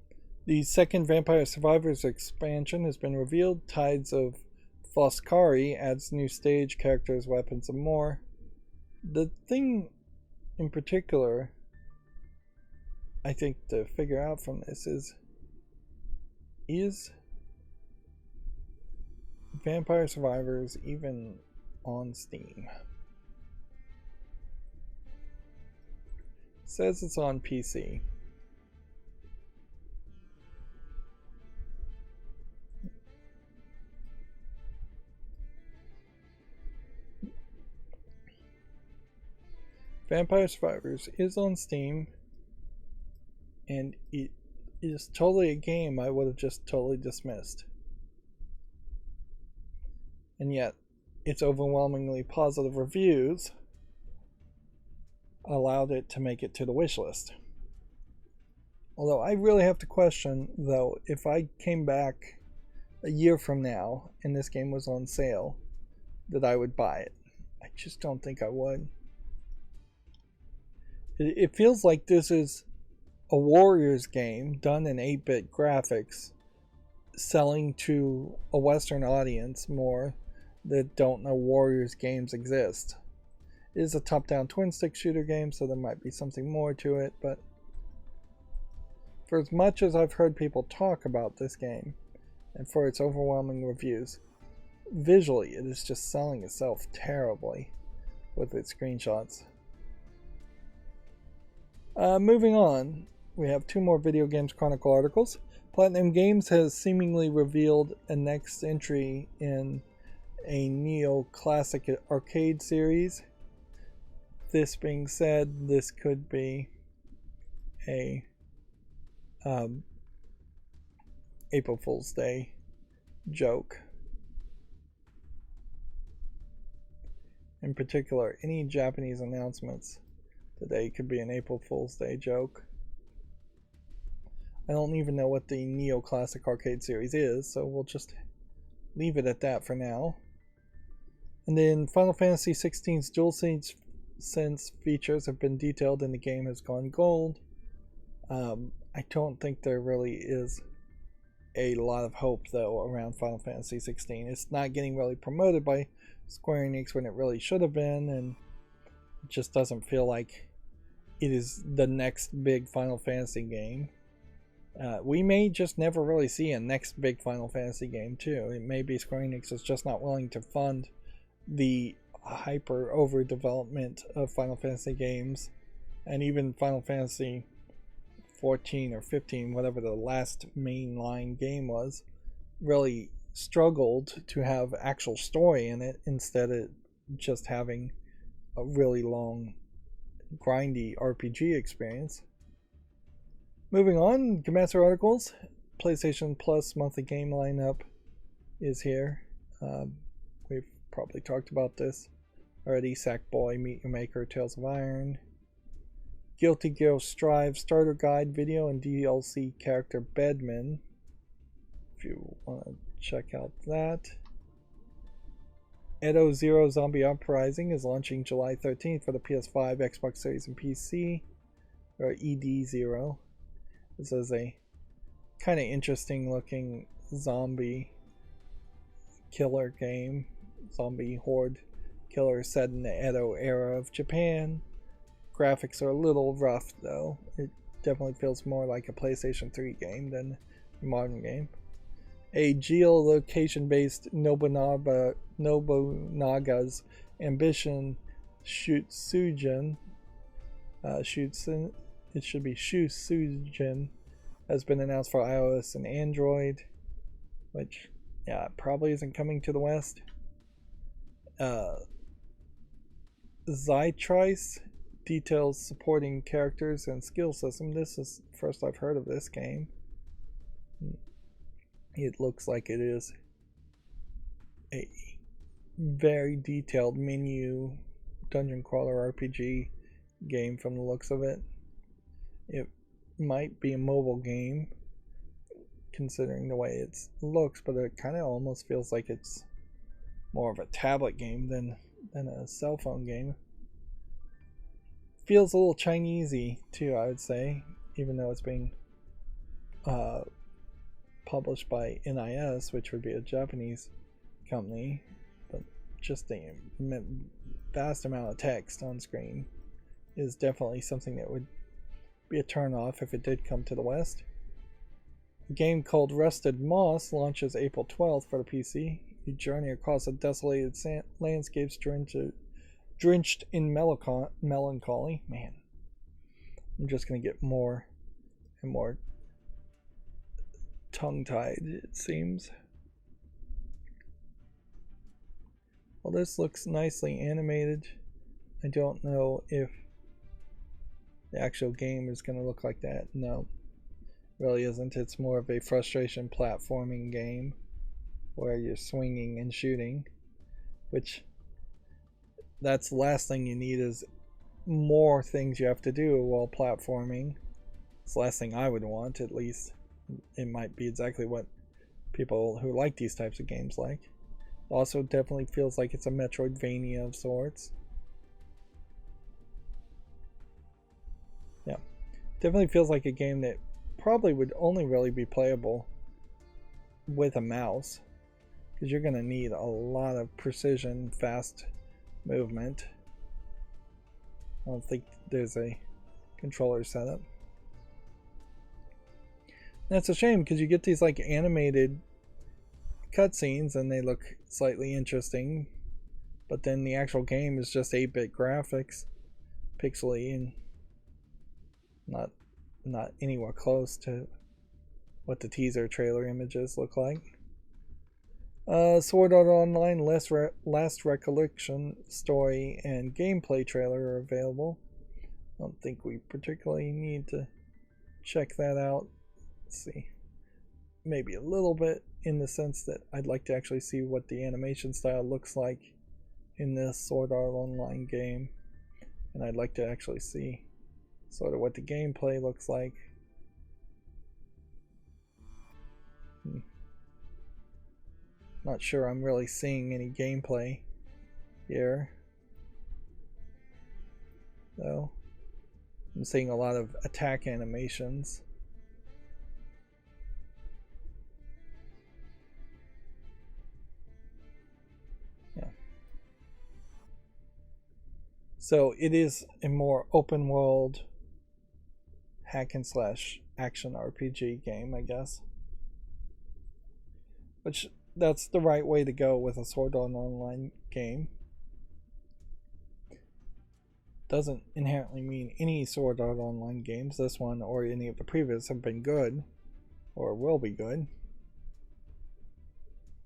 The second Vampire Survivors expansion has been revealed. Tides of Foscari adds new stage, characters, weapons, and more. The thing in particular I think to figure out from this is Vampire Survivors even on Steam? It says it's on PC. Vampire Survivors is on Steam, and it is totally a game I would have just totally dismissed. And yet, its overwhelmingly positive reviews allowed it to make it to the wish list. Although I really have to question, though, if I came back a year from now and this game was on sale, that I would buy it. I just don't think I would. It feels like this is a Warriors game done in 8-bit graphics, selling to a Western audience more that don't know Warriors games exist. It is a top-down twin-stick shooter game, so there might be something more to it, but for as much as I've heard people talk about this game, and for its overwhelming reviews, visually it is just selling itself terribly with its screenshots. Moving on, we have two more Video Games Chronicle articles. Platinum Games has seemingly revealed a next entry in a neo-classic arcade series. This being said, this could be a April Fool's Day joke. In particular, any Japanese announcements today could be an April Fool's Day joke. I don't even know what the neo-classic arcade series is, so we'll just leave it at that for now. And then Final Fantasy XVI's DualSense features have been detailed and the game has gone gold. I don't think there really is a lot of hope, though, around Final Fantasy XVI. It's not getting really promoted by Square Enix when it really should have been, and it just doesn't feel like it is the next big Final Fantasy game. We may just never really see a next big Final Fantasy game too. It may be Square Enix is just not willing to fund the hyper overdevelopment of Final Fantasy games, and even Final Fantasy 14 or 15, whatever the last mainline game was, really struggled to have actual story in it instead of just having a really long grindy RPG experience. Moving on, Gamester articles. PlayStation Plus monthly game lineup is here. We've probably talked about this already. Sackboy, Meet Your Maker, Tales of Iron, Guilty Gear Strive starter guide video, and DLC character Bedman. If you want to check out that. Edo Zero Zombie Uprising is launching July 13th for the PS5, Xbox Series, and PC. Or ED0. This is a kind of interesting looking zombie killer game. Zombie horde killer set in the Edo era of Japan. Graphics are a little rough though. It definitely feels more like a PlayStation 3 game than a modern game. A geolocation-based Nobunaga's Ambition Shutsujin, it should be Shusujin, has been announced for iOS and Android, which, yeah, probably isn't coming to the West. Zytrice details supporting characters and skill system. This is the first I've heard of this game. It looks like it is a very detailed menu dungeon crawler RPG game from the looks of it. It might be a mobile game considering the way it looks, but it kind of almost feels like it's more of a tablet game than a cell phone game. Feels a little Chinesey too, I would say, even though it's being published by NIS, which would be a Japanese company, but just the vast amount of text on screen is definitely something that would be a turn off if it did come to the West. A game called Rusted Moss launches April 12th for the PC. You journey across a desolated landscapes drenched in melancholy. Man, I'm just going to get more and more tongue-tied, it seems. Well, this looks nicely animated. I don't know if the actual game is going to look like that. No, it really isn't. It's more of a frustration platforming game where you're swinging and shooting, which that's the last thing you need is more things you have to do while platforming. It's the last thing I would want, at least. It might be exactly what people who like these types of games like. Also definitely feels like it's a Metroidvania of sorts. Yeah, definitely feels like a game that probably would only really be playable with a mouse, because you're going to need a lot of precision, fast movement. I don't think there's a controller setup. That's a shame, because you get these like animated cutscenes and they look slightly interesting, but then the actual game is just 8-bit graphics, pixely, and not anywhere close to what the teaser trailer images look like. Sword Art Online Last Recollection story and gameplay trailer are available. I don't think we particularly need to check that out. Let's see. Maybe a little bit, in the sense that I'd like to actually see what the animation style looks like in this Sword Art Online game, and I'd like to actually see sort of what the gameplay looks like. Not sure I'm really seeing any gameplay here, though. I'm seeing a lot of attack animations. So it is a more open world hack and slash action RPG game, I guess. Which that's the right way to go with a Sword Art Online game. Doesn't inherently mean any Sword Art Online games, this one or any of the previous, have been good or will be good.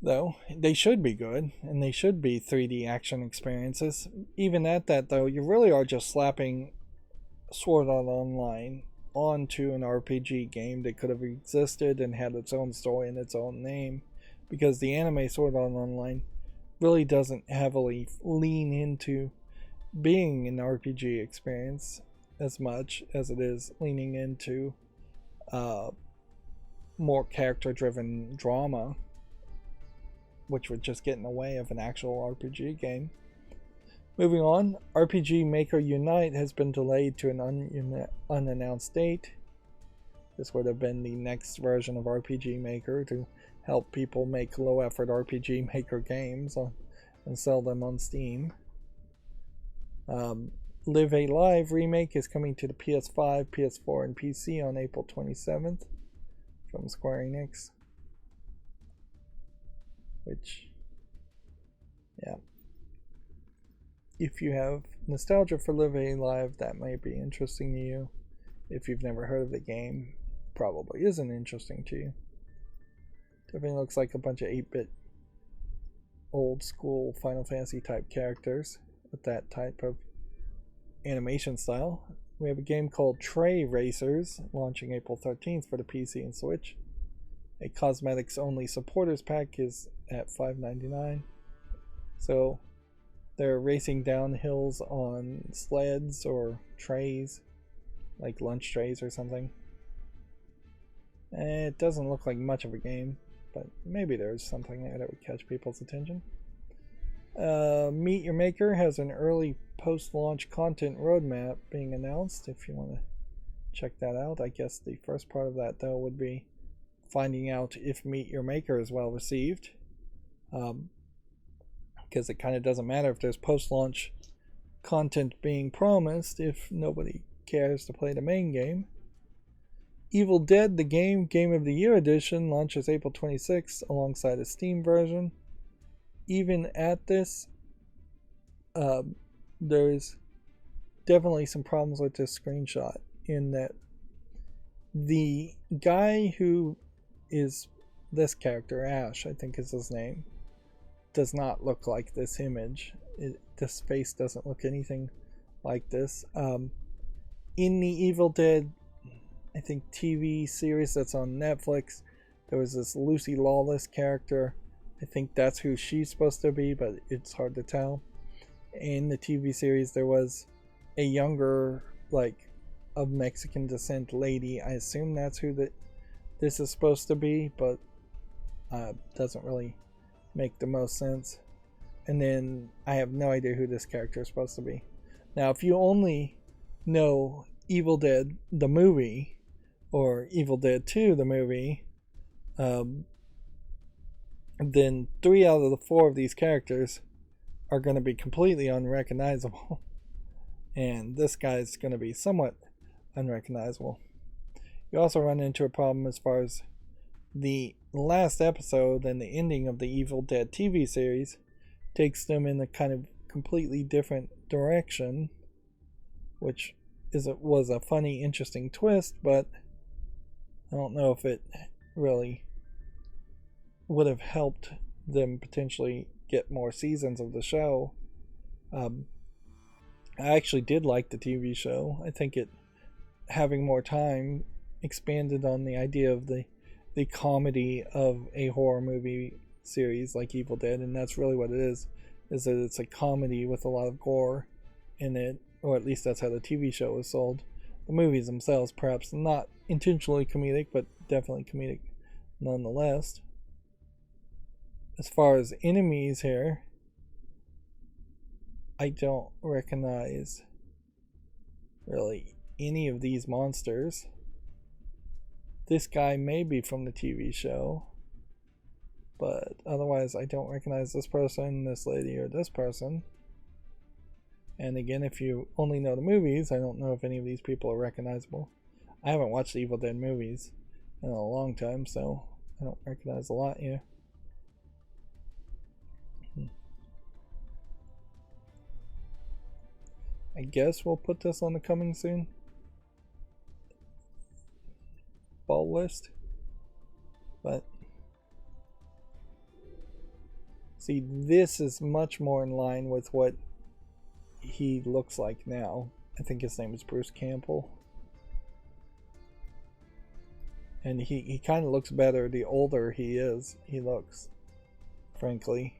Though they should be good, and they should be 3D action experiences. Even at that, though, you really are just slapping Sword Art Online onto an RPG game that could have existed and had its own story and its own name, because the anime Sword Art Online really doesn't heavily lean into being an RPG experience as much as it is leaning into more character-driven drama, which would just get in the way of an actual RPG game. Moving on, RPG Maker Unite has been delayed to an unannounced date. This would have been the next version of RPG Maker to help people make low-effort RPG Maker games and sell them on Steam. Live A Live Remake is coming to the PS5, PS4, and PC on April 27th from Square Enix. Which, yeah. If you have nostalgia for Live A Live, that might be interesting to you. If you've never heard of the game, probably isn't interesting to you. Definitely looks like a bunch of 8-bit old school Final Fantasy type characters with that type of animation style. We have a game called Tray Racers launching April 13th for the PC and Switch. A cosmetics only supporters pack is at $5.99. So they're racing down hills on sleds or trays, like lunch trays or something. It doesn't look like much of a game, but maybe there's something there that would catch people's attention. Meet Your Maker has an early post-launch content roadmap being announced. If you want to check that out, I guess the first part of that though would be finding out if Meet Your Maker is well received, because it kind of doesn't matter if there's post-launch content being promised if nobody cares to play the main game. Evil Dead, the Game of the Year edition, launches April 26th alongside a Steam version. Even at this, there's definitely some problems with this screenshot, in that the guy who is this character, Ash, I think is his name, does not look like this image. This face doesn't look anything like this. In the Evil Dead, I think, TV series that's on Netflix, there was this Lucy Lawless character. I think that's who she's supposed to be, but it's hard to tell. In the TV series, there was a younger, like, of Mexican descent lady. I assume that's who this is supposed to be, but doesn't really make the most sense. And then I have no idea who this character is supposed to be. Now, if you only know Evil Dead the movie or Evil Dead 2 the movie, then 3 out of the 4 of these characters are going to be completely unrecognizable, and this guy's going to be somewhat unrecognizable. You also run into a problem as far as the last episode and the ending of the Evil Dead TV series takes them in a kind of completely different direction, which was a funny, interesting twist, but I don't know if it really would have helped them potentially get more seasons of the show. I actually did like the TV show. I think it, having more time, expanded on the idea of the comedy of a horror movie series like Evil Dead, and that's really what it is that it's a comedy with a lot of gore in it, or at least that's how the TV show was sold. The movies themselves, perhaps not intentionally comedic, but definitely comedic nonetheless. As far as enemies here, I don't recognize really any of these monsters. This guy may be from the TV show, but otherwise I don't recognize this person, this lady, or this person. And again, if you only know the movies, I don't know if any of these people are recognizable. I haven't watched the Evil Dead movies in a long time, so I don't recognize a lot here. I guess we'll put this on the coming soon fall list. But see, this is much more in line with what he looks like now. I think his name is Bruce Campbell. And he kind of looks better the older he looks, frankly.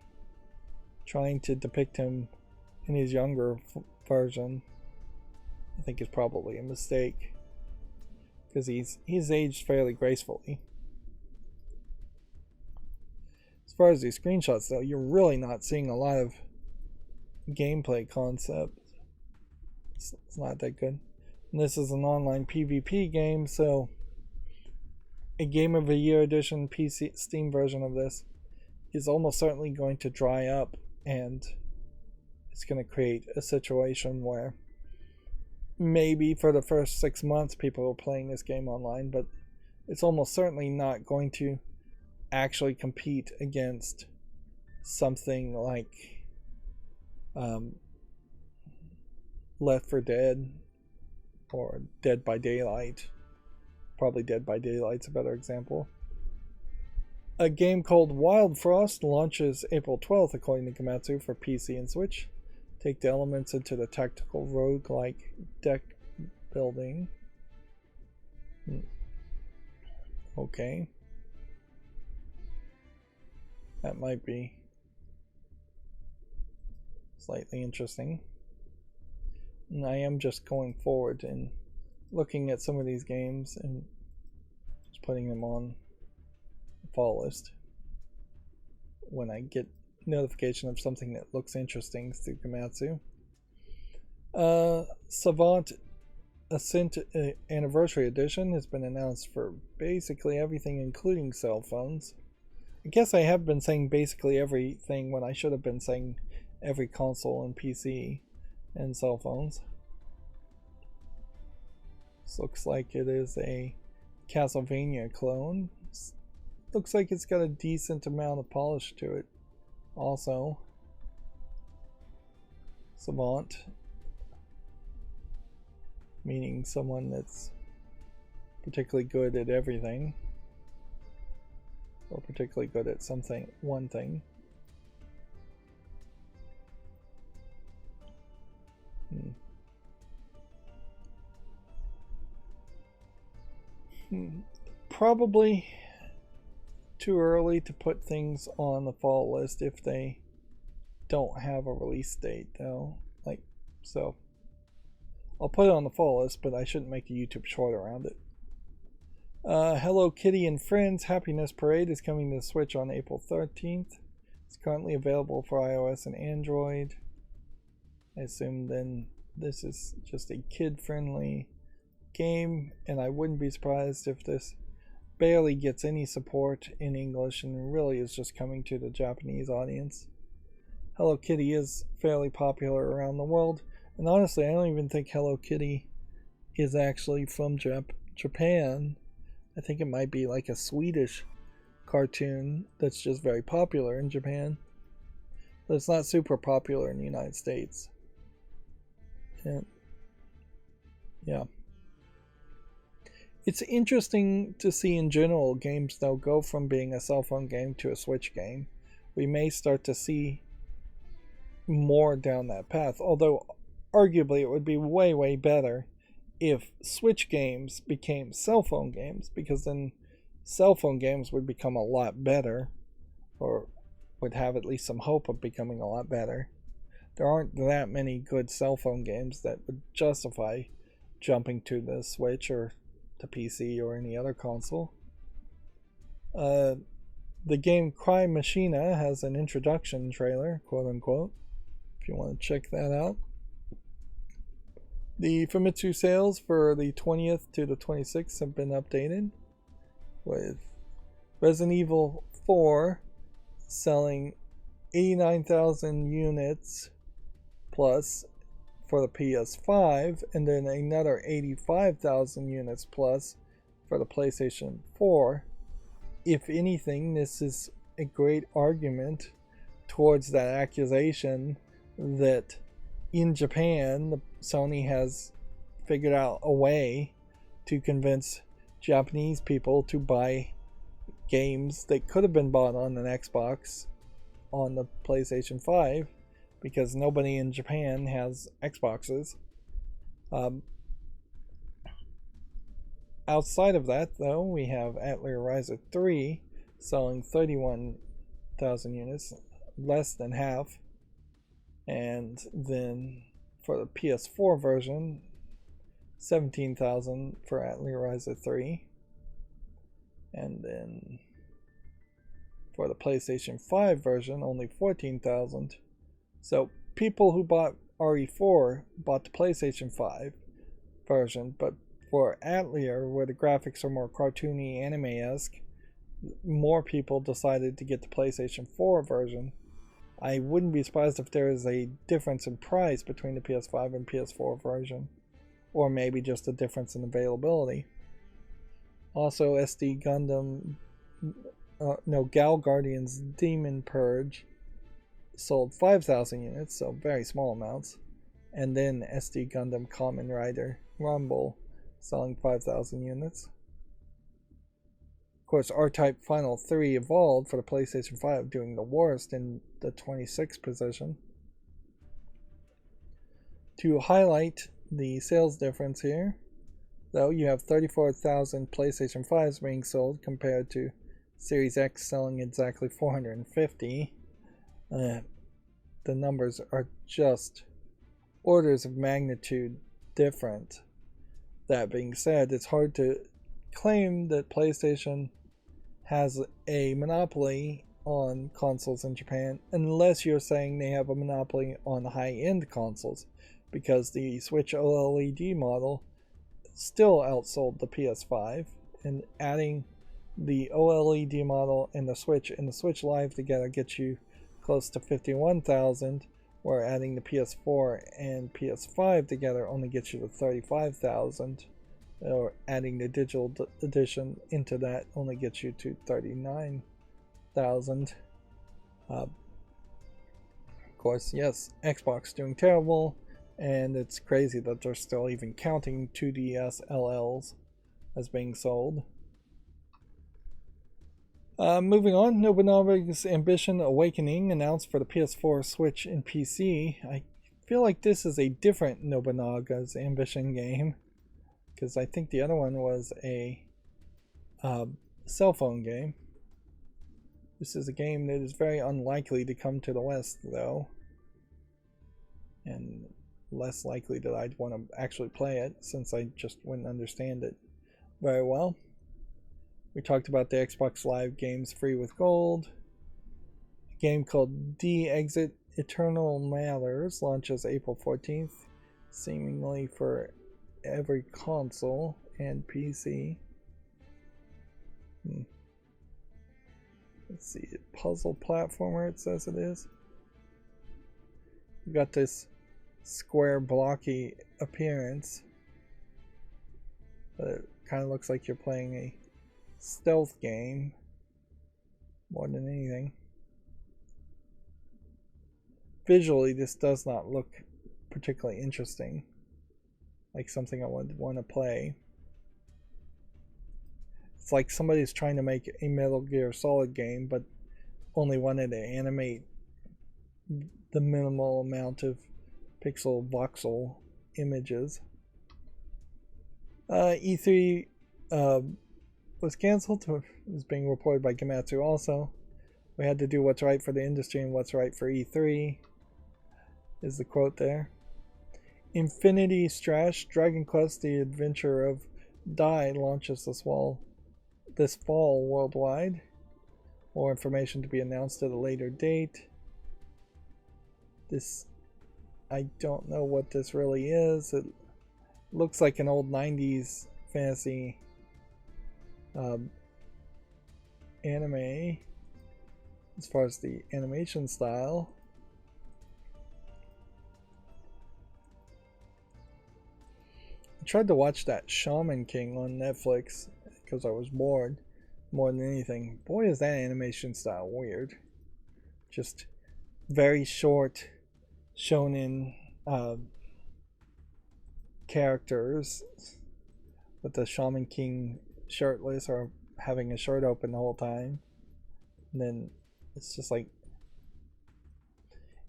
Trying to depict him in his younger version, I think, is probably a mistake. Because he's aged fairly gracefully. As far as these screenshots, though, you're really not seeing a lot of gameplay concepts. It's not that good. And this is an online PvP game, so a Game of the Year edition PC Steam version of this is almost certainly going to dry up, and it's going to create a situation where maybe for the first 6 months people are playing this game online, but it's almost certainly not going to actually compete against something like Left 4 Dead or Dead by Daylight. Probably Dead by Daylight's a better example. A game called Wild Frost launches April 12th, according to Gamatsu, for PC and Switch. Take the elements into the tactical roguelike deck building. Okay. That might be slightly interesting. And I am just going forward and looking at some of these games and just putting them on the fall list when I get notification of something that looks interesting through Gamatsu. Savant Ascent Anniversary Edition has been announced for basically everything, including cell phones. I guess I have been saying basically everything when I should have been saying every console and PC and cell phones. This looks like it is a Castlevania clone. Looks like it's got a decent amount of polish to it. Also, Savant, meaning someone that's particularly good at everything, or particularly good at something, one thing. Probably too early to put things on the fall list if they don't have a release date, though. So I'll put it on the fall list, but I shouldn't make a YouTube short around it. Hello Kitty and Friends Happiness Parade is coming to the Switch on April 13th. It's currently available for iOS and Android. I assume then this is just a kid-friendly game, and I wouldn't be surprised if this barely gets any support in English and really is just coming to the Japanese audience. Hello Kitty is fairly popular around the world, and honestly I don't even think Hello Kitty is actually from Japan. I think it might be like a Swedish cartoon that's just very popular in Japan, but it's not super popular in the United States. Yeah. It's interesting to see in general games though go from being a cell phone game to a Switch game. We may start to see more down that path, although arguably it would be way better if Switch games became cell phone games, because then cell phone games would become a lot better, or would have at least some hope of becoming a lot better. There aren't that many good cell phone games that would justify jumping to the Switch or to PC or any other console. The game Cry Machina has an introduction trailer, quote unquote, if you want to check that out. The Famitsu sales for the 20th to the 26th have been updated, with Resident Evil 4 selling 89,000 units plus for the PS5, and then another 85,000 units plus for the PlayStation 4. If anything, this is a great argument towards that accusation that in Japan, Sony has figured out a way to convince Japanese people to buy games that could have been bought on an Xbox on the PlayStation 5 because nobody in Japan has Xboxes. Outside of that, though, we have Atelier Ryzo 3 selling 31,000 units, less than half. And then for the PS4 version, 17,000 for Atelier Ryzo 3. And then for the PlayStation 5 version, only 14,000. So people who bought RE4 bought the PlayStation 5 version, but for Atelier, where the graphics are more cartoony, anime-esque, more people decided to get the PlayStation 4 version. I wouldn't be surprised if there is a difference in price between the PS5 and PS4 version, or maybe just a difference in availability. Also, SD Gundam, Gal Guardian's Demon Purge sold 5,000 units, so very small amounts, and then SD Gundam Kamen Rider Rumble selling 5,000 units. Of course, R-Type Final 3 Evolved for the PlayStation 5 doing the worst in the 26th position. To highlight the sales difference here, though, you have 34,000 PlayStation 5s being sold compared to Series X selling exactly 450. The numbers are just orders of magnitude different. That being said, it's hard to claim that PlayStation has a monopoly on consoles in Japan unless you're saying they have a monopoly on high-end consoles, because the Switch OLED model still outsold the PS5, and adding the OLED model and the Switch Live together gets you close to 51,000, where adding the PS4 and PS5 together only gets you to 35,000, or adding the digital edition into that only gets you to 39,000. Of course, yes, Xbox doing terrible, and it's crazy that they're still even counting 2DS LLs as being sold. Moving on, Nobunaga's Ambition Awakening announced for the PS4, Switch, and PC. I feel like this is a different Nobunaga's Ambition game, because I think the other one was a cell phone game. This is a game that is very unlikely to come to the West, though, and less likely that I'd want to actually play it, since I just wouldn't understand it very well. We talked about the Xbox Live games free with gold. A game called D-Exit Eternal Matters launches April 14th, seemingly for every console and PC. Let's see, puzzle platformer it says it is. You've got this square blocky appearance, but it kind of looks like you're playing a stealth game more than anything. Visually, this does not look particularly interesting, like something I would want to play. It's like somebody's trying to make a Metal Gear Solid game, but only wanted to animate the minimal amount of pixel voxel images. E3 was cancelled. It was being reported by Gematsu also. We had to do what's right for the industry and what's right for E3, is the quote there. Infinity Strash Dragon Quest The Adventure of Dai launches this fall worldwide. More information to be announced at a later date. This, I don't know what this really is. It looks like an old 90s fantasy anime as far as the animation style. I tried to watch that Shaman King on Netflix because I was bored more than anything. Boy, is that animation style weird. Just very short shonen characters with the Shaman King shirtless or having a shirt open the whole time. And then it's just like,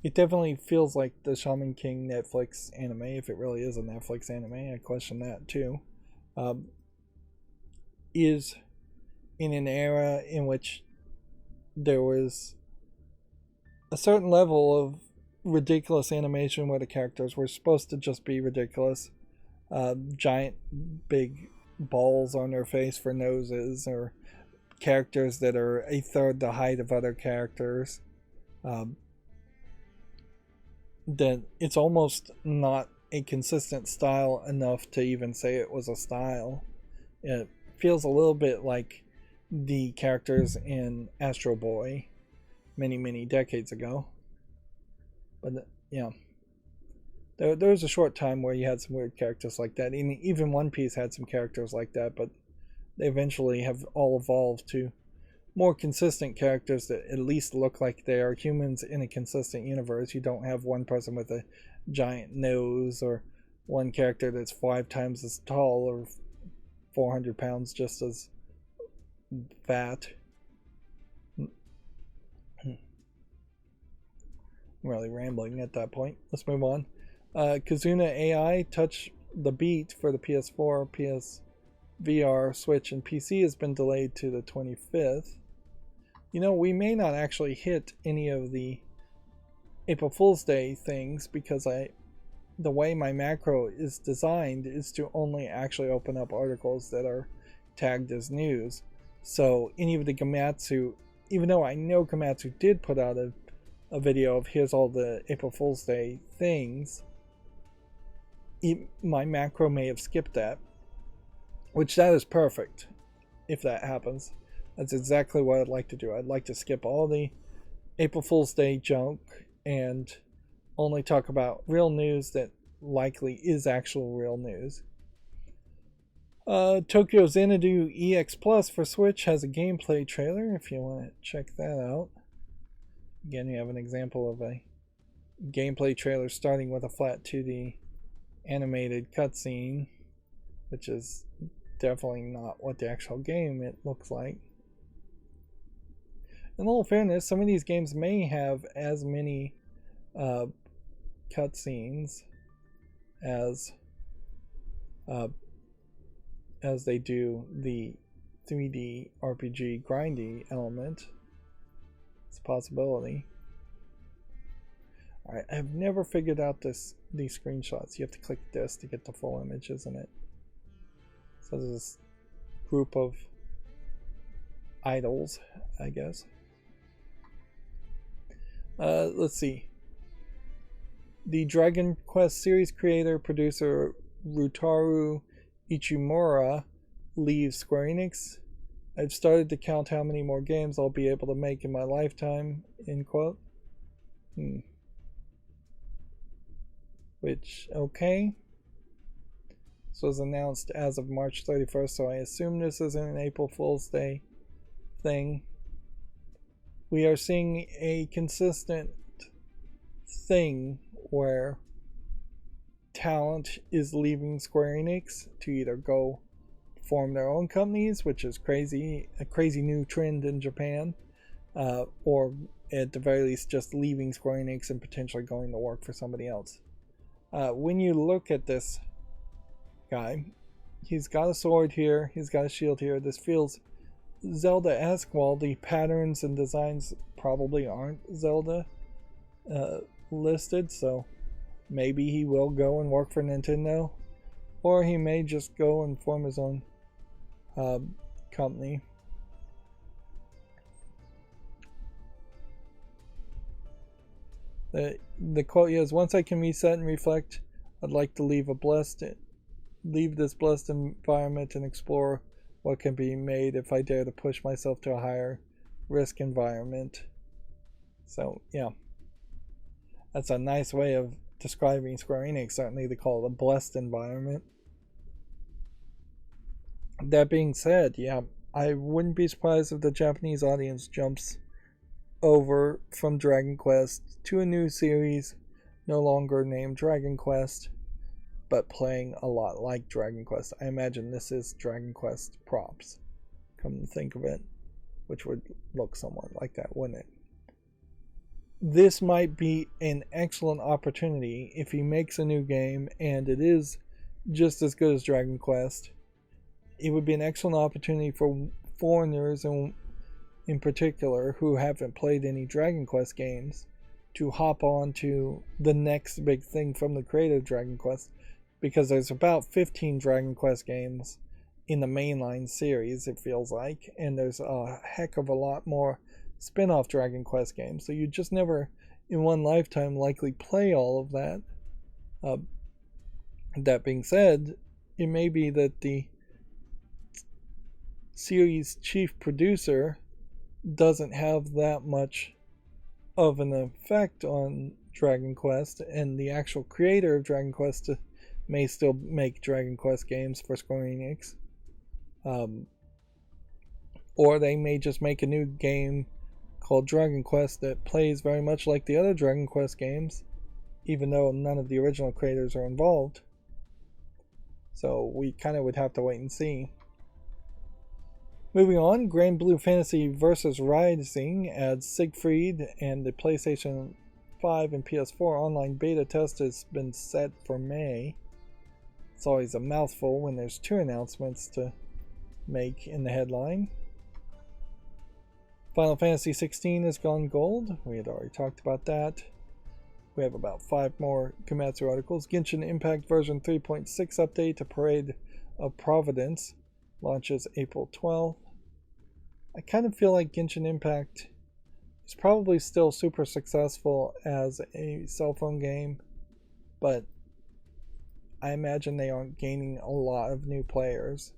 it definitely feels like the Shaman King Netflix anime, if it really is a Netflix anime. I question that too. Is in an era in which there was a certain level of ridiculous animation where the characters were supposed to just be ridiculous. Giant big balls on their face for noses, or characters that are a third the height of other characters. Then it's almost not a consistent style enough to even say it was a style. It feels a little bit like the characters in Astro Boy many decades ago. But yeah, there was a short time where you had some weird characters like that. And even One Piece had some characters like that, but they eventually have all evolved to more consistent characters that at least look like they are humans in a consistent universe. You don't have one person with a giant nose, or one character that's 5 times as tall or 400 pounds just as fat. I'm really rambling at that point. Let's move on. Kazuna AI Touch the Beat for the PS4, PSVR, Switch, and PC has been delayed to the 25th. You know, we may not actually hit any of the April Fool's Day things because the way my macro is designed is to only actually open up articles that are tagged as news. So any of the Gamatsu, even though I know Gamatsu did put out a video of here's all the April Fool's Day things, my macro may have skipped that, which that is perfect if that happens. That's exactly what I'd like to do. I'd like to skip all the April Fool's Day junk and only talk about real news that likely is actual real news. Tokyo Xanadu EX Plus for Switch has a gameplay trailer if you want to check that out. Again, you have an example of a gameplay trailer starting with a flat 2D animated cutscene, which is definitely not what the actual game it looks like. In all fairness, some of these games may have as many cutscenes as they do the 3D RPG grindy element. It's a possibility. Alright, I've never figured out these screenshots. You have to click this to get the full image, isn't it? So there's this group of idols, I guess. Let's see. The Dragon Quest series creator, producer Rutaru Ichimura leaves Square Enix. I've started to count how many more games I'll be able to make in my lifetime, end quote. Which, okay. This was announced as of March 31st, so I assume this isn't an April Fool's Day thing. We are seeing a consistent thing where talent is leaving Square Enix to either go form their own companies, which is a crazy new trend in Japan, or at the very least just leaving Square Enix and potentially going to work for somebody else. When you look at this guy, he's got a sword here, he's got a shield here. This feels Zelda-esque, while the patterns and designs probably aren't Zelda listed, so maybe he will go and work for Nintendo, or he may just go and form his own company. The quote is, "Once I can reset and reflect, I'd like to leave this blessed environment and explore what can be made if I dare to push myself to a higher risk environment." So yeah, that's a nice way of describing Square Enix. Certainly they call it a blessed environment. That being said, yeah, I wouldn't be surprised if the Japanese audience jumps over from Dragon Quest to a new series, no longer named Dragon Quest, but playing a lot like Dragon Quest. I imagine this is Dragon Quest props, come to think of it, which would look somewhat like that, wouldn't it? This might be an excellent opportunity if he makes a new game and it is just as good as Dragon Quest. It would be an excellent opportunity for foreigners in particular who haven't played any Dragon Quest games to hop on to the next big thing from the creator of Dragon Quest, because there's about 15 Dragon Quest games in the mainline series, it feels like, and there's a heck of a lot more spin-off Dragon Quest games, so you just never in one lifetime likely play all of that. That being said, it may be that the series chief producer doesn't have that much of an effect on Dragon Quest, and the actual creator of Dragon Quest may still make Dragon Quest games for Square Enix. Or they may just make a new game called Dragon Quest that plays very much like the other Dragon Quest games, even though none of the original creators are involved. So we kind of would have to wait and see. Moving on, Grand Blue Fantasy vs. Rising adds Siegfried, and the PlayStation 5 and PS4 online beta test has been set for May. It's always a mouthful when there's two announcements to make in the headline. Final Fantasy 16 has gone gold. We had already talked about that. We have about 5 more Komatsu articles. Genshin Impact version 3.6 update to Parade of Providence launches April 12th. I kind of feel like Genshin Impact is probably still super successful as a cell phone game, but I imagine they aren't gaining a lot of new players.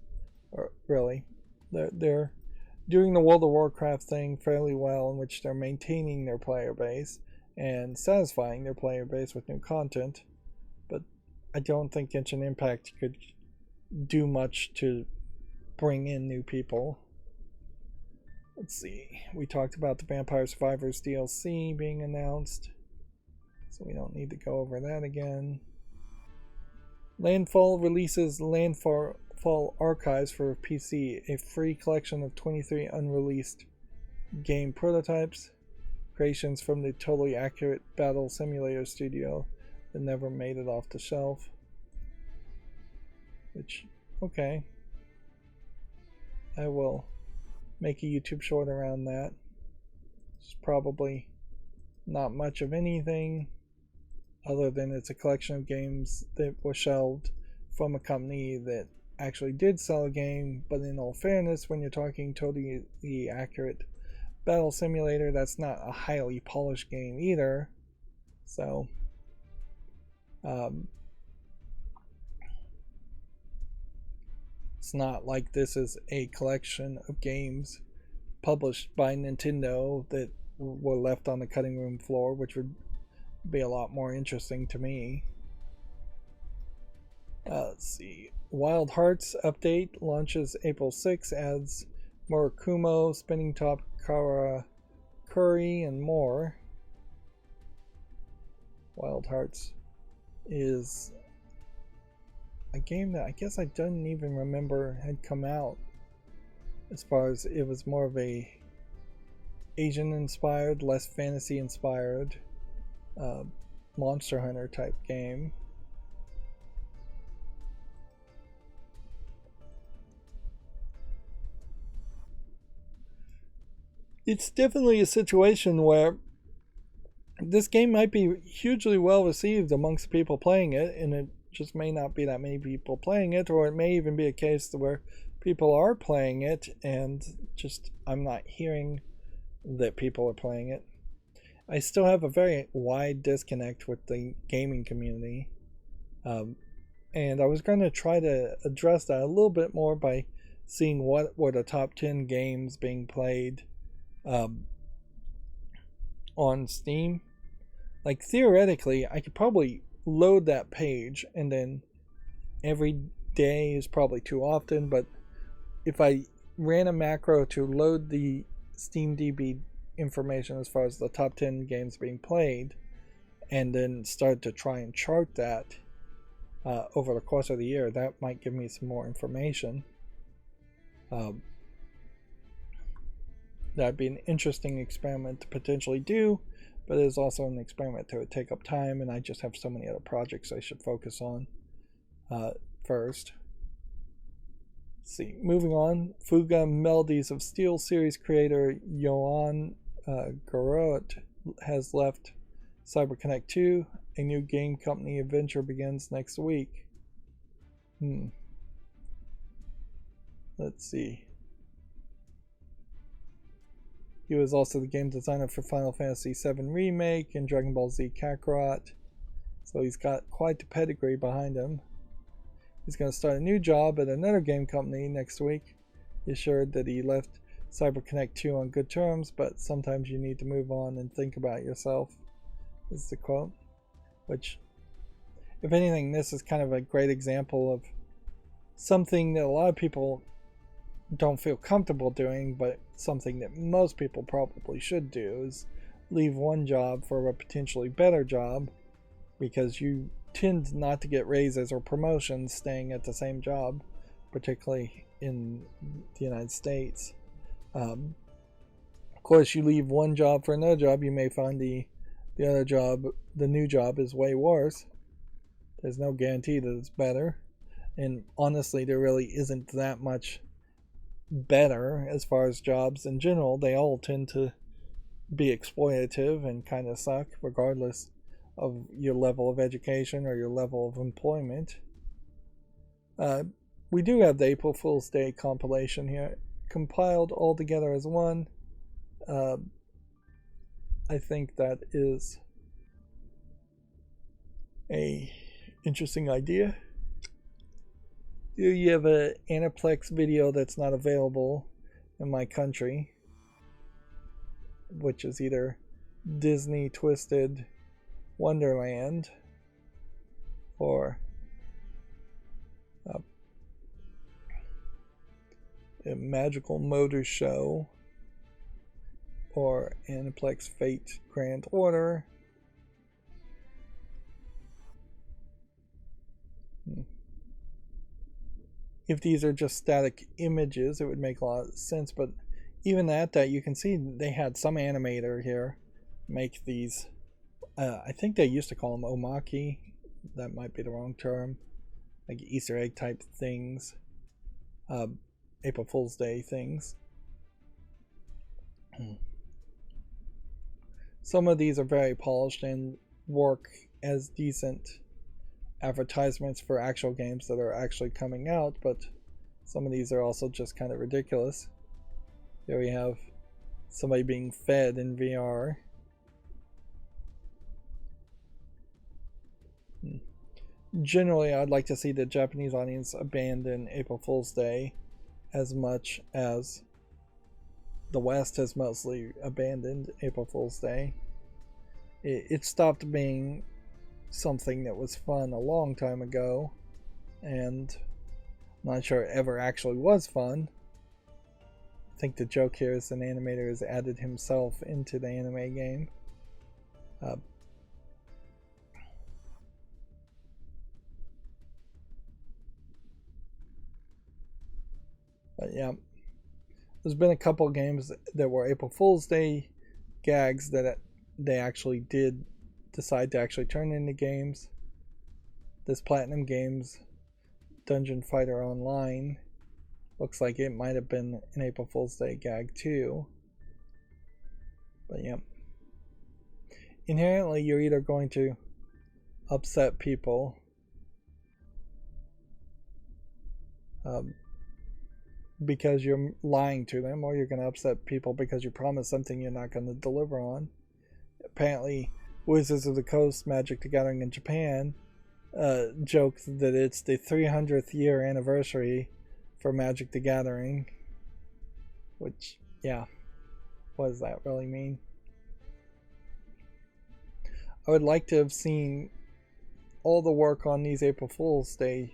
Or really, they're doing the World of Warcraft thing fairly well, in which they're maintaining their player base and satisfying their player base with new content, but I don't think Genshin Impact could do much to bring in new people. Let's see, we talked about the Vampire Survivors DLC being announced, so we don't need to go over that again. Landfall releases Landfall Archives for PC, a free collection of 23 unreleased game prototypes, creations from the totally accurate battle simulator studio that never made it off the shelf. Which, okay. I will make a YouTube short around that. It's probably not much of anything other than it's a collection of games that were shelved from a company that actually did sell a game, but in all fairness, when you're talking totally accurate battle simulator, that's not a highly polished game either. So it's not like this is a collection of games published by Nintendo that were left on the cutting room floor, which would be a lot more interesting to me. Let's see. Wild Hearts update launches April 6, adds Murakumo, Spinning Top Karakuri, and more. Wild Hearts is a game that I guess I don't even remember had come out, as far as it was more of a Asian inspired, less fantasy inspired Monster Hunter type game. It's definitely a situation where this game might be hugely well received amongst people playing it, and it just may not be that many people playing it, or it may even be a case where people are playing it and just I'm not hearing that people are playing it. I still have a very wide disconnect with the gaming community, and I was going to try to address that a little bit more by seeing what were the top 10 games being played on Steam. Like, theoretically, I could probably load that page, and then every day is probably too often, but if I ran a macro to load the SteamDB information as far as the top 10 games being played, and then started to try and chart that over the course of the year, that might give me some more information. That'd be an interesting experiment to potentially do, but it is also an experiment that would take up time, and I just have so many other projects I should focus on first. Let's see, moving on, Fuga Melodies of Steel series creator Johan Garot has left CyberConnect 2. A new game company adventure begins next week. Let's see. He was also the game designer for Final Fantasy VII Remake and Dragon Ball Z Kakarot, so he's got quite the pedigree behind him. He's going to start a new job at another game company next week. He assured that he left CyberConnect 2 on good terms, but sometimes you need to move on and think about yourself, is the quote. Which, if anything, this is kind of a great example of something that a lot of people don't feel comfortable doing, but something that most people probably should do, is leave one job for a potentially better job, because you tend not to get raises or promotions staying at the same job, particularly in the United States. Of course, you leave one job for another job, you may find the other job, the new job, is way worse. There's no guarantee that it's better, and honestly there really isn't that much better as far as jobs in general. They all tend to be exploitative and kind of suck regardless of your level of education or your level of employment. We do have the April Fool's Day compilation here, compiled all together as one. I think that is a interesting idea. Here you have an Aniplex video that's not available in my country, which is either Disney Twisted Wonderland or a Magical Motor Show or Aniplex Fate Grand Order. If these are just static images, it would make a lot of sense, but even at that, you can see they had some animator here make these. I think they used to call them omaki. That might be the wrong term. Like Easter egg type things. April Fool's Day things. Some of these are very polished and work as decent advertisements for actual games that are actually coming out, but some of these are also just kind of ridiculous. Here we have somebody being fed in VR. Generally, I'd like to see the Japanese audience abandon April Fool's Day as much as the West has mostly abandoned April Fool's Day. It stopped being something that was fun a long time ago, and I'm not sure it ever actually was fun. I think the joke here is an animator has added himself into the anime game. But yeah, there's been a couple games that were April Fool's Day gags that they actually did decide to actually turn into games. This Platinum Games Dungeon Fighter Online looks like it might have been an April Fool's Day gag too. But yeah, inherently you're either going to upset people because you're lying to them, or you're going to upset people because you promise something you're not going to deliver on. Apparently, Wizards of the Coast Magic the Gathering in Japan joked that it's the 300th year anniversary for Magic the Gathering. Which, yeah, what does that really mean? I would like to have seen all the work on these April Fool's Day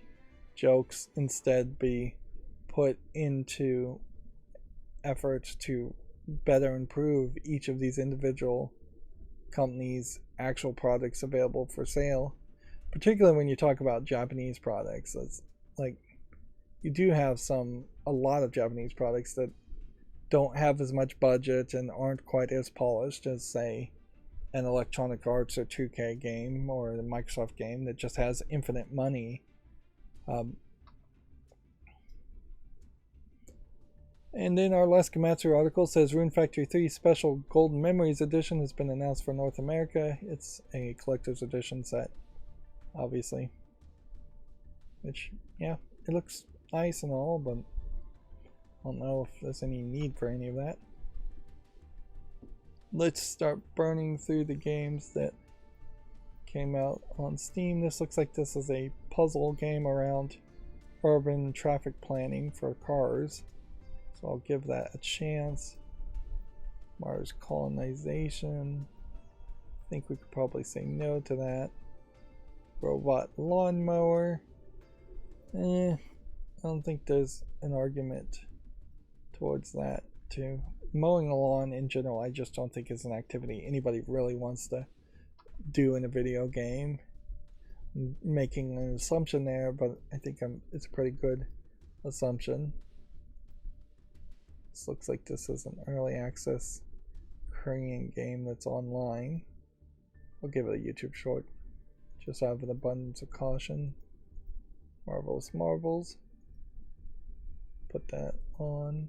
jokes instead be put into efforts to better improve each of these individual companies' actual products available for sale, particularly when you talk about Japanese products. It's like you do have a lot of Japanese products that don't have as much budget and aren't quite as polished as, say, an Electronic Arts or 2K game or a Microsoft game that just has infinite money. And then our last Gematsu article says Rune Factory 3 Special Golden Memories Edition has been announced for North America. It's a collector's edition set, obviously. Which, yeah, it looks nice and all, but I don't know if there's any need for any of that. Let's start burning through the games that came out on Steam. This looks like this is a puzzle game around urban traffic planning for cars. So I'll give that a chance. Mars colonization. I think we could probably say no to that. Robot lawnmower. I don't think there's an argument towards that too. Mowing the lawn in general, I just don't think is an activity anybody really wants to do in a video game. I'm making an assumption there, but I think it's a pretty good assumption. This looks like this is an early access Korean game that's online. I'll give it a YouTube short, just out of an abundance of caution. Marvelous Marvels. Put that on.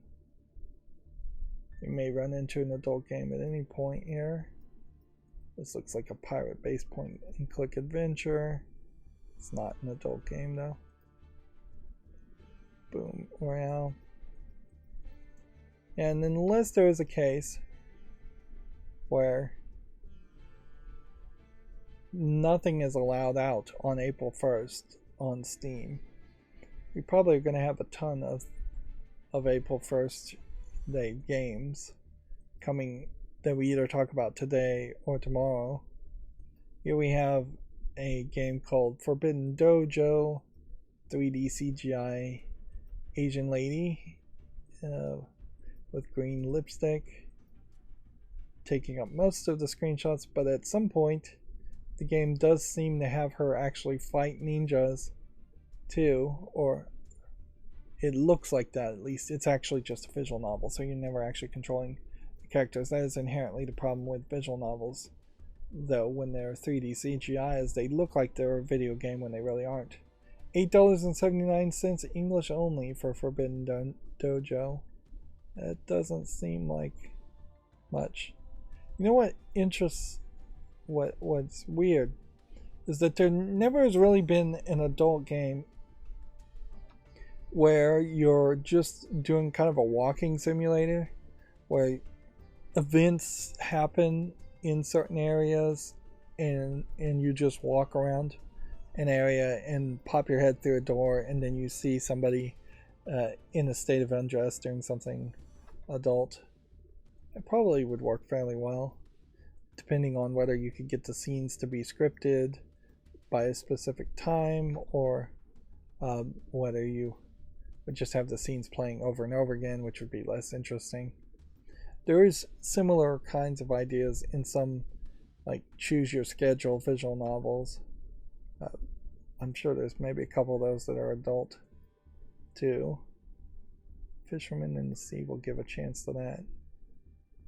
We may run into an adult game at any point here. This looks like a pirate-based point-and-click adventure. It's not an adult game though. Boom Royale. And unless there is a case where nothing is allowed out on April 1st on Steam, we probably are going to have a ton of April 1st day games coming that we either talk about today or tomorrow. Here we have a game called Forbidden Dojo, 3D CGI Asian lady with green lipstick taking up most of the screenshots, but at some point the game does seem to have her actually fight ninjas too, or it looks like that at least. It's actually just a visual novel, so you're never actually controlling the characters. That is inherently the problem with visual novels, though. When they're 3D CGIs, they look like they're a video game when they really aren't. $8.79 English only for Forbidden Dojo. That doesn't seem like much. You know what interests, what's weird is that there never has really been an adult game where you're just doing kind of a walking simulator where events happen in certain areas and you just walk around an area and pop your head through a door and then you see somebody in a state of undress doing something adult. It probably would work fairly well, depending on whether you could get the scenes to be scripted by a specific time or whether you would just have the scenes playing over and over again, which would be less interesting. There is similar kinds of ideas in some like choose your schedule visual novels. I'm sure there's maybe a couple of those that are adult too. Fisherman in the Sea will give a chance to that.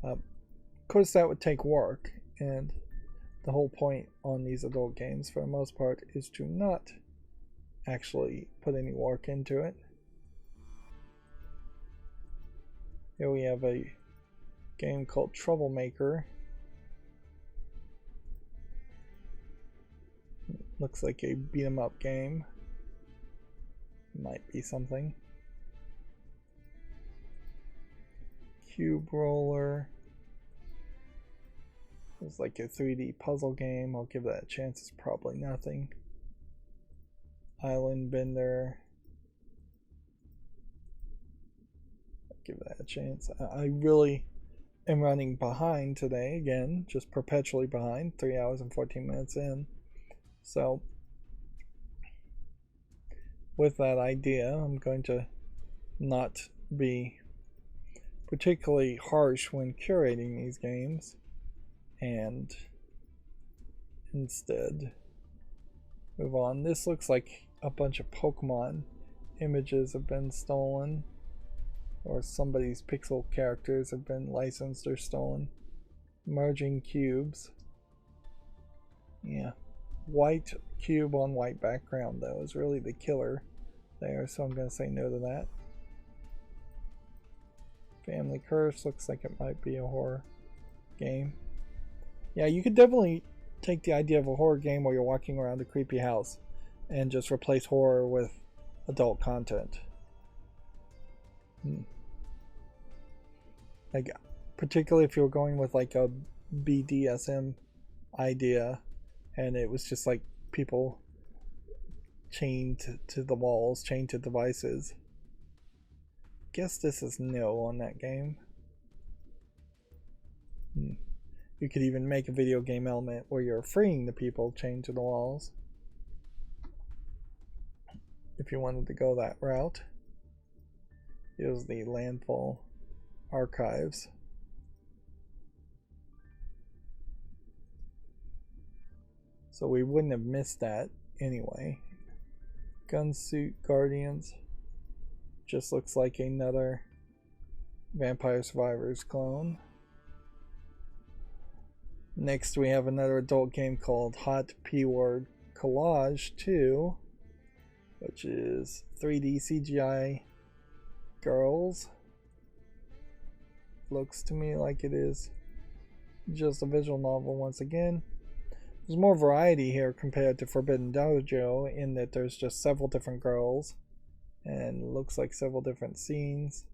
Of course that would take work, and the whole point on these adult games for the most part is to not actually put any work into it. Here we have a game called Troublemaker. Looks like a beat 'em up game. Might be something. Cube Roller. It's like a 3D puzzle game. I'll give that a chance. It's probably nothing. Island Bender. I'll give that a chance. I really am running behind today again, just perpetually behind. 3 hours and 14 minutes in. So with that idea, I'm going to not be particularly harsh when curating these games and instead move on. This looks like a bunch of Pokemon images have been stolen, or somebody's pixel characters have been licensed or stolen. Merging cubes. Yeah. White cube on white background though is really the killer there, so I'm going to say no to that. Family Curse looks like it might be a horror game. Yeah, you could definitely take the idea of a horror game where you're walking around a creepy house and just replace horror with adult content. Like, particularly if you were going with like a BDSM idea and it was just like people chained to the walls, chained to devices. Guess this is no on that game. You could even make a video game element where you're freeing the people chained to the walls if you wanted to go that route. Here's the landfall archives. So we wouldn't have missed that anyway. Gunsuit Guardians just looks like another Vampire Survivors clone. Next we have another adult game called Hot P-Word Collage 2, which is 3D CGI girls. Looks to me like it is just a visual novel once again. There's more variety here compared to Forbidden Dojo in that there's just several different girls and looks like several different scenes.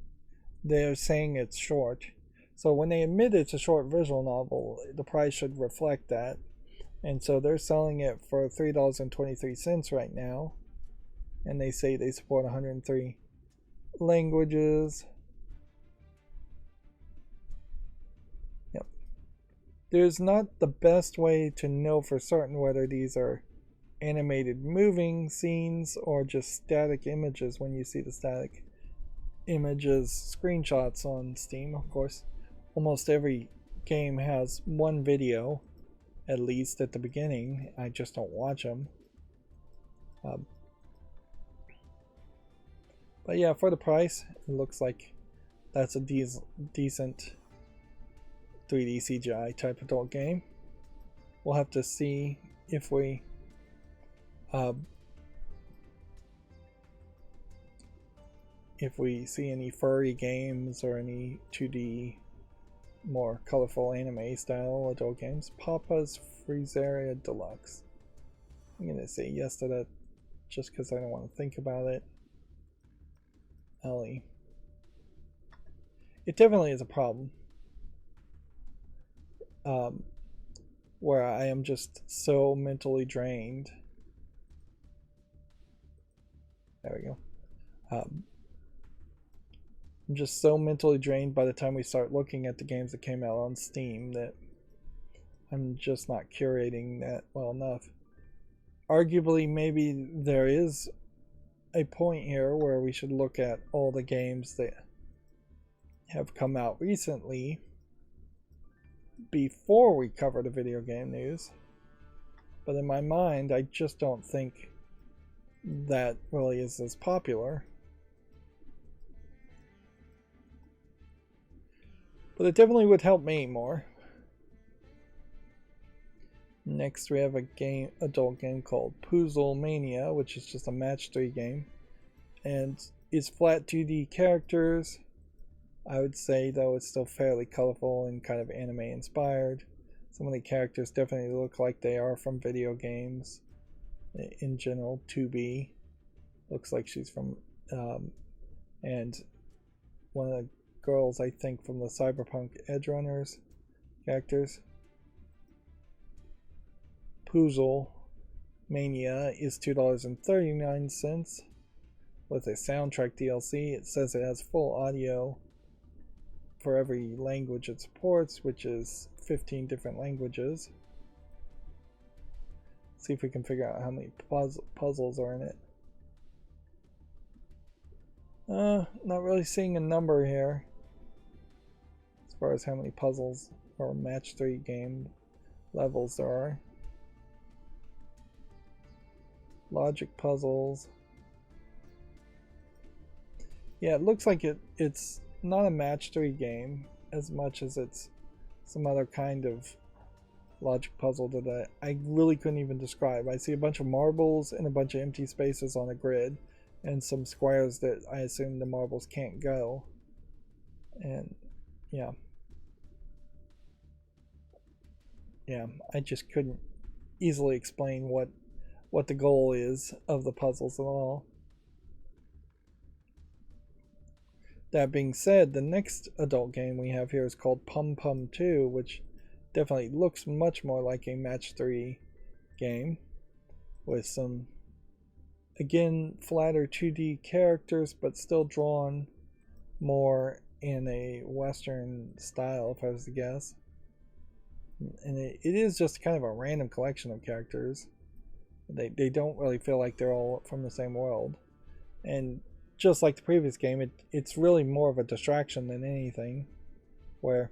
They're saying it's short. So when they admit it's a short visual novel, the price should reflect that. And so they're selling it for $3.23 right now. And they say they support 103 languages. Yep. There's not the best way to know for certain whether these are animated moving scenes or just static images when you see the static images screenshots on Steam. Of course, almost every game has one video, at least at the beginning. I just don't watch them. But yeah, for the price, it looks like that's a decent 3D CGI type adult game. We'll have to see if we see any furry games or any 2D more colorful anime style adult games. Papa's Freezeria Deluxe. I'm gonna say yes to that just because I don't want to think about it. Ellie. It definitely is a problem. Where I am just so mentally drained. There we go. I'm just so mentally drained by the time we start looking at the games that came out on Steam that I'm just not curating that well enough. Arguably, maybe there is a point here where we should look at all the games that have come out recently before we cover the video game news. But in my mind, I just don't think that really is as popular. But it definitely would help me more. Next we have a adult game called Puzzle Mania, which is just a match 3 game. And it's flat 2D characters. I would say though it's still fairly colorful and kind of anime inspired. Some of the characters definitely look like they are from video games. In general, 2B looks like she's from and one of the girls I think from the Cyberpunk Edge Runners characters. Puzzle Mania is $2.39 with a soundtrack DLC. It says it has full audio for every language it supports, which is 15 different languages. See if we can figure out how many puzzles are in it. Not really seeing a number here as far as how many puzzles or match 3 game levels there are. Logic puzzles. Yeah, it looks like it's not a match 3 game as much as it's some other kind of logic puzzle that I really couldn't even describe. I see a bunch of marbles and a bunch of empty spaces on a grid and some squares that I assume the marbles can't go. And yeah. Yeah, I just couldn't easily explain what the goal is of the puzzles at all. That being said, the next adult game we have here is called Pum Pum 2, which definitely looks much more like a match 3 game with some, again, flatter 2D characters, but still drawn more in a Western style, if I was to guess. And it is just kind of a random collection of characters. They don't really feel like they're all from the same world. And just like the previous game, it's really more of a distraction than anything. Where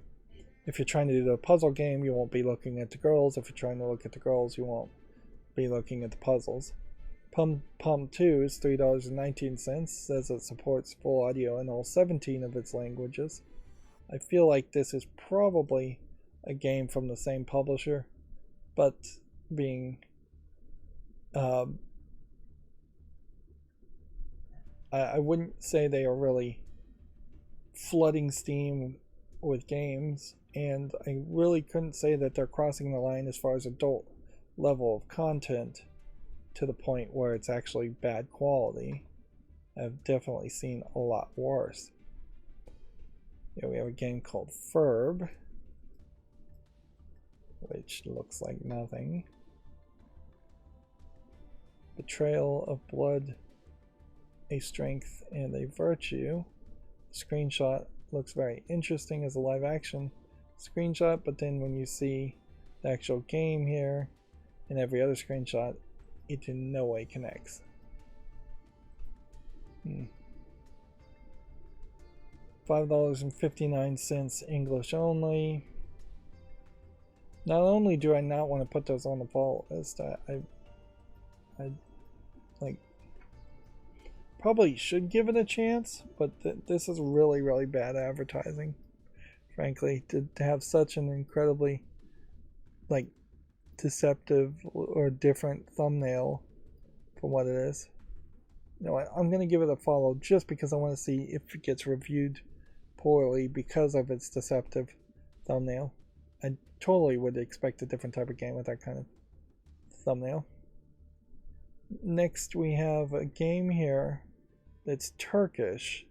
if you're trying to do a puzzle game, you won't be looking at the girls. If you're trying to look at the girls, you won't be looking at the puzzles. Pum Pum 2 is $3.19, says it supports full audio in all 17 of its languages. I feel like this is probably a game from the same publisher, but being I wouldn't say they are really flooding Steam with games, and I really couldn't say that they're crossing the line as far as adult level of content to the point where it's actually bad quality. I've definitely seen a lot worse. Here we have a game called Ferb, which looks like nothing. Betrayal of Blood, a Strength and a Virtue. The screenshot looks very interesting as a live action screenshot, but then when you see the actual game here and every other screenshot, it in no way connects. $5.59 English only. Not only do I not want to put those on the vault list, I like probably should give it a chance, but this is really bad advertising, frankly, to have such an incredibly like deceptive or different thumbnail from what it is. You know what, I'm gonna give it a follow just because I want to see if it gets reviewed poorly because of its deceptive thumbnail. I totally would expect a different type of game with that kind of thumbnail. Next we have a game here that's Turkish,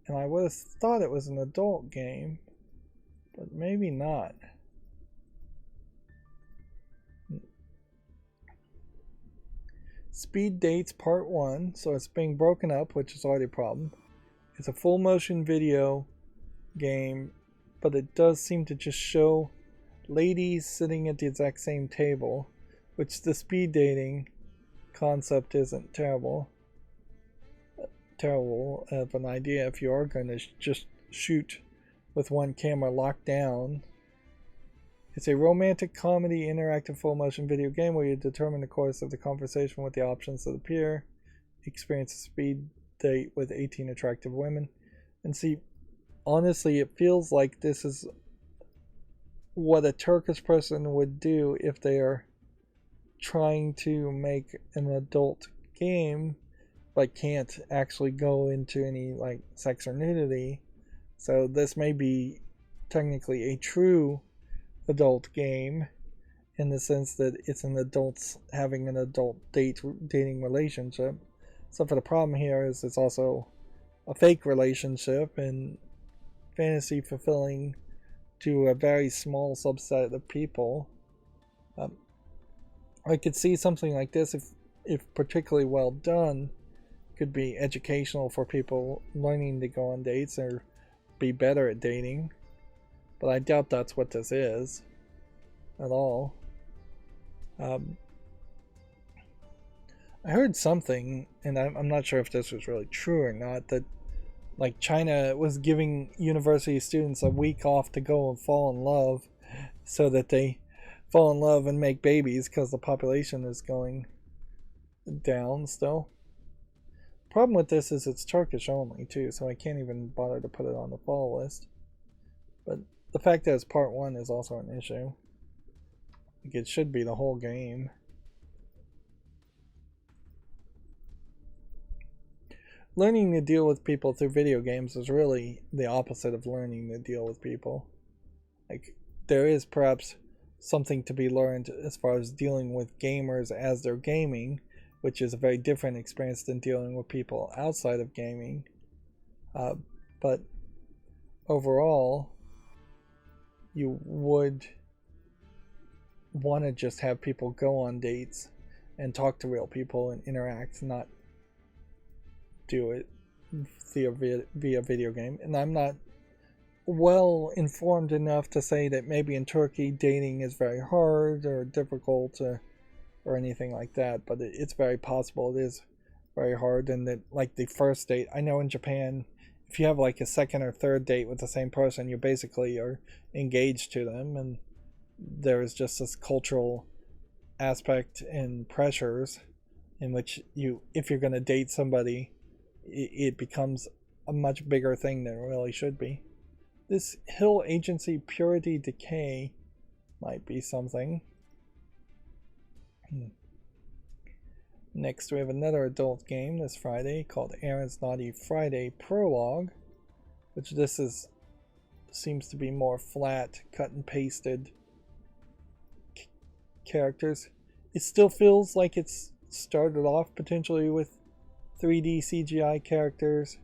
and I would have thought it was an adult game, but maybe not. Speed Dates Part 1, so it's being broken up, which is already a problem. It's a full motion video game, but it does seem to just show ladies sitting at the exact same table, which the speed dating concept isn't terrible of an idea if you are going to just shoot with one camera locked down. It's a romantic comedy interactive full motion video game where you determine the course of the conversation with the options that appear. Experience a speed date with 18 attractive women. And see, honestly, it feels like this is what a Turkish person would do if they are trying to make an adult game but can't actually go into any like sex or nudity. So this may be technically a true adult game in the sense that it's an adults having an adult dating relationship. So for the problem here is it's also a fake relationship and fantasy fulfilling to a very small subset of people. I could see something like this, if particularly well done, could be educational for people learning to go on dates or be better at dating. But I doubt that's what this is at all. I I heard something, and I'm not sure if this was really true or not, that like China was giving university students a week off to go and fall in love so that they fall in love and make babies because the population is going down still. Problem with this is it's Turkish only too, so I can't even bother to put it on the follow list. But the fact that it's part 1 is also an issue. Like it should be the whole game. Learning to deal with people through video games is really the opposite of learning to deal with people. Like, there is perhaps something to be learned as far as dealing with gamers as they're gaming, which is a very different experience than dealing with people outside of gaming. But overall, you would want to just have people go on dates and talk to real people and interact, not do it via video game. And I'm not well informed enough to say that maybe in Turkey dating is very hard or difficult or anything like that, but it's very possible it is very hard. And that, like, the first date, I know in Japan, if you have like a second or third date with the same person, you basically are engaged to them, and there is just this cultural aspect and pressures in which you, if you're going to date somebody, it becomes a much bigger thing than it really should be. This Hill Agency Purity Decay might be something. Next, we have another adult game this Friday called Aaron's Naughty Friday Prologue, which this is seems to be more flat, cut and pasted characters. It still feels like it's started off potentially with 3D CGI characters,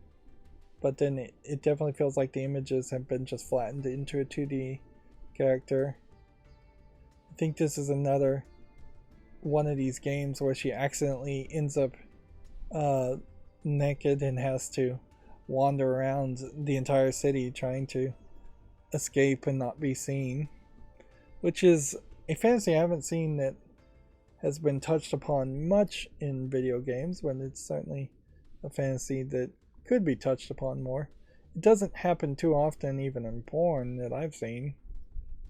but then it definitely feels like the images have been just flattened into a 2D character. I think this is another one of these games where she accidentally ends up naked and has to wander around the entire city trying to escape and not be seen, which is a fantasy I haven't seen that has been touched upon much in video games, but it's certainly a fantasy that could be touched upon more. It doesn't happen too often, even in porn, that I've seen,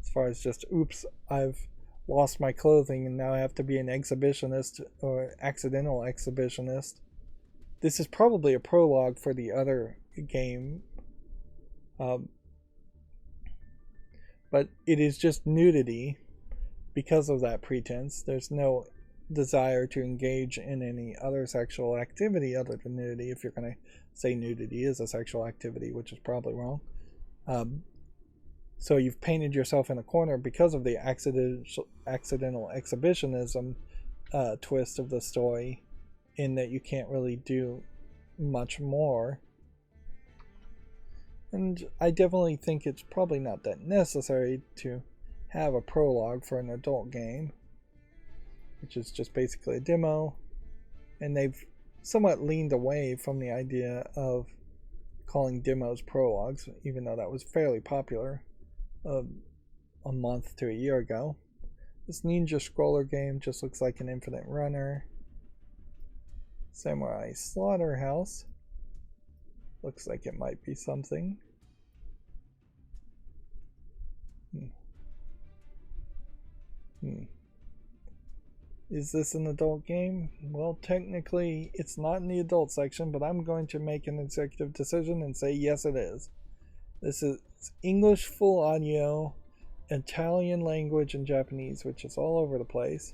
as far as just, oops, I've lost my clothing and now I have to be an exhibitionist or accidental exhibitionist. This is probably a prologue for the other game, but it is just nudity. Because of that pretense, there's no desire to engage in any other sexual activity other than nudity, if you're going to say nudity is a sexual activity, which is probably wrong. So you've painted yourself in a corner because of the accidental exhibitionism twist of the story, in that you can't really do much more. And I definitely think it's probably not that necessary to have a prologue for an adult game, which is just basically a demo, and they've somewhat leaned away from the idea of calling demos prologues, even though that was fairly popular a month to a year ago. This ninja scroller game just looks like an infinite runner. Samurai Slaughterhouse looks like it might be something. Is this an adult game? Well, technically it's not in the adult section, but I'm going to make an executive decision and say yes, it is. This is English full audio, Italian language, and Japanese, which is all over the place.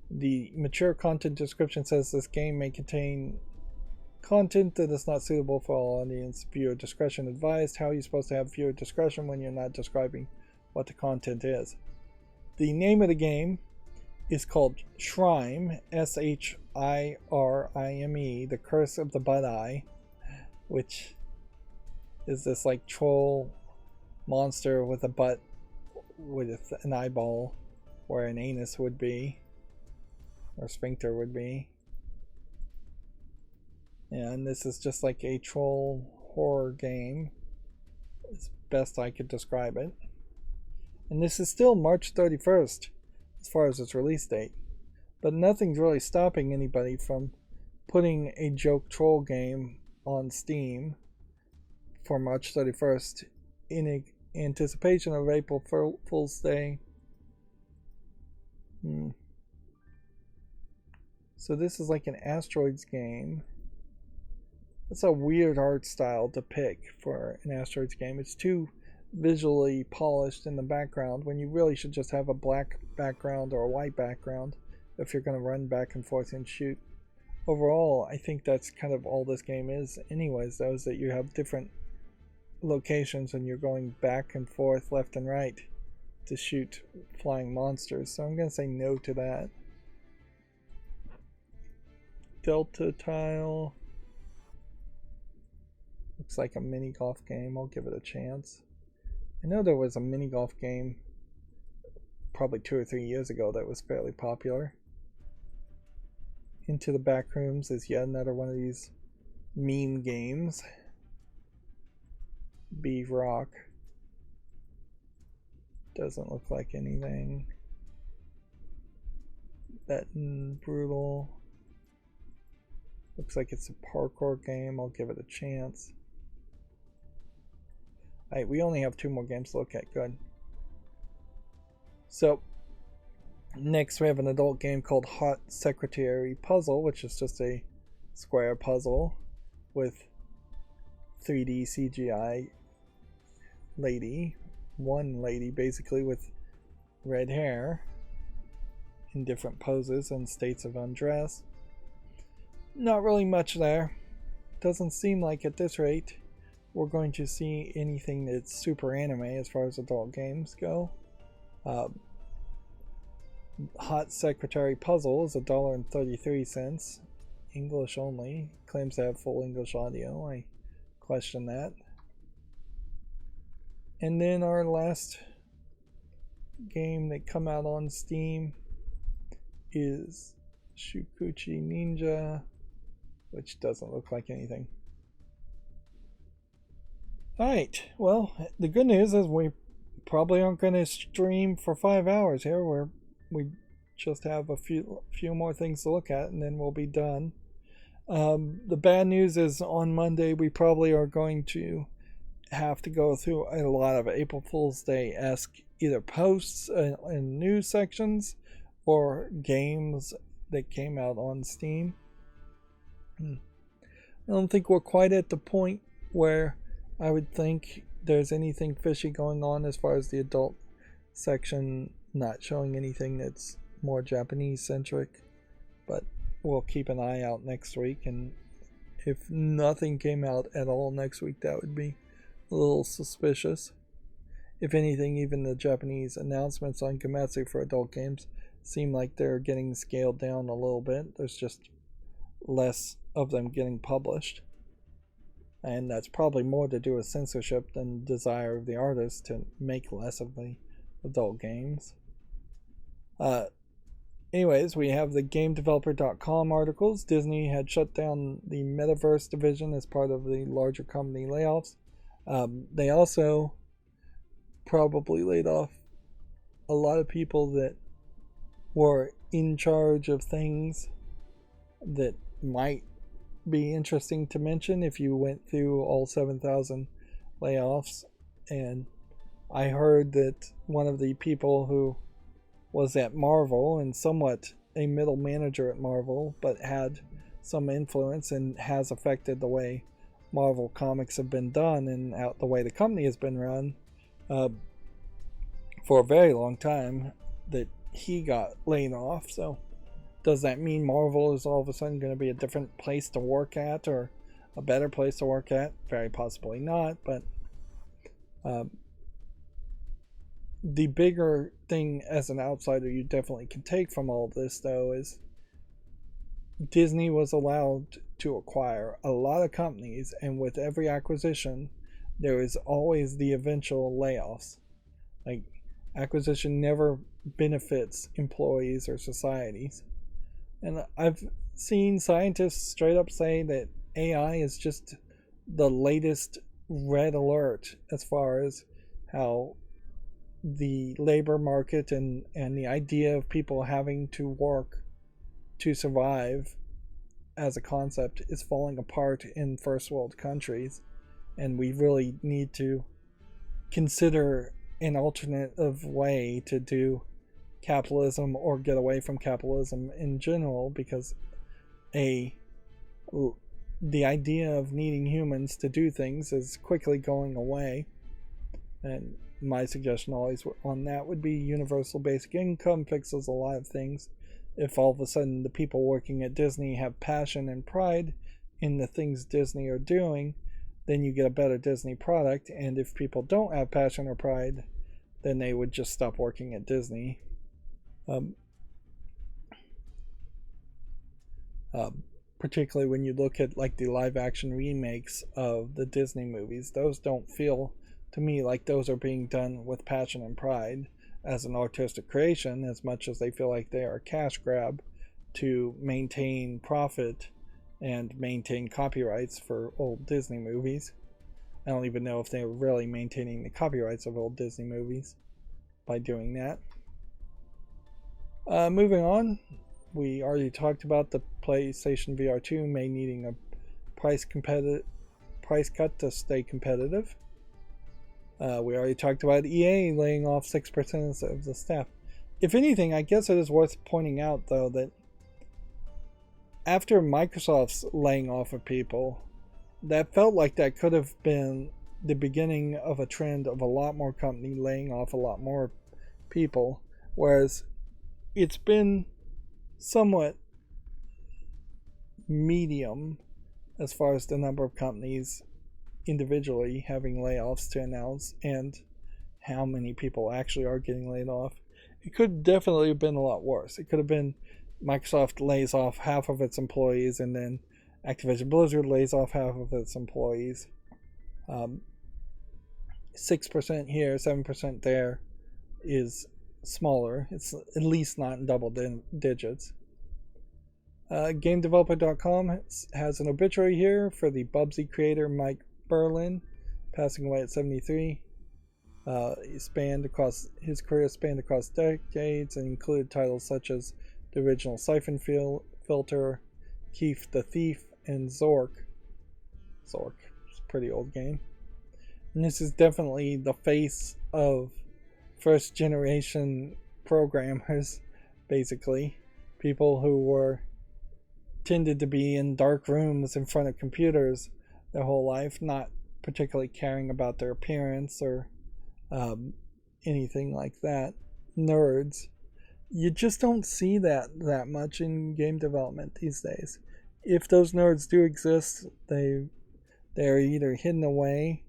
The mature content description says this game may contain content that is not suitable for all audience. Viewer discretion advised. How are you supposed to have viewer discretion when you're not describing what the content is? The name of the game is called Shrime, Shrime, The Curse of the Butt Eye, which is this like troll monster with a butt with an eyeball where an anus would be, or sphincter would be. And this is just like a troll horror game, as best I could describe it. And this is still March 31st, as far as its release date. But nothing's really stopping anybody from putting a joke troll game on Steam for March 31st in anticipation of April Fool's Day. So this is like an Asteroids game. It's a weird art style to pick for an Asteroids game. It's too visually polished in the background when you really should just have a black background or a white background if you're going to run back and forth and shoot. Overall, I think that's kind of all this game is anyways, though, is that you have different locations and you're going back and forth, left and right, to shoot flying monsters. So I'm going to say no to that. Delta Tile. Looks like a mini golf game. I'll give it a chance. I know there was a mini golf game probably 2 or 3 years ago that was fairly popular. Into the Backrooms is yet another one of these meme games. B Rock. Doesn't look like anything. Betten Brutal. Looks like it's a parkour game. I'll give it a chance. Alright, we only have 2 more games to look at. Good. So, next we have an adult game called Hot Secretary Puzzle, which is just a square puzzle with 3D CGI lady. One lady basically with red hair in different poses and states of undress. Not really much there. Doesn't seem like at this rate we're going to see anything that's super anime as far as adult games go. Hot Secretary Puzzle is $1.33. English only. Claims to have full English audio. I question that. And then our last game that come out on Steam is Shukuchi Ninja, which doesn't look like anything. Alright, well, the good news is we probably aren't going to stream for 5 hours here. We just have a few more things to look at and then we'll be done. The bad news is on Monday we probably are going to have to go through a lot of April Fool's Day-esque either posts in news sections or games that came out on Steam. I don't think we're quite at the point where I would think there's anything fishy going on as far as the adult section not showing anything that's more Japanese centric, but we'll keep an eye out next week, and if nothing came out at all next week, that would be a little suspicious. If anything, even the Japanese announcements on Gametsu for adult games seem like they're getting scaled down a little bit. There's just less of them getting published. And that's probably more to do with censorship than desire of the artist to make less of the adult games. Anyways, we have the GameDeveloper.com articles. Disney had shut down the Metaverse division as part of the larger company layoffs. They also probably laid off a lot of people that were in charge of things that might be interesting to mention if you went through all 7,000 layoffs. And I heard that one of the people who was at Marvel and somewhat a middle manager at Marvel, but had some influence and has affected the way Marvel comics have been done and the way the company has been run for a very long time, that he got laid off. So does that mean Marvel is all of a sudden going to be a different place to work at or a better place to work at? Very possibly not, but the bigger thing as an outsider you definitely can take from all of this, though, is Disney was allowed to acquire a lot of companies, and with every acquisition there is always the eventual layoffs. Like, acquisition never benefits employees or societies. And I've seen scientists straight up say that AI is just the latest red alert as far as how the labor market and the idea of people having to work to survive as a concept is falling apart in first world countries, and we really need to consider an alternative way to do capitalism or get away from capitalism in general, because the idea of needing humans to do things is quickly going away. And my suggestion always on that would be universal basic income fixes a lot of things. If all of a sudden the people working at Disney have passion and pride in the things Disney are doing, then you get a better Disney product. And if people don't have passion or pride, then they would just stop working at Disney. Particularly when you look at like the live action remakes of the Disney movies, those don't feel to me like those are being done with passion and pride as an artistic creation, as much as they feel like they are a cash grab to maintain profit and maintain copyrights for old Disney movies. I don't even know if they're really maintaining the copyrights of old Disney movies by doing that. Moving on, we already talked about the PlayStation VR 2 may needing a price cut to stay competitive. We already talked about EA laying off 6% of the staff. If anything, I guess it is worth pointing out, though, that after Microsoft's laying off of people, that felt like that could have been the beginning of a trend of a lot more company laying off a lot more people, whereas it's been somewhat medium as far as the number of companies individually having layoffs to announce and how many people actually are getting laid off. It could definitely have been a lot worse. It could have been Microsoft lays off half of its employees and then Activision Blizzard lays off half of its employees. 6% here, 7% there is smaller. It's at least not in double digits. GameDeveloper.com has an obituary here for the Bubsy creator Mike Berlin, passing away at 73. His career spanned across decades and included titles such as the original Siphon Filter, Keef the Thief, and Zork. Zork, it's a pretty old game. And this is definitely the face of first generation programmers, basically. People who tended to be in dark rooms in front of computers their whole life, not particularly caring about their appearance or anything like that. Nerds. You just don't see that much in game development these days. If those nerds do exist, they're either hidden away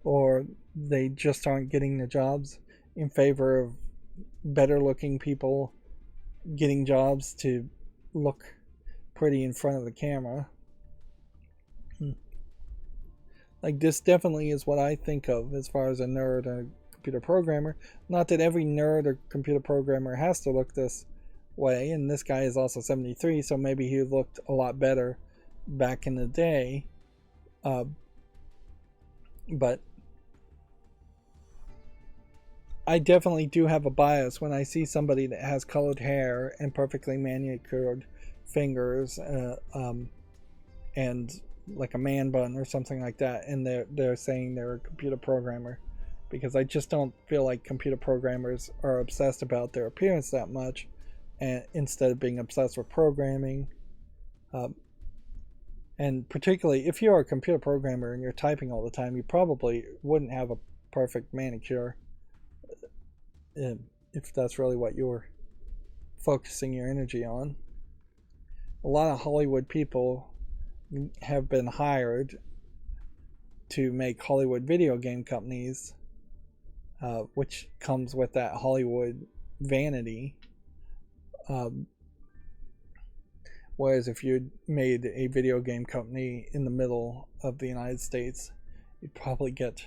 or they just aren't getting the jobs in favor of better looking people getting jobs to look pretty in front of the camera. Like, this definitely is what I think of as far as a nerd and a computer programmer. Not that every nerd or computer programmer has to look this way, and this guy is also 73, so maybe he looked a lot better back in the day. But I definitely do have a bias when I see somebody that has colored hair and perfectly manicured fingers and like a man bun or something like that, and they're saying they're a computer programmer, because I just don't feel like computer programmers are obsessed about their appearance that much, and instead of being obsessed with programming. And particularly if you're a computer programmer and you're typing all the time, you probably wouldn't have a perfect manicure if that's really what you're focusing your energy on. A lot of Hollywood people have been hired to make Hollywood video game companies, which comes with that Hollywood vanity. Whereas if you made a video game company in the middle of the United States, you'd probably get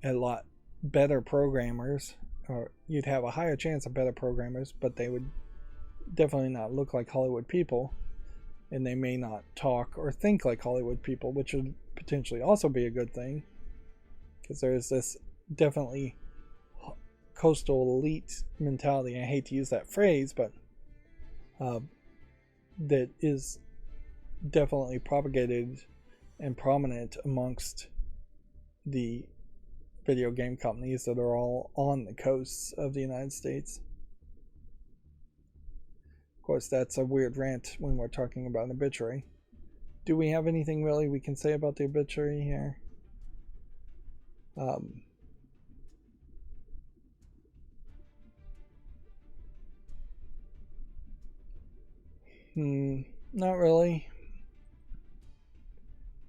a lot better programmers, or you'd have a higher chance of better programmers, but they would definitely not look like Hollywood people. And they may not talk or think like Hollywood people, which would potentially also be a good thing, because there is this definitely coastal elite mentality. I hate to use that phrase, but that is definitely propagated and prominent amongst the video game companies that are all on the coasts of the United States. Of course, that's a weird rant when we're talking about an obituary. Do we have anything really we can say about the obituary here? Not really.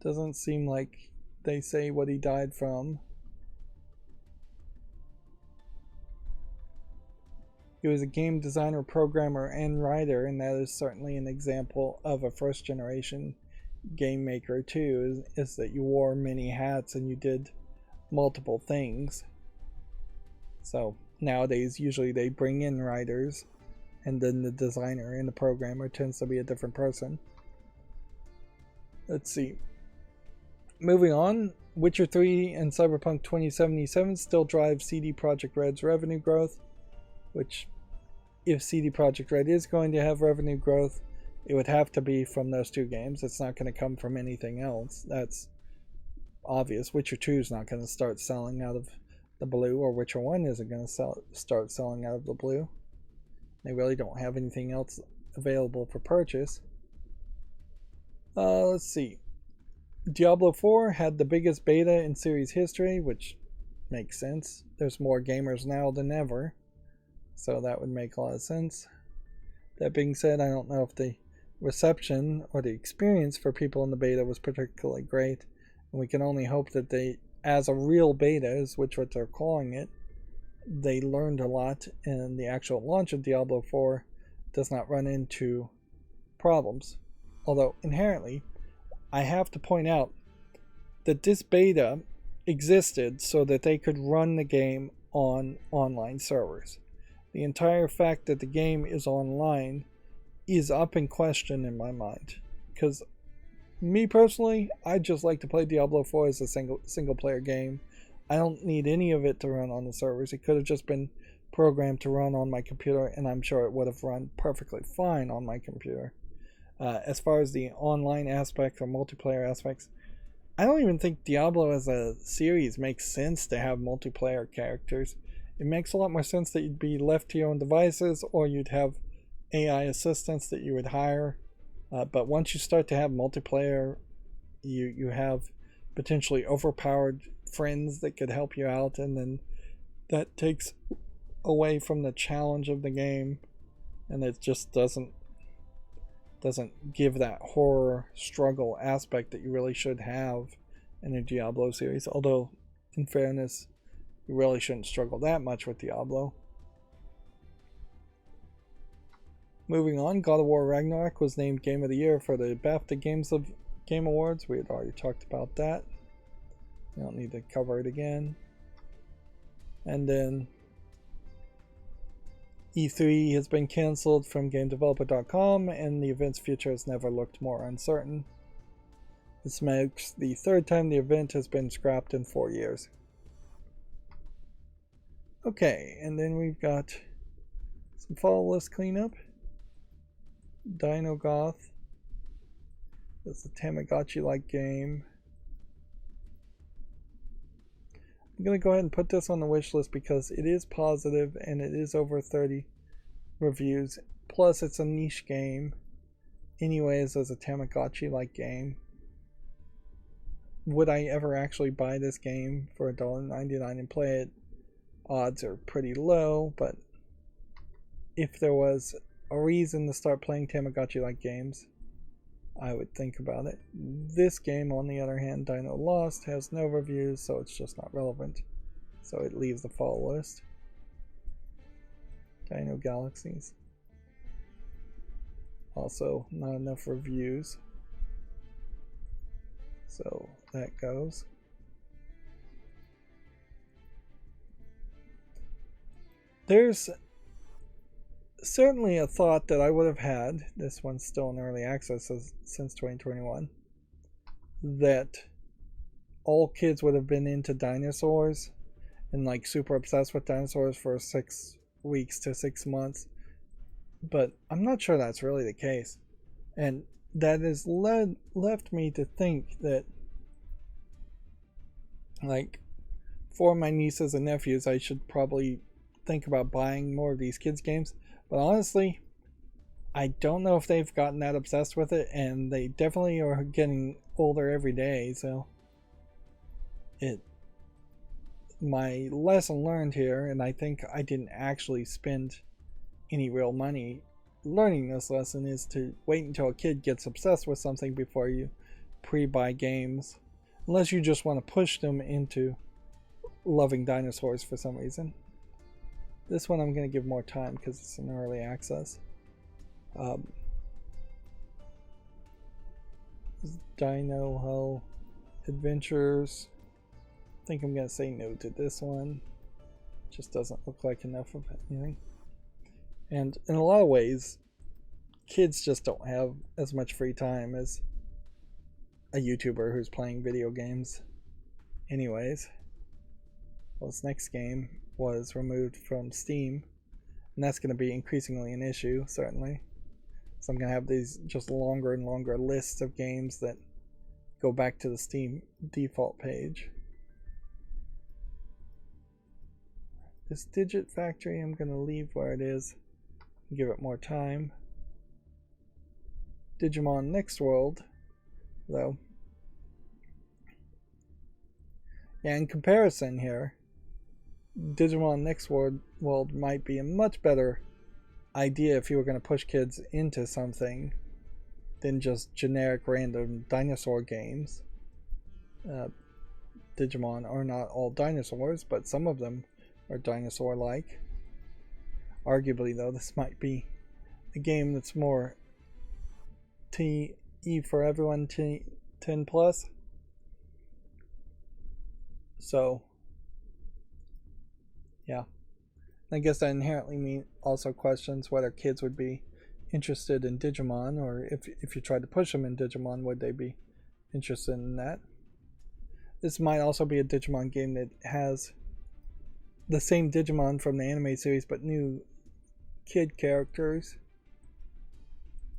Doesn't seem like they say what he died from. He was a game designer, programmer, and writer, and that is certainly an example of a first generation game maker too, is that you wore many hats and you did multiple things. So nowadays usually they bring in writers, and then the designer and the programmer tends to be a different person. Let's see. Moving on, Witcher 3 and Cyberpunk 2077 still drive CD Projekt Red's revenue growth, which, if CD Projekt Red is going to have revenue growth, it would have to be from those two games. It's not going to come from anything else. That's obvious. Witcher 2 is not going to start selling out of the blue, or Witcher 1 isn't going to start selling out of the blue. They really don't have anything else available for purchase. Let's see. Diablo 4 had the biggest beta in series history, which makes sense. There's more gamers now than ever, so that would make a lot of sense. That being said, I don't know if the reception or the experience for people in the beta was particularly great, and we can only hope that they, as a real beta, is which what they're calling it, they learned a lot, and the actual launch of Diablo 4 does not run into problems. Although, inherently, I have to point out that this beta existed so that they could run the game on online servers. The entire fact that the game is online is up in question in my mind. Because, me personally, I just like to play Diablo 4 as a single player game. I don't need any of it to run on the servers. It could have just been programmed to run on my computer, and I'm sure it would have run perfectly fine on my computer. As far as the online aspect or multiplayer aspects, I don't even think Diablo as a series makes sense to have multiplayer characters. It makes a lot more sense that you'd be left to your own devices, or you'd have AI assistants that you would hire. But once you start to have multiplayer, you have potentially overpowered friends that could help you out, and then that takes away from the challenge of the game, and it just doesn't give that horror struggle aspect that you really should have in a Diablo series. Although, in fairness, you really shouldn't struggle that much with Diablo. Moving on, God of War Ragnarok was named Game of the Year for the BAFTA Game Awards. We had already talked about that. I don't need to cover it again. And then E3 has been cancelled from GameDeveloper.com, and the event's future has never looked more uncertain. This marks the third time the event has been scrapped in 4 years. Okay, and then we've got some follow list cleanup. Dino Goth. That's a Tamagotchi-like game. I'm going to go ahead and put this on the wish list because it is positive and it is over 30 reviews. Plus, it's a niche game. Anyways, as a Tamagotchi-like game. Would I ever actually buy this game for $1.99 and play it? Odds are pretty low, but if there was a reason to start playing Tamagotchi-like games, I would think about it. This game, on the other hand, Dino Lost, has no reviews, so it's just not relevant. So it leaves the fall list. Dino Galaxies. Also, not enough reviews. So that goes. There's certainly a thought that I would have had, this one's still in early access since 2021, that all kids would have been into dinosaurs and like super obsessed with dinosaurs for 6 weeks to 6 months. But I'm not sure that's really the case. And that has left me to think that, like, for my nieces and nephews, I should probably think about buying more of these kids' games. But honestly, I don't know if they've gotten that obsessed with it, and they definitely are getting older every day, so my lesson learned here, and I think I didn't actually spend any real money learning this lesson, is to wait until a kid gets obsessed with something before you pre-buy games, unless you just want to push them into loving dinosaurs for some reason. This one I'm going to give more time because it's an early access. Dino Ho Adventures. I think I'm going to say no to this one. Just doesn't look like enough of anything. And in a lot of ways, kids just don't have as much free time as a YouTuber who's playing video games. Anyways, well, this next game was removed from Steam, and that's going to be increasingly an issue, certainly. So I'm going to have these just longer and longer lists of games that go back to the Steam default page. This Digit Factory I'm going to leave where it is and give it more time. Digimon Next World, though. Yeah, in comparison here, Digimon Next World might be a much better idea if you were going to push kids into something than just generic random dinosaur games. Digimon are not all dinosaurs, but some of them are dinosaur-like. Arguably, though, this might be a game that's more TE for everyone, 10 plus. So, yeah. I guess that inherently also questions whether kids would be interested in Digimon, or if you tried to push them in Digimon, would they be interested in that? This might also be a Digimon game that has the same Digimon from the anime series, but new kid characters,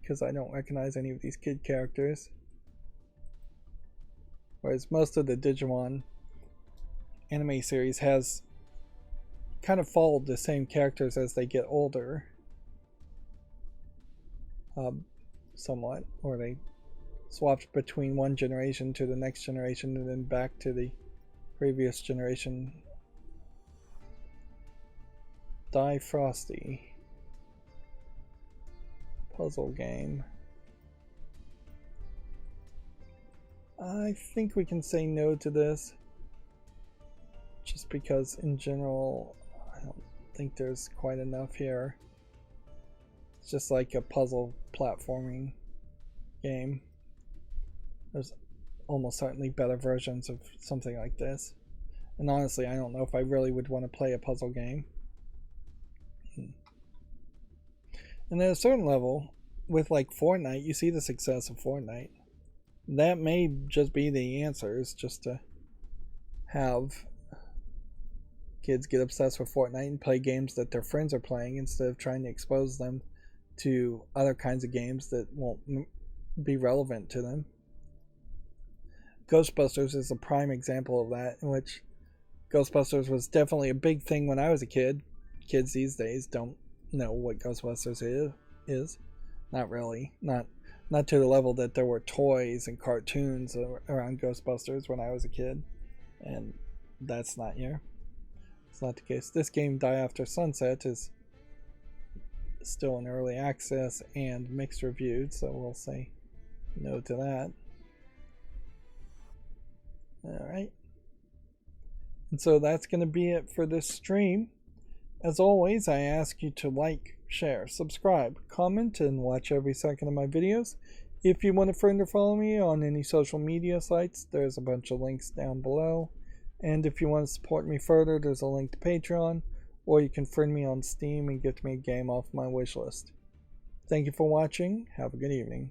because I don't recognize any of these kid characters. Whereas most of the Digimon anime series has kind of followed the same characters as they get older, somewhat, or they swapped between one generation to the next generation and then back to the previous generation. Die Frosty puzzle game. I think we can say no to this, just because in general I don't think there's quite enough here. It's just like a puzzle platforming game. There's almost certainly better versions of something like this, and honestly I don't know if I really would want to play a puzzle game. And at a certain level, with like Fortnite, you see the success of Fortnite. That may just be the answer, is just to have kids get obsessed with Fortnite and play games that their friends are playing instead of trying to expose them to other kinds of games that won't be relevant to them. Ghostbusters is a prime example of that, in which Ghostbusters was definitely a big thing when I was a kid. Kids these days don't know what Ghostbusters is. Not really. Not to the level that there were toys and cartoons around Ghostbusters when I was a kid. And that's not here. It's not the case. This game, Die After Sunset, is still in early access and mixed reviewed, so we'll say no to that. Alright. And so that's going to be it for this stream. As always, I ask you to like, share, subscribe, comment, and watch every second of my videos. If you want to friend or follow me on any social media sites, there's a bunch of links down below. And if you want to support me further, there's a link to Patreon, or you can friend me on Steam and get me a game off my wishlist. Thank you for watching. Have a good evening.